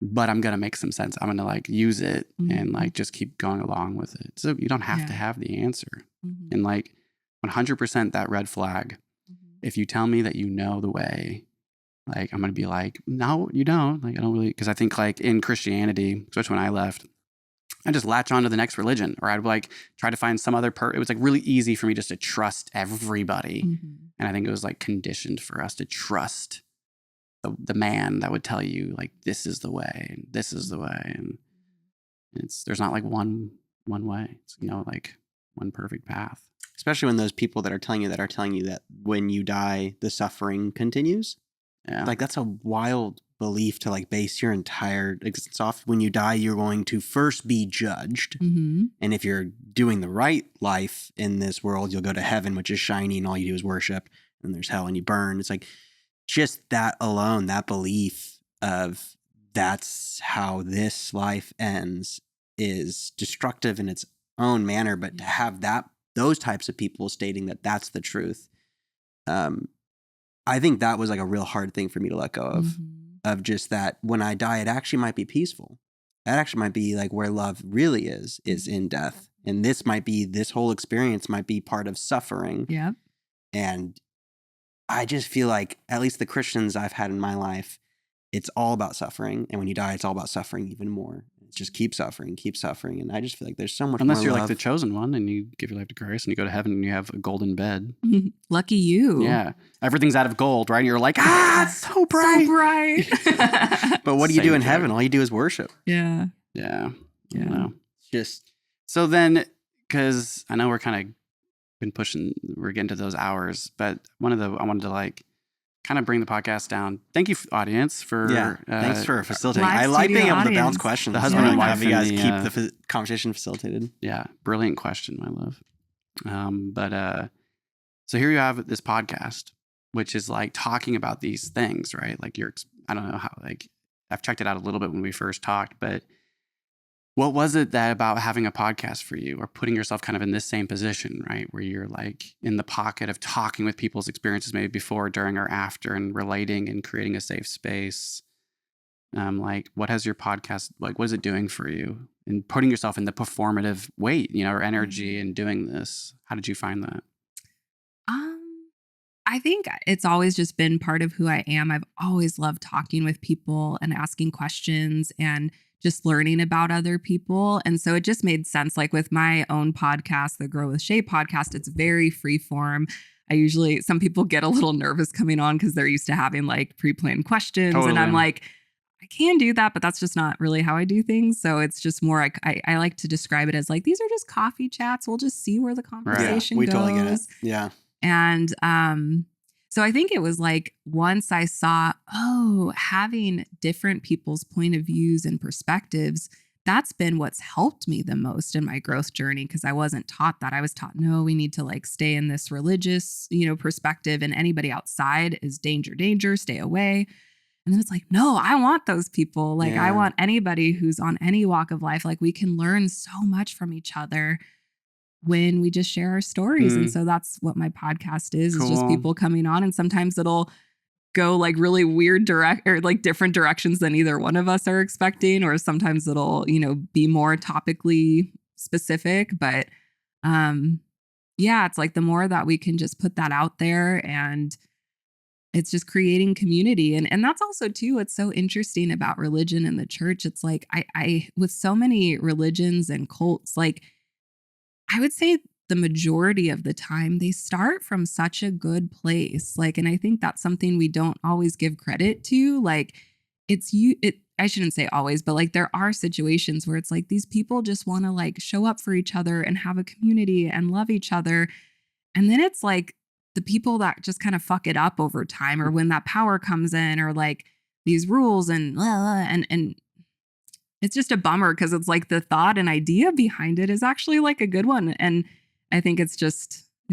S2: but I'm going to make some sense. I'm going to like use it and like just keep going along with it. So you don't have to have the answer. And like 100% that red flag. If you tell me that you know the way, like I'm going to be like, no, you don't. Like I don't really, because I think like in Christianity, especially when I left, I just latch on to the next religion, or I'd like try to find some other it was like really easy for me just to trust everybody. And I think it was like conditioned for us to trust the man that would tell you like, this is the way, and this is the way. And there's not like one way. It's, you know, like one perfect path.
S1: Especially when those people that are telling you that when you die, the suffering continues. Yeah. Like that's a wild belief to like base your entire existence off. When you die, you're going to first be judged. And if you're doing the right life in this world, you'll go to heaven, which is shiny, and all you do is worship. And there's hell and you burn. It's like just that alone, that belief of that's how this life ends is destructive in its own manner. But to have those types of people stating that that's the truth, I think that was like a real hard thing for me to let go of just that when I die, it actually might be peaceful. That actually might be like where love really is in death. And this whole experience might be part of suffering. Yeah. And I just feel like at least the Christians I've had in my life, it's all about suffering. And when you die, it's all about suffering even more. It's just keep suffering. And I just feel like there's so much
S2: Unless
S1: more
S2: you're
S1: love.
S2: Like the chosen one and you give your life to Christ and you go to heaven and you have a golden bed.
S3: Lucky you.
S2: Yeah. Everything's out of gold, right? And you're like, it's so bright.
S3: So bright.
S1: But what do you do in heaven? All you do is worship.
S3: Yeah.
S2: Yeah.
S1: Yeah.
S2: Know.
S1: Just.
S2: So then, because I know we're kind of been pushing, we're getting to those hours, but I wanted to like kind of bring the podcast down. Thank you, audience, for
S1: thanks for facilitating. I like being able to bounce questions.
S2: The husband and wife,
S1: you guys keep the conversation facilitated.
S2: Yeah, brilliant question, my love. So here you have this podcast, which is like talking about these things, right? Like I don't know how, like I've checked it out a little bit when we first talked, but what was it that about having a podcast for you, or putting yourself kind of in this same position, right? Where you're like in the pocket of talking with people's experiences, maybe before, during, or after, and relating and creating a safe space. Like what has your podcast, like what is it doing for you? And putting yourself in the performative weight, you know, or energy and doing this. How did you find that?
S3: I think it's always just been part of who I am. I've always loved talking with people and asking questions and just learning about other people. And so it just made sense. Like with my own podcast, the Grow with Shea podcast, it's very free form. Some people get a little nervous coming on because they're used to having like pre-planned questions. Totally. And I'm like, I can do that, but that's just not really how I do things. So it's just more, I like to describe it as like, these are just coffee chats. We'll just see where the conversation goes. We totally get it.
S1: Yeah.
S3: And so I think it was like once I saw, having different people's point of views and perspectives, that's been what's helped me the most in my growth journey, because I wasn't taught that. I was taught, no, we need to like stay in this religious, perspective, and anybody outside is danger, danger, stay away. And then it's like, no, I want those people. Like, I want anybody who's on any walk of life. Like, we can learn so much from each other when we just share our stories. And so that's what my podcast is just people coming on. And sometimes it'll go like really weird or like different directions than either one of us are expecting. Or sometimes it'll, be more topically specific. But it's like the more that we can just put that out there, and it's just creating community. And that's also too, what's so interesting about religion and the church. It's like, I with so many religions and cults, like I would say the majority of the time they start from such a good place. Like, and I think that's something we don't always give credit to. Like I shouldn't say always, but like there are situations where it's like these people just want to like show up for each other and have a community and love each other. And then it's like the people that just kind of fuck it up over time, or when that power comes in, or like these rules and it's just a bummer, because it's like the thought and idea behind it is actually like a good one. And I think it's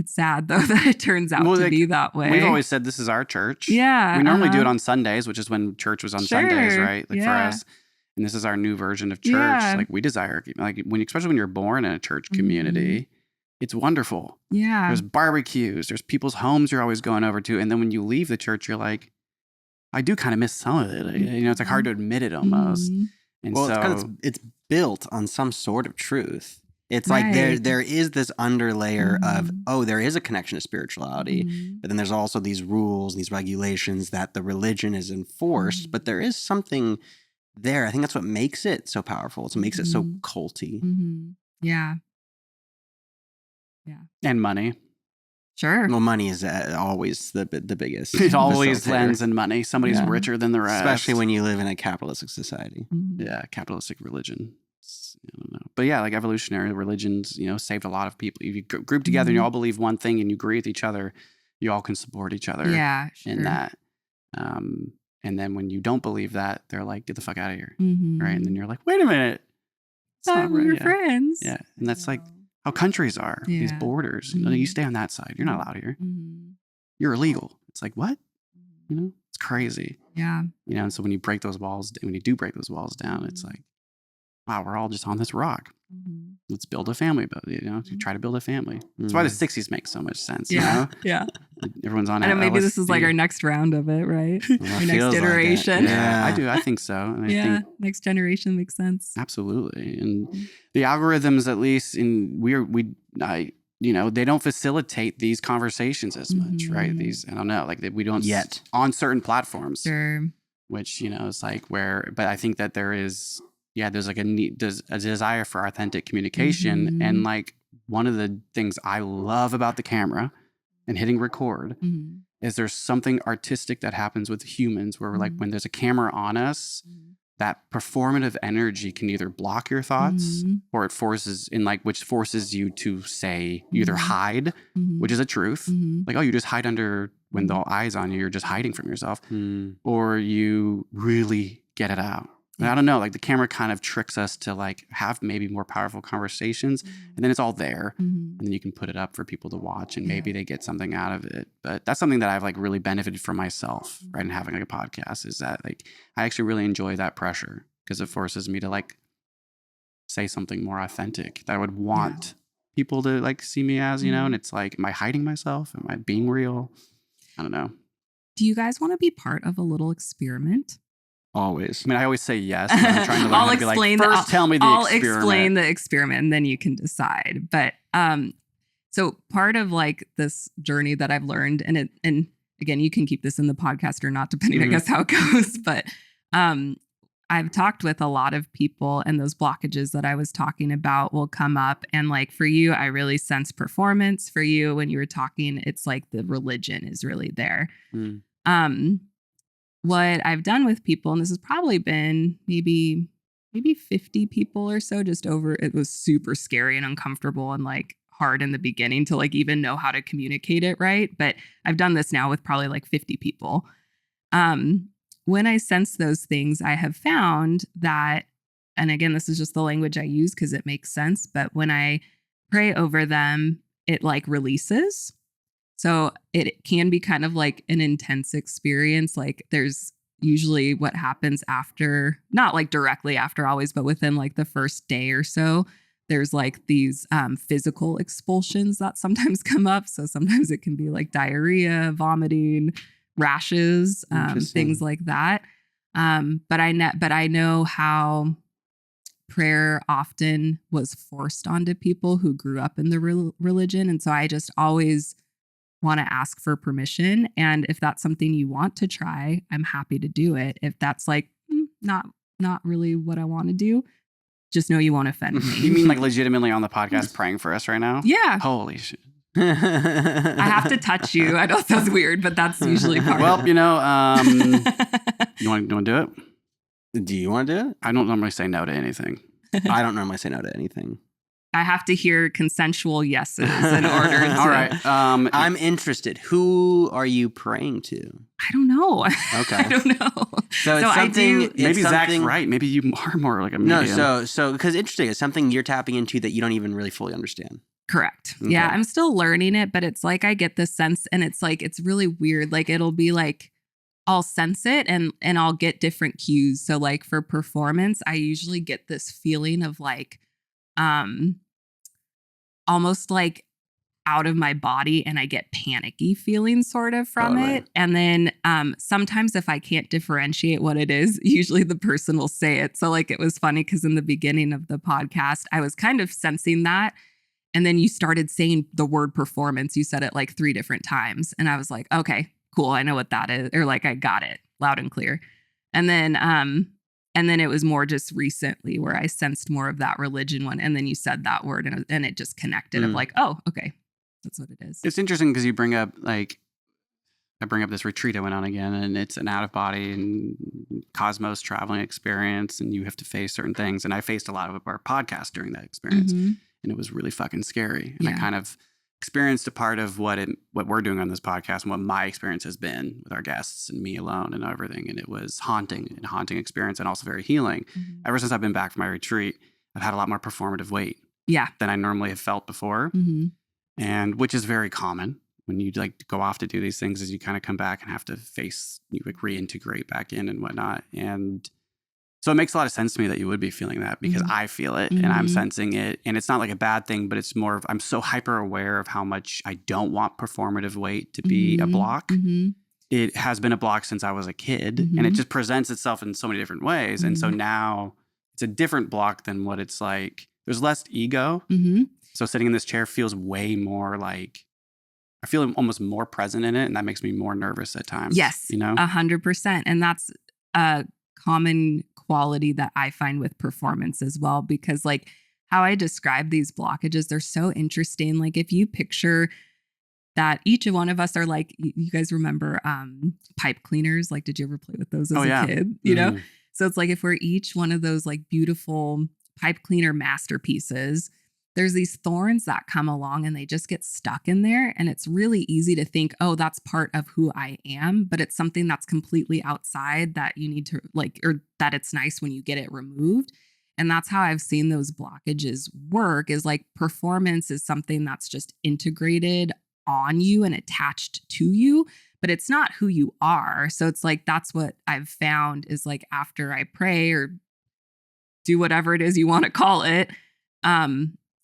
S3: sad though that it turns out to be that way.
S2: We've always said this is our church.
S3: Yeah.
S2: We normally do it on Sundays, which is when church was on Sundays, right? Like for us. And this is our new version of church. Like we desire, like especially when you're born in a church community, it's wonderful.
S3: Yeah.
S2: There's barbecues, there's people's homes you're always going over to. And then when you leave the church, you're like, I do kind of miss some of it. It's like hard to admit it almost. And
S1: well, it's because it's built on some sort of truth. It's like there is this underlayer of, there is a connection to spirituality, but then there's also these rules, these regulations that the religion is enforced, but there is something there. I think that's what makes it so powerful. It's what makes it so culty.
S3: Yeah.
S2: And money.
S3: Sure.
S1: Well, money is always the biggest.
S2: It always lands in money. Somebody's richer than the rest.
S1: Especially when you live in a capitalistic society.
S2: Yeah, capitalistic religion. I don't know. But yeah, like evolutionary religions, saved a lot of people. If you group together and you all believe one thing and you agree with each other, you all can support each other in that. And then when you don't believe that, they're like, get the fuck out of here. Right? And then you're like, wait a minute.
S3: We're friends.
S2: Yeah. And that's like how countries are, these borders. You stay on that side. You're not allowed here. You're illegal. It's like, what? It's crazy.
S3: Yeah.
S2: And so when you break those walls, when you do break those walls down, it's like, wow, we're all just on this rock. Let's build a family, but try to build a family. That's why the 60s make so much sense.
S3: Yeah.
S2: Everyone's on
S3: it. And maybe this is like our next round of it, right? Our next generation.
S2: Like yeah, I think so. And I think
S3: next generation makes sense.
S2: Absolutely. And the algorithms, at least they don't facilitate these conversations as much, right? I don't know, like we don't
S1: yet
S2: on certain platforms.
S3: Sure.
S2: Which, it's like but I think that there's like there's a desire for authentic communication. And like one of the things I love about the camera and hitting record is there's something artistic that happens with humans where we're like, when there's a camera on us, that performative energy can either block your thoughts or it forces which forces you to say, you either hide, which is a truth, like, oh, you just hide under when the eye's on you, you're just hiding from yourself, or you really get it out. And I don't know, like the camera kind of tricks us to like have maybe more powerful conversations, and then it's all there, and then you can put it up for people to watch, and maybe they get something out of it. But that's something that I've like really benefited from myself, right? And having like a podcast is that like I actually really enjoy that pressure because it forces me to like say something more authentic that I would want people to like see me as, and it's like, am I hiding myself? Am I being real? I don't know.
S3: Do you guys want to be part of a little experiment?
S1: Always.
S2: I mean, I always say yes. But I'm trying to learn how to be like, first tell me the experiment.
S3: I'll explain the experiment and then you can decide. But so part of like this journey that I've learned, and again, you can keep this in the podcast or not, depending, I guess, how it goes. But I've talked with a lot of people, and those blockages that I was talking about will come up. And like for you, I really sense performance. For you, when you were talking, it's like the religion is really there. What I've done with people, and this has probably been maybe 50 people or so, just over, it was super scary and uncomfortable and like hard in the beginning to like even know how to communicate it right. But I've done this now with probably like 50 people. When I sense those things, I have found that and again, this is just the language I use because it makes sense, but when I pray over them, it like releases. So it can be kind of like an intense experience. Like there's usually what happens after, not like directly after always, but within like the first day or so, there's like these physical expulsions that sometimes come up. So sometimes it can be like diarrhea, vomiting, rashes, things like that. But I know how prayer often was forced onto people who grew up in the religion. And so I just always want to ask for permission. And if that's something you want to try, I'm happy to do it. If that's like not really what I want to do, just know you won't offend me.
S2: You mean like legitimately on the podcast praying for us right now?
S3: Yeah.
S2: Holy shit.
S3: I have to touch you. I know it sounds weird, but that's usually part of it.
S2: You want to do it?
S1: Do you want to do it?
S2: I don't normally say no to anything.
S1: I don't normally say no to anything.
S3: I have to hear consensual yeses in order to...
S2: All right.
S1: I'm interested. Who are you praying to?
S3: I don't know.
S1: Okay.
S3: I don't know.
S1: So it's something...
S2: Maybe Zach's right. Maybe you are more like a medium.
S1: No, so because interesting. It's something you're tapping into that you don't even really fully understand.
S3: Correct.
S1: Okay.
S3: Yeah, I'm still learning it, but it's like I get this sense, and it's like, it's really weird. Like it'll be like, I'll sense it and I'll get different cues. So like for performance, I usually get this feeling of like, almost like out of my body, and I get panicky feelings sort of from it. And then sometimes if I can't differentiate what it is, usually the person will say it. So like it was funny because in the beginning of the podcast, I was kind of sensing that. And then you started saying the word performance. You said it like 3 different times. And I was like, okay, cool. I know what that is. Or like, I got it loud and clear. And then it was more just recently where I sensed more of that religion one. And then you said that word and it just connected of like, oh, okay, that's what it is.
S2: It's interesting because you bring up like, I bring up this retreat I went on again, and it's an out of body and cosmos traveling experience, and you have to face certain things. And I faced a lot of our podcast during that experience.
S3: Mm-hmm.
S2: And it was really fucking scary. And I kind of experienced a part of what we're doing on this podcast and what my experience has been with our guests and me alone and everything. And it was haunting experience and also very healing. Mm-hmm. Ever since I've been back from my retreat, I've had a lot more performative weight than I normally have felt before. Mm-hmm. And which is very common when you like go off to do these things, is you kind of come back and have to you like reintegrate back in and whatnot. And so it makes a lot of sense to me that you would be feeling that, because I feel it and I'm sensing it. And it's not like a bad thing, but it's more of, I'm so hyper aware of how much I don't want performative weight to be a block. Mm-hmm. It has been a block since I was a kid, and it just presents itself in so many different ways. And so now it's a different block than what it's like. There's less ego. Mm-hmm. So sitting in this chair feels way more like, I feel almost more present in it. And that makes me more nervous at times.
S3: Yes, 100%. And that's a common quality that I find with performance as well, because like how I describe these blockages, they're so interesting. Like if you picture that each one of us are like, you guys remember pipe cleaners? Like, did you ever play with those as a kid? You know? So it's like, if we're each one of those like beautiful pipe cleaner masterpieces, there's these thorns that come along and they just get stuck in there. And it's really easy to think, oh, that's part of who I am. But it's something that's completely outside that you need to like, or that it's nice when you get it removed. And that's how I've seen those blockages work, is like performance is something that's just integrated on you and attached to you, but it's not who you are. So it's like, that's what I've found is like, after I pray or do whatever it is you want to call it,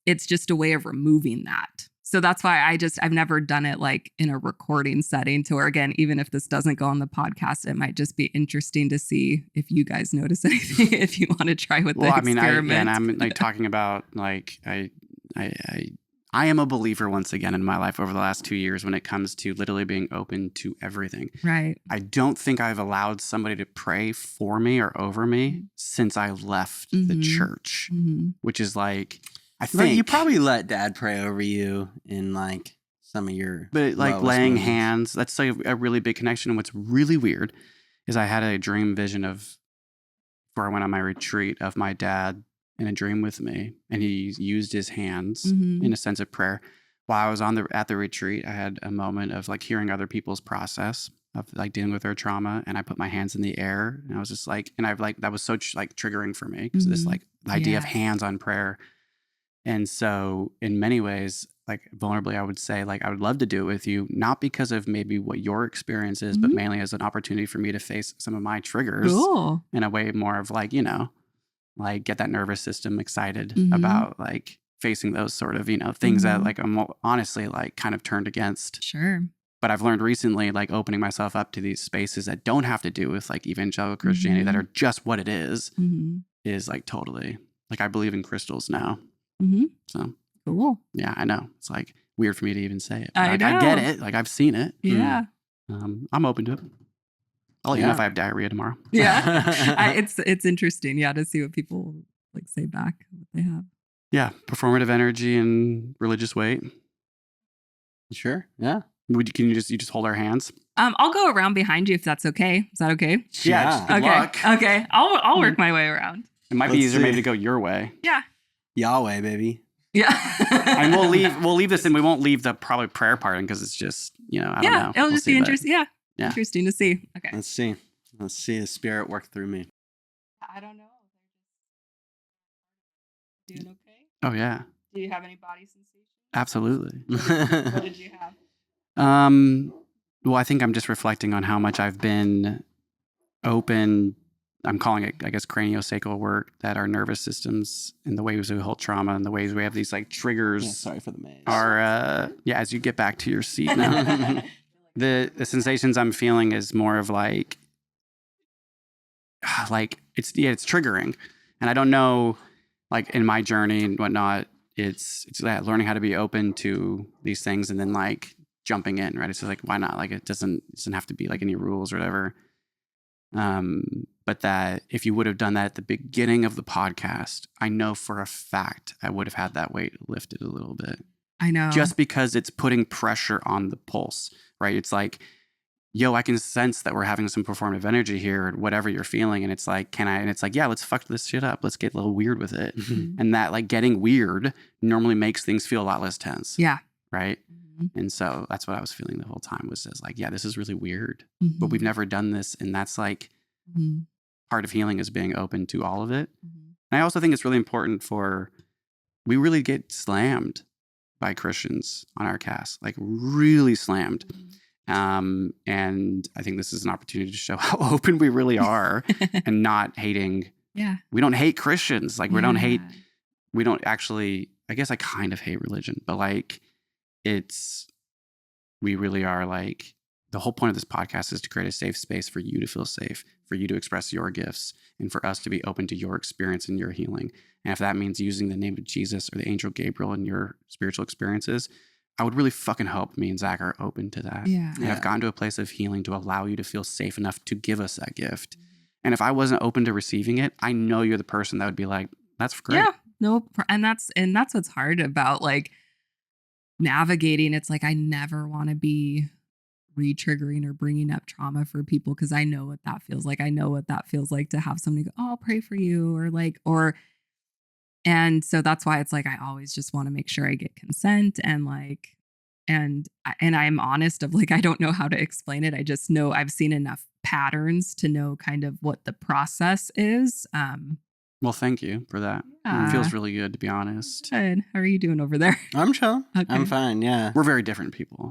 S3: it's just a way of removing that. So that's why I've never done it like in a recording setting to where, again, even if this doesn't go on the podcast, it might just be interesting to see if you guys notice anything, if you want to try with the experiment.
S2: I'm like talking about like, I am a believer once again in my life over the last 2 years when it comes to literally being open to everything.
S3: Right.
S2: I don't think I've allowed somebody to pray for me or over me since I left the church, which is like, I think
S1: you probably let Dad pray over you in like some of your,
S2: but like laying hands, that's like a really big connection. And what's really weird is I had a dream vision of, before I went on my retreat, of my dad in a dream with me, and he used his hands in a sense of prayer. While I was at the retreat, I had a moment of like hearing other people's process, of like dealing with their trauma, and I put my hands in the air, and I was just like, and I've like, that was so like triggering for me because this like the idea of hands on prayer. And so in many ways, like vulnerably, I would say like, I would love to do it with you, not because of maybe what your experience is, but mainly as an opportunity for me to face some of my triggers in a way more of like, you know, like get that nervous system excited about like facing those sort of, you know, things that like I'm honestly like kind of turned against.
S3: Sure.
S2: But I've learned recently, like opening myself up to these spaces that don't have to do with like evangelical Christianity, that are just what it is like totally, like I believe in crystals now. So
S3: cool.
S2: Yeah, I know. It's like weird for me to even say it.
S3: I know.
S2: I get it. Like I've seen it.
S3: Yeah.
S2: I'm open to it. I'll let you know if I have diarrhea tomorrow.
S3: Yeah. It's interesting. Yeah. To see what people like say back, what they have.
S2: Yeah. Performative energy and religious weight.
S1: Sure. Yeah.
S2: Can you just hold our hands?
S3: I'll go around behind you if that's okay. Is that okay?
S2: Yeah. Good luck.
S3: Okay. I'll work my way around.
S2: It might be easier maybe to go your way.
S3: Yeah.
S1: Yahweh, baby.
S3: Yeah.
S2: And we'll leave this in. We won't leave the probably prayer part in because it's just, you know, I don't know.
S3: It'll just be interesting. Yeah. Interesting to see. Okay.
S1: Let's see the spirit work through me.
S3: I don't know. Doing okay?
S2: Oh yeah.
S3: Do you have any body sensations?
S2: Absolutely.
S3: What did you have?
S2: Well, I think I'm just reflecting on how much I've been open. I'm calling it, I guess, craniosacral work, that our nervous systems and the ways we hold trauma and the ways we have these like triggers. Yeah,
S1: sorry for the maze. Are,
S2: as you get back to your seat now, the sensations I'm feeling is more of like it's triggering. And I don't know, like in my journey and whatnot, it's that learning how to be open to these things and then like jumping in, right? It's just like, why not? Like it doesn't have to be like any rules or whatever. But that if you would have done that at the beginning of the podcast, I know for a fact I would have had that weight lifted a little bit.
S3: I know.
S2: Just because it's putting pressure on the pulse, right? It's like, yo, I can sense that we're having some performative energy here or whatever you're feeling. And it's like, and it's like, yeah, let's fuck this shit up. Let's get a little weird with it. And that like getting weird normally makes things feel a lot less tense.
S3: Yeah.
S2: Right. And so that's what I was feeling the whole time was just like, yeah, this is really weird, but we've never done this. And that's like part of healing is being open to all of it. And I also think it's really important we really get slammed by Christians on our cast, like really slammed. And I think this is an opportunity to show how open we really are and not hating.
S3: Yeah.
S2: We don't hate Christians. Like we don't actually, I guess I kind of hate religion, but like we really are like, the whole point of this podcast is to create a safe space for you to feel safe, for you to express your gifts, and for us to be open to your experience and your healing. And if that means using the name of Jesus or the angel Gabriel in your spiritual experiences, I would really fucking hope me and Zach are open to that.
S3: Yeah.
S2: And I've gotten to a place of healing to allow you to feel safe enough to give us that gift. And if I wasn't open to receiving it, I know you're the person that would be like, that's great.
S3: Yeah. No, and that's what's hard about like navigating. It's like I never want to be re-triggering or bringing up trauma for people because I know what that feels like. I know what that feels like to have somebody go, oh, I'll pray for you, and so that's why it's like I always just want to make sure I get consent and like and I'm honest of like I don't know how to explain it. I just know I've seen enough patterns to know kind of what the process is.
S2: Well, thank you for that.
S3: Yeah.
S2: It feels really good, to be honest.
S3: Good. How are you doing over there?
S1: I'm chill.
S3: Okay.
S1: I'm fine. Yeah.
S2: We're very different people.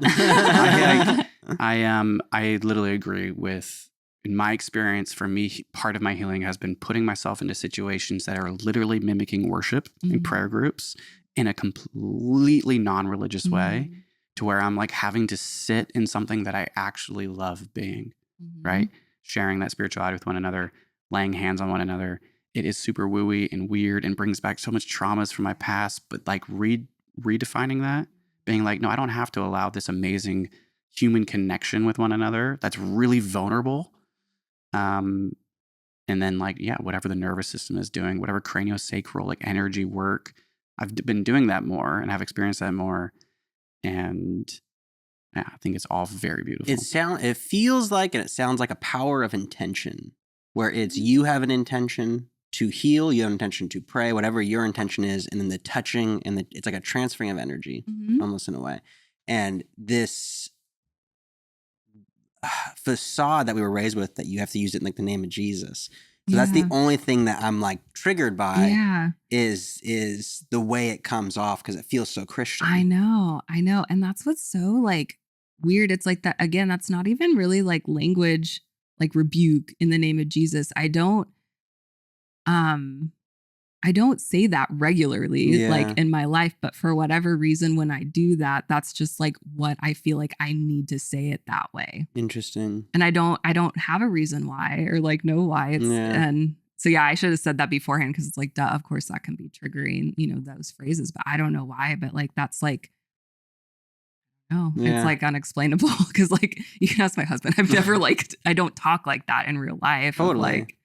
S2: I literally agree with, in my experience, for me, part of my healing has been putting myself into situations that are literally mimicking worship and prayer groups in a completely non-religious way, to where I'm like having to sit in something that I actually love being, right? Sharing that spirituality with one another, laying hands on one another. It is super wooey and weird and brings back so much traumas from my past, but like redefining that, being like, no, I don't have to allow this amazing human connection with one another that's really vulnerable. And then like, yeah, whatever the nervous system is doing, whatever craniosacral, like energy work, I've been doing that more and have experienced that more. And yeah, I think it's all very beautiful.
S1: It feels like, and it sounds like a power of intention, where it's you have an intention to heal, you have an intention to pray, whatever your intention is, and then the touching and it's like a transferring of energy, almost in a way. And this, facade that we were raised with, that you have to use it in like the name of Jesus. So that's the only thing that I'm like triggered by is the way it comes off, because it feels so Christian.
S3: I know. And that's what's so like weird. It's like that, again, that's not even really like language, like rebuke in the name of Jesus. I don't say that regularly, like in my life, but for whatever reason, when I do that, that's just like what I feel like I need to say it that way.
S1: Interesting.
S3: And I don't have a reason why, or like know why. And so, I should have said that beforehand, because it's like, duh, of course that can be triggering, those phrases, but I don't know why. But like, that's like, it's like unexplainable, because like, you can ask my husband. I've never like, I don't talk like that in real life.
S1: Totally.
S3: Like,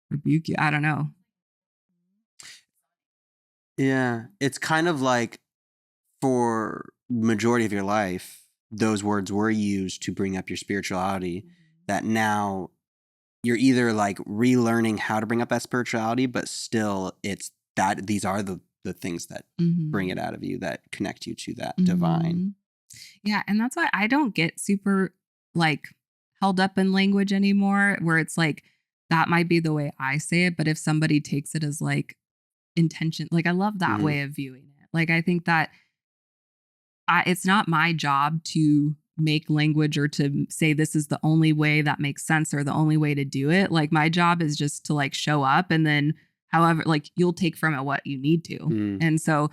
S3: rebuke you. I don't know.
S1: Yeah. It's kind of like, for majority of your life, those words were used to bring up your spirituality, that now you're either like relearning how to bring up that spirituality, but still it's that these are the things that bring it out of you, that connect you to that divine.
S3: Yeah. And that's why I don't get super like held up in language anymore, where it's like, that might be the way I say it, but if somebody takes it as like intention, like I love that way of viewing it. Like, I think that it's not my job to make language or to say this is the only way that makes sense or the only way to do it. Like, my job is just to like show up, and then however, like, you'll take from it what you need to. And so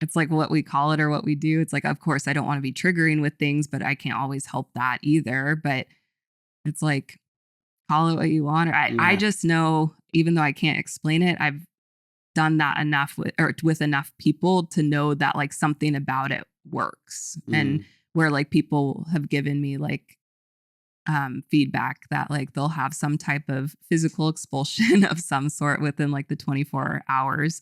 S3: it's like what we call it or what we do. It's like, of course, I don't want to be triggering with things, but I can't always help that either. But it's like, call it what you want. Or I just know, even though I can't explain it, I've done that enough with enough people to know that like something about it works. And where like people have given me like feedback that like they'll have some type of physical expulsion of some sort within like the 24 hours.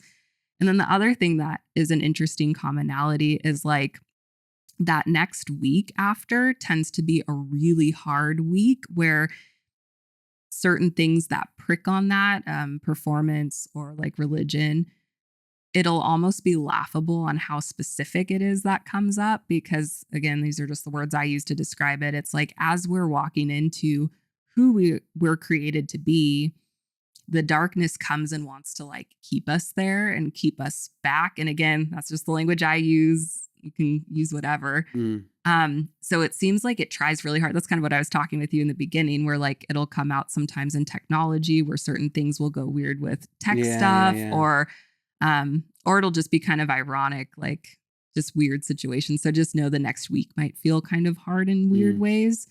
S3: And then the other thing that is an interesting commonality is like that next week after tends to be a really hard week, where certain things that prick on that performance or like religion, it'll almost be laughable on how specific it is that comes up, because again, these are just the words I use to describe it. It's like, as we're walking into who we're created to be, the darkness comes and wants to like keep us there and keep us back. And again, that's just the language I use. You can use whatever. So it seems like it tries really hard. That's kind of what I was talking with you in the beginning, where like it'll come out sometimes in technology, where certain things will go weird with tech stuff, or it'll just be kind of ironic, like just weird situations. So just know the next week might feel kind of hard in weird ways.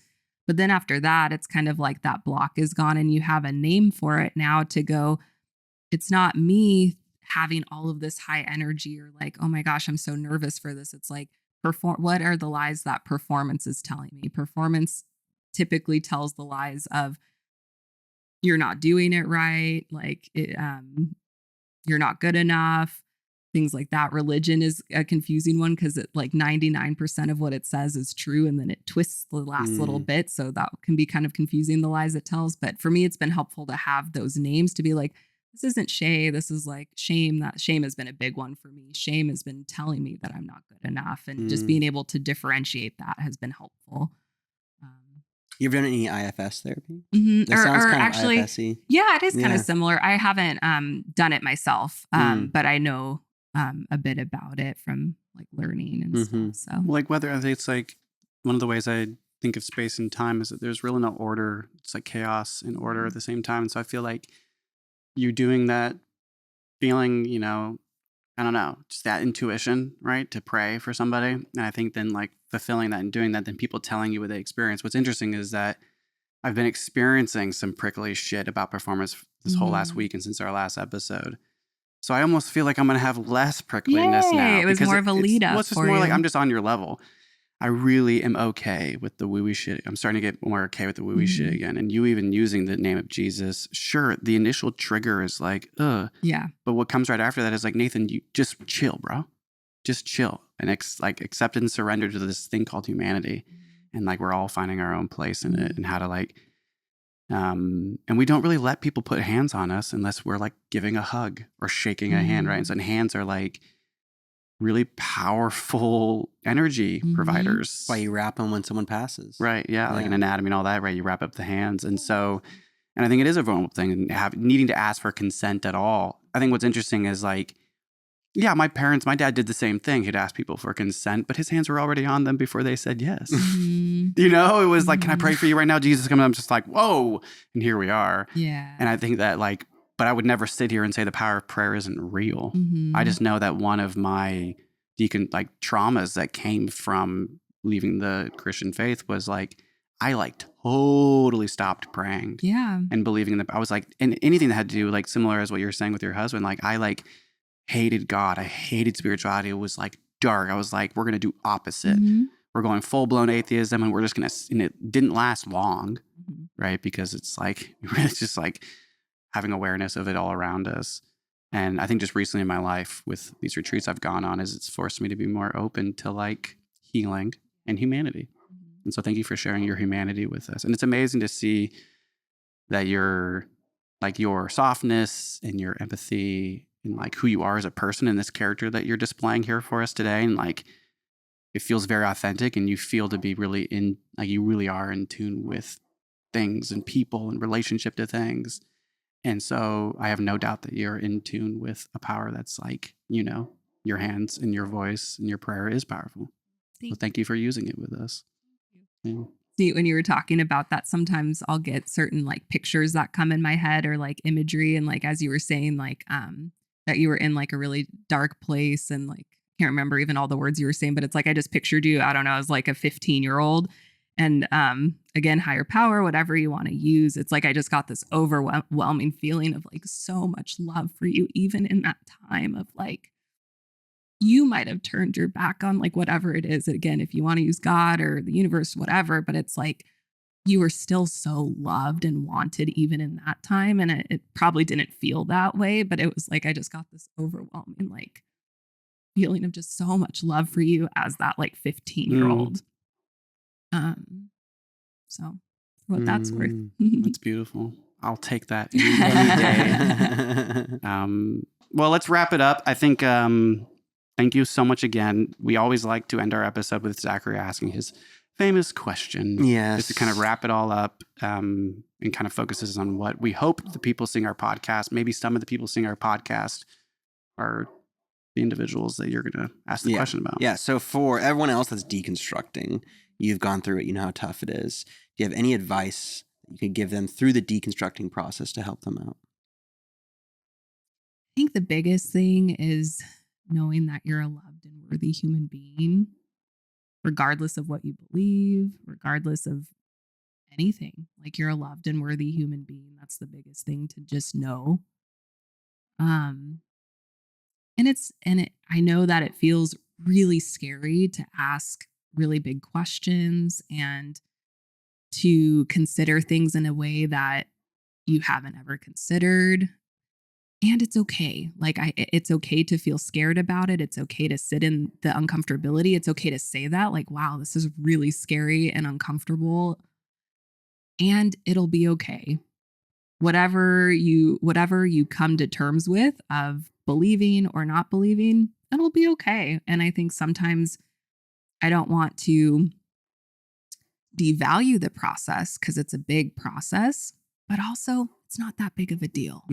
S3: But then after that, it's kind of like that block is gone and you have a name for it now to go, it's not me having all of this high energy or like, oh my gosh, I'm so nervous for this. It's like, what are the lies that performance is telling me? Performance typically tells the lies of you're not doing it right. Like you're not good enough. Things like that. Religion is a confusing one, because it like 99% of what it says is true, and then it twists the last little bit. So that can be kind of confusing, the lies it tells. But for me, it's been helpful to have those names to be like, this isn't Shea. This is like shame. That shame has been a big one for me. Shame has been telling me that I'm not good enough. And just being able to differentiate that has been helpful.
S1: You ever done any IFS therapy?
S3: That
S1: sounds kind
S3: actually,
S1: of IFS-y.
S3: Yeah, it is kind of similar. I haven't done it myself, but I know a bit about it from like learning and stuff. So
S2: like whether it's like one of the ways I think of space and time is that there's really no order. It's like chaos and order at the same time. And so I feel like you doing that, feeling, I don't know, just that intuition, right? To pray for somebody. And I think then like fulfilling that and doing that, then people telling you what they experience. What's interesting is that I've been experiencing some prickly shit about performance this whole last week and since our last episode. So I almost feel like I'm going to have less prickliness now.
S3: It was more of a lead up.
S2: Well, it's just more like I'm just on your level. I really am okay with the woo-wee shit. I'm starting to get more okay with the woo-wee shit again. And you even using the name of Jesus. Sure, the initial trigger is like, ugh.
S3: Yeah.
S2: But what comes right after that is like, Nathan, you just chill, bro. Just chill. And accept and surrender to this thing called humanity. And like, we're all finding our own place in it and how to like, and we don't really let people put hands on us unless we're like giving a hug or shaking a hand, right? And so hands are like really powerful energy providers.
S1: That's why you wrap them when someone passes.
S2: Right. Yeah. Like in anatomy and all that, right? You wrap up the hands. And I think it is a vulnerable thing, and needing to ask for consent at all. I think what's interesting is like, yeah, my dad did the same thing. He'd ask people for consent, but his hands were already on them before they said yes. You know, it was like, can I pray for you right now? Jesus, come. I'm just like, whoa. And here we are.
S3: Yeah.
S2: And I think that like, but I would never sit here and say the power of prayer isn't real. I just know that one of my traumas that came from leaving the Christian faith was like, I like totally stopped praying.
S3: Yeah.
S2: And believing I was like, and anything that had to do like similar as what you were saying with your husband, like I like hated God. I hated spirituality. It was like dark. I was like, we're going to do opposite. We're going full blown atheism, and we're just going to, and it didn't last long, right? Because it's like, it's just like having awareness of it all around us. And I think just recently in my life with these retreats I've gone on, it's forced me to be more open to like healing and humanity. And so thank you for sharing your humanity with us. And it's amazing to see that your softness and your empathy and like who you are as a person and this character that you're displaying here for us today. And like, it feels very authentic, and you feel to be really you really are in tune with things and people and relationship to things. And so I have no doubt that you're in tune with a power that's like, you know, your hands and your voice and your prayer is powerful. So thank you for using it with us. Yeah.
S3: See, when you were talking about that, sometimes I'll get certain like pictures that come in my head or like imagery. And like, as you were saying, like, that you were in like a really dark place, and like, can't remember even all the words you were saying, but it's like, I just pictured you, I don't know, as like a 15-year-old. And again, higher power, whatever you want to use. It's like, I just got this overwhelming feeling of like so much love for you, even in that time of like, you might have turned your back on like whatever it is. Again, if you want to use God or the universe, whatever, but it's like, you were still so loved and wanted even in that time. And it probably didn't feel that way, but it was like, I just got this overwhelming like feeling of just so much love for you as that like 15-year-old. So for what that's worth.
S2: That's beautiful. I'll take that any day. Well, let's wrap it up. I think, thank you so much again. We always like to end our episode with Zachary asking his famous question.
S1: Yes.
S2: Just to kind of wrap it all up, and kind of focuses on what we hope the people seeing our podcast, maybe some of the people seeing our podcast are the individuals that you're going to ask the question about. Yeah.
S1: So for everyone else that's deconstructing, you've gone through it, you know how tough it is. Do you have any advice you could give them through the deconstructing process to help them out?
S3: I think the biggest thing is knowing that you're a loved and worthy human being, regardless of what you believe, regardless of anything. Like, you're a loved and worthy human being. That's the biggest thing to just know. I know that it feels really scary to ask really big questions and to consider things in a way that you haven't ever considered. And it's okay. Like, it's okay to feel scared about it. It's okay to sit in the uncomfortability. It's okay to say that, like, wow, this is really scary and uncomfortable. And it'll be okay. Whatever you come to terms with of believing or not believing, it'll be okay. And I think sometimes I don't want to devalue the process because it's a big process, but also it's not that big of a deal.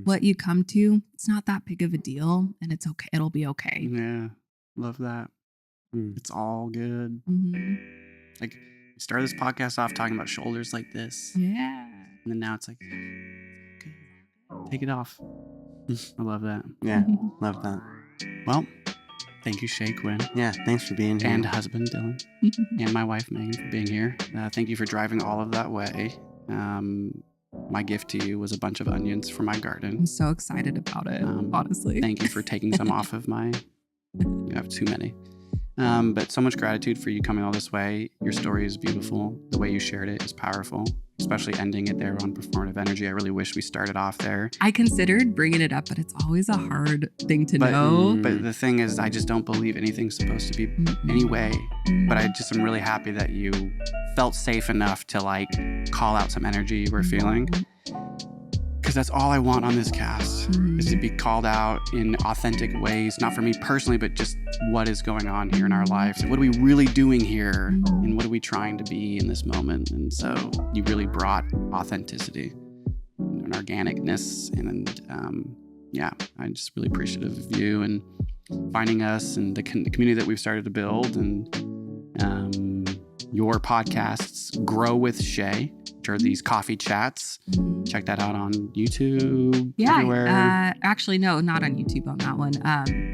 S3: What you come to, it's not that big of a deal, and it's okay. It'll be okay.
S2: Yeah. Love that. It's all good. Like, we started this podcast off talking about shoulders like this.
S3: Yeah.
S2: And then now it's like, take it off. I love that.
S1: Yeah. Love that.
S2: Well, thank you, Shea Quinn.
S1: Yeah. Thanks for being here.
S2: And husband, Dylan. And my wife, Megan, for being here. Thank you for driving all of that way. My gift to you was a bunch of onions from my garden.
S3: I'm so excited about it, honestly.
S2: Thank you for taking some off of my... You have too many. But so much gratitude for you coming all this way. Your story is beautiful. The way you shared it is powerful, especially ending it there on performative energy. I really wish we started off there.
S3: I considered bringing it up, but it's always a hard thing to know.
S2: But the thing is, I just don't believe anything's supposed to be any way. But I just am really happy that you felt safe enough to like call out some energy you were feeling. Because because that's all I want on this cast is to be called out in authentic ways, not for me personally, but just what is going on here in our lives. What are we really doing here? And what are we trying to be in this moment? And so you really brought authenticity and organicness. And I'm just really appreciative of you and finding us and the community that we've started to build, and your podcasts, Grow with Shea, which are these coffee chats. Check that out on YouTube. Everywhere.
S3: Actually, no, not on YouTube on that one.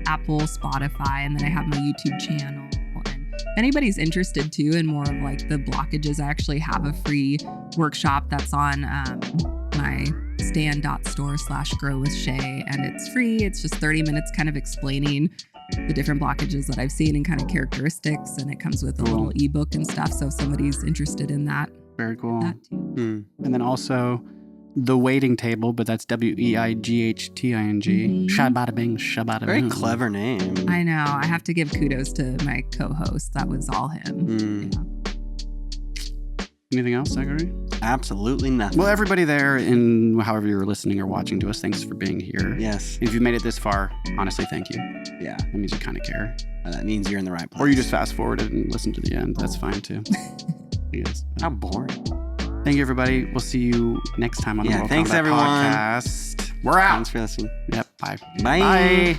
S3: Apple, Spotify, and then I have my YouTube channel. And if anybody's interested too in more of like the blockages, I actually have a free workshop that's on my stan.store/grow with Shea, and it's free. It's just 30 minutes kind of explaining the different blockages that I've seen and kind of characteristics, and it comes with a little ebook and stuff, so if somebody's interested in that.
S2: Very cool.
S3: That too.
S2: And then also The Waiting Table, but that's WEIGHTING. Shabada bing, shabada
S1: Very
S2: boom.
S1: clever name.
S3: I know. I have to give kudos to my co-host. That was all him. Yeah.
S2: Anything else, Zachary?
S1: Absolutely nothing.
S2: Well, everybody there, in however you're listening or watching to us, thanks for being here.
S1: Yes.
S2: If you've made it this far, honestly, thank you.
S1: Yeah.
S2: That means you kind of care.
S1: That means you're in the right place.
S2: Or you just fast forwarded and listen to the end. That's fine too. Yes.
S1: How boring.
S2: Thank you, everybody. We'll see you next time on the World
S1: thanks,
S2: Combat
S1: everyone.
S2: Podcast. We're out.
S1: Thanks for listening.
S2: Yep. Bye.
S1: Bye.
S2: Bye.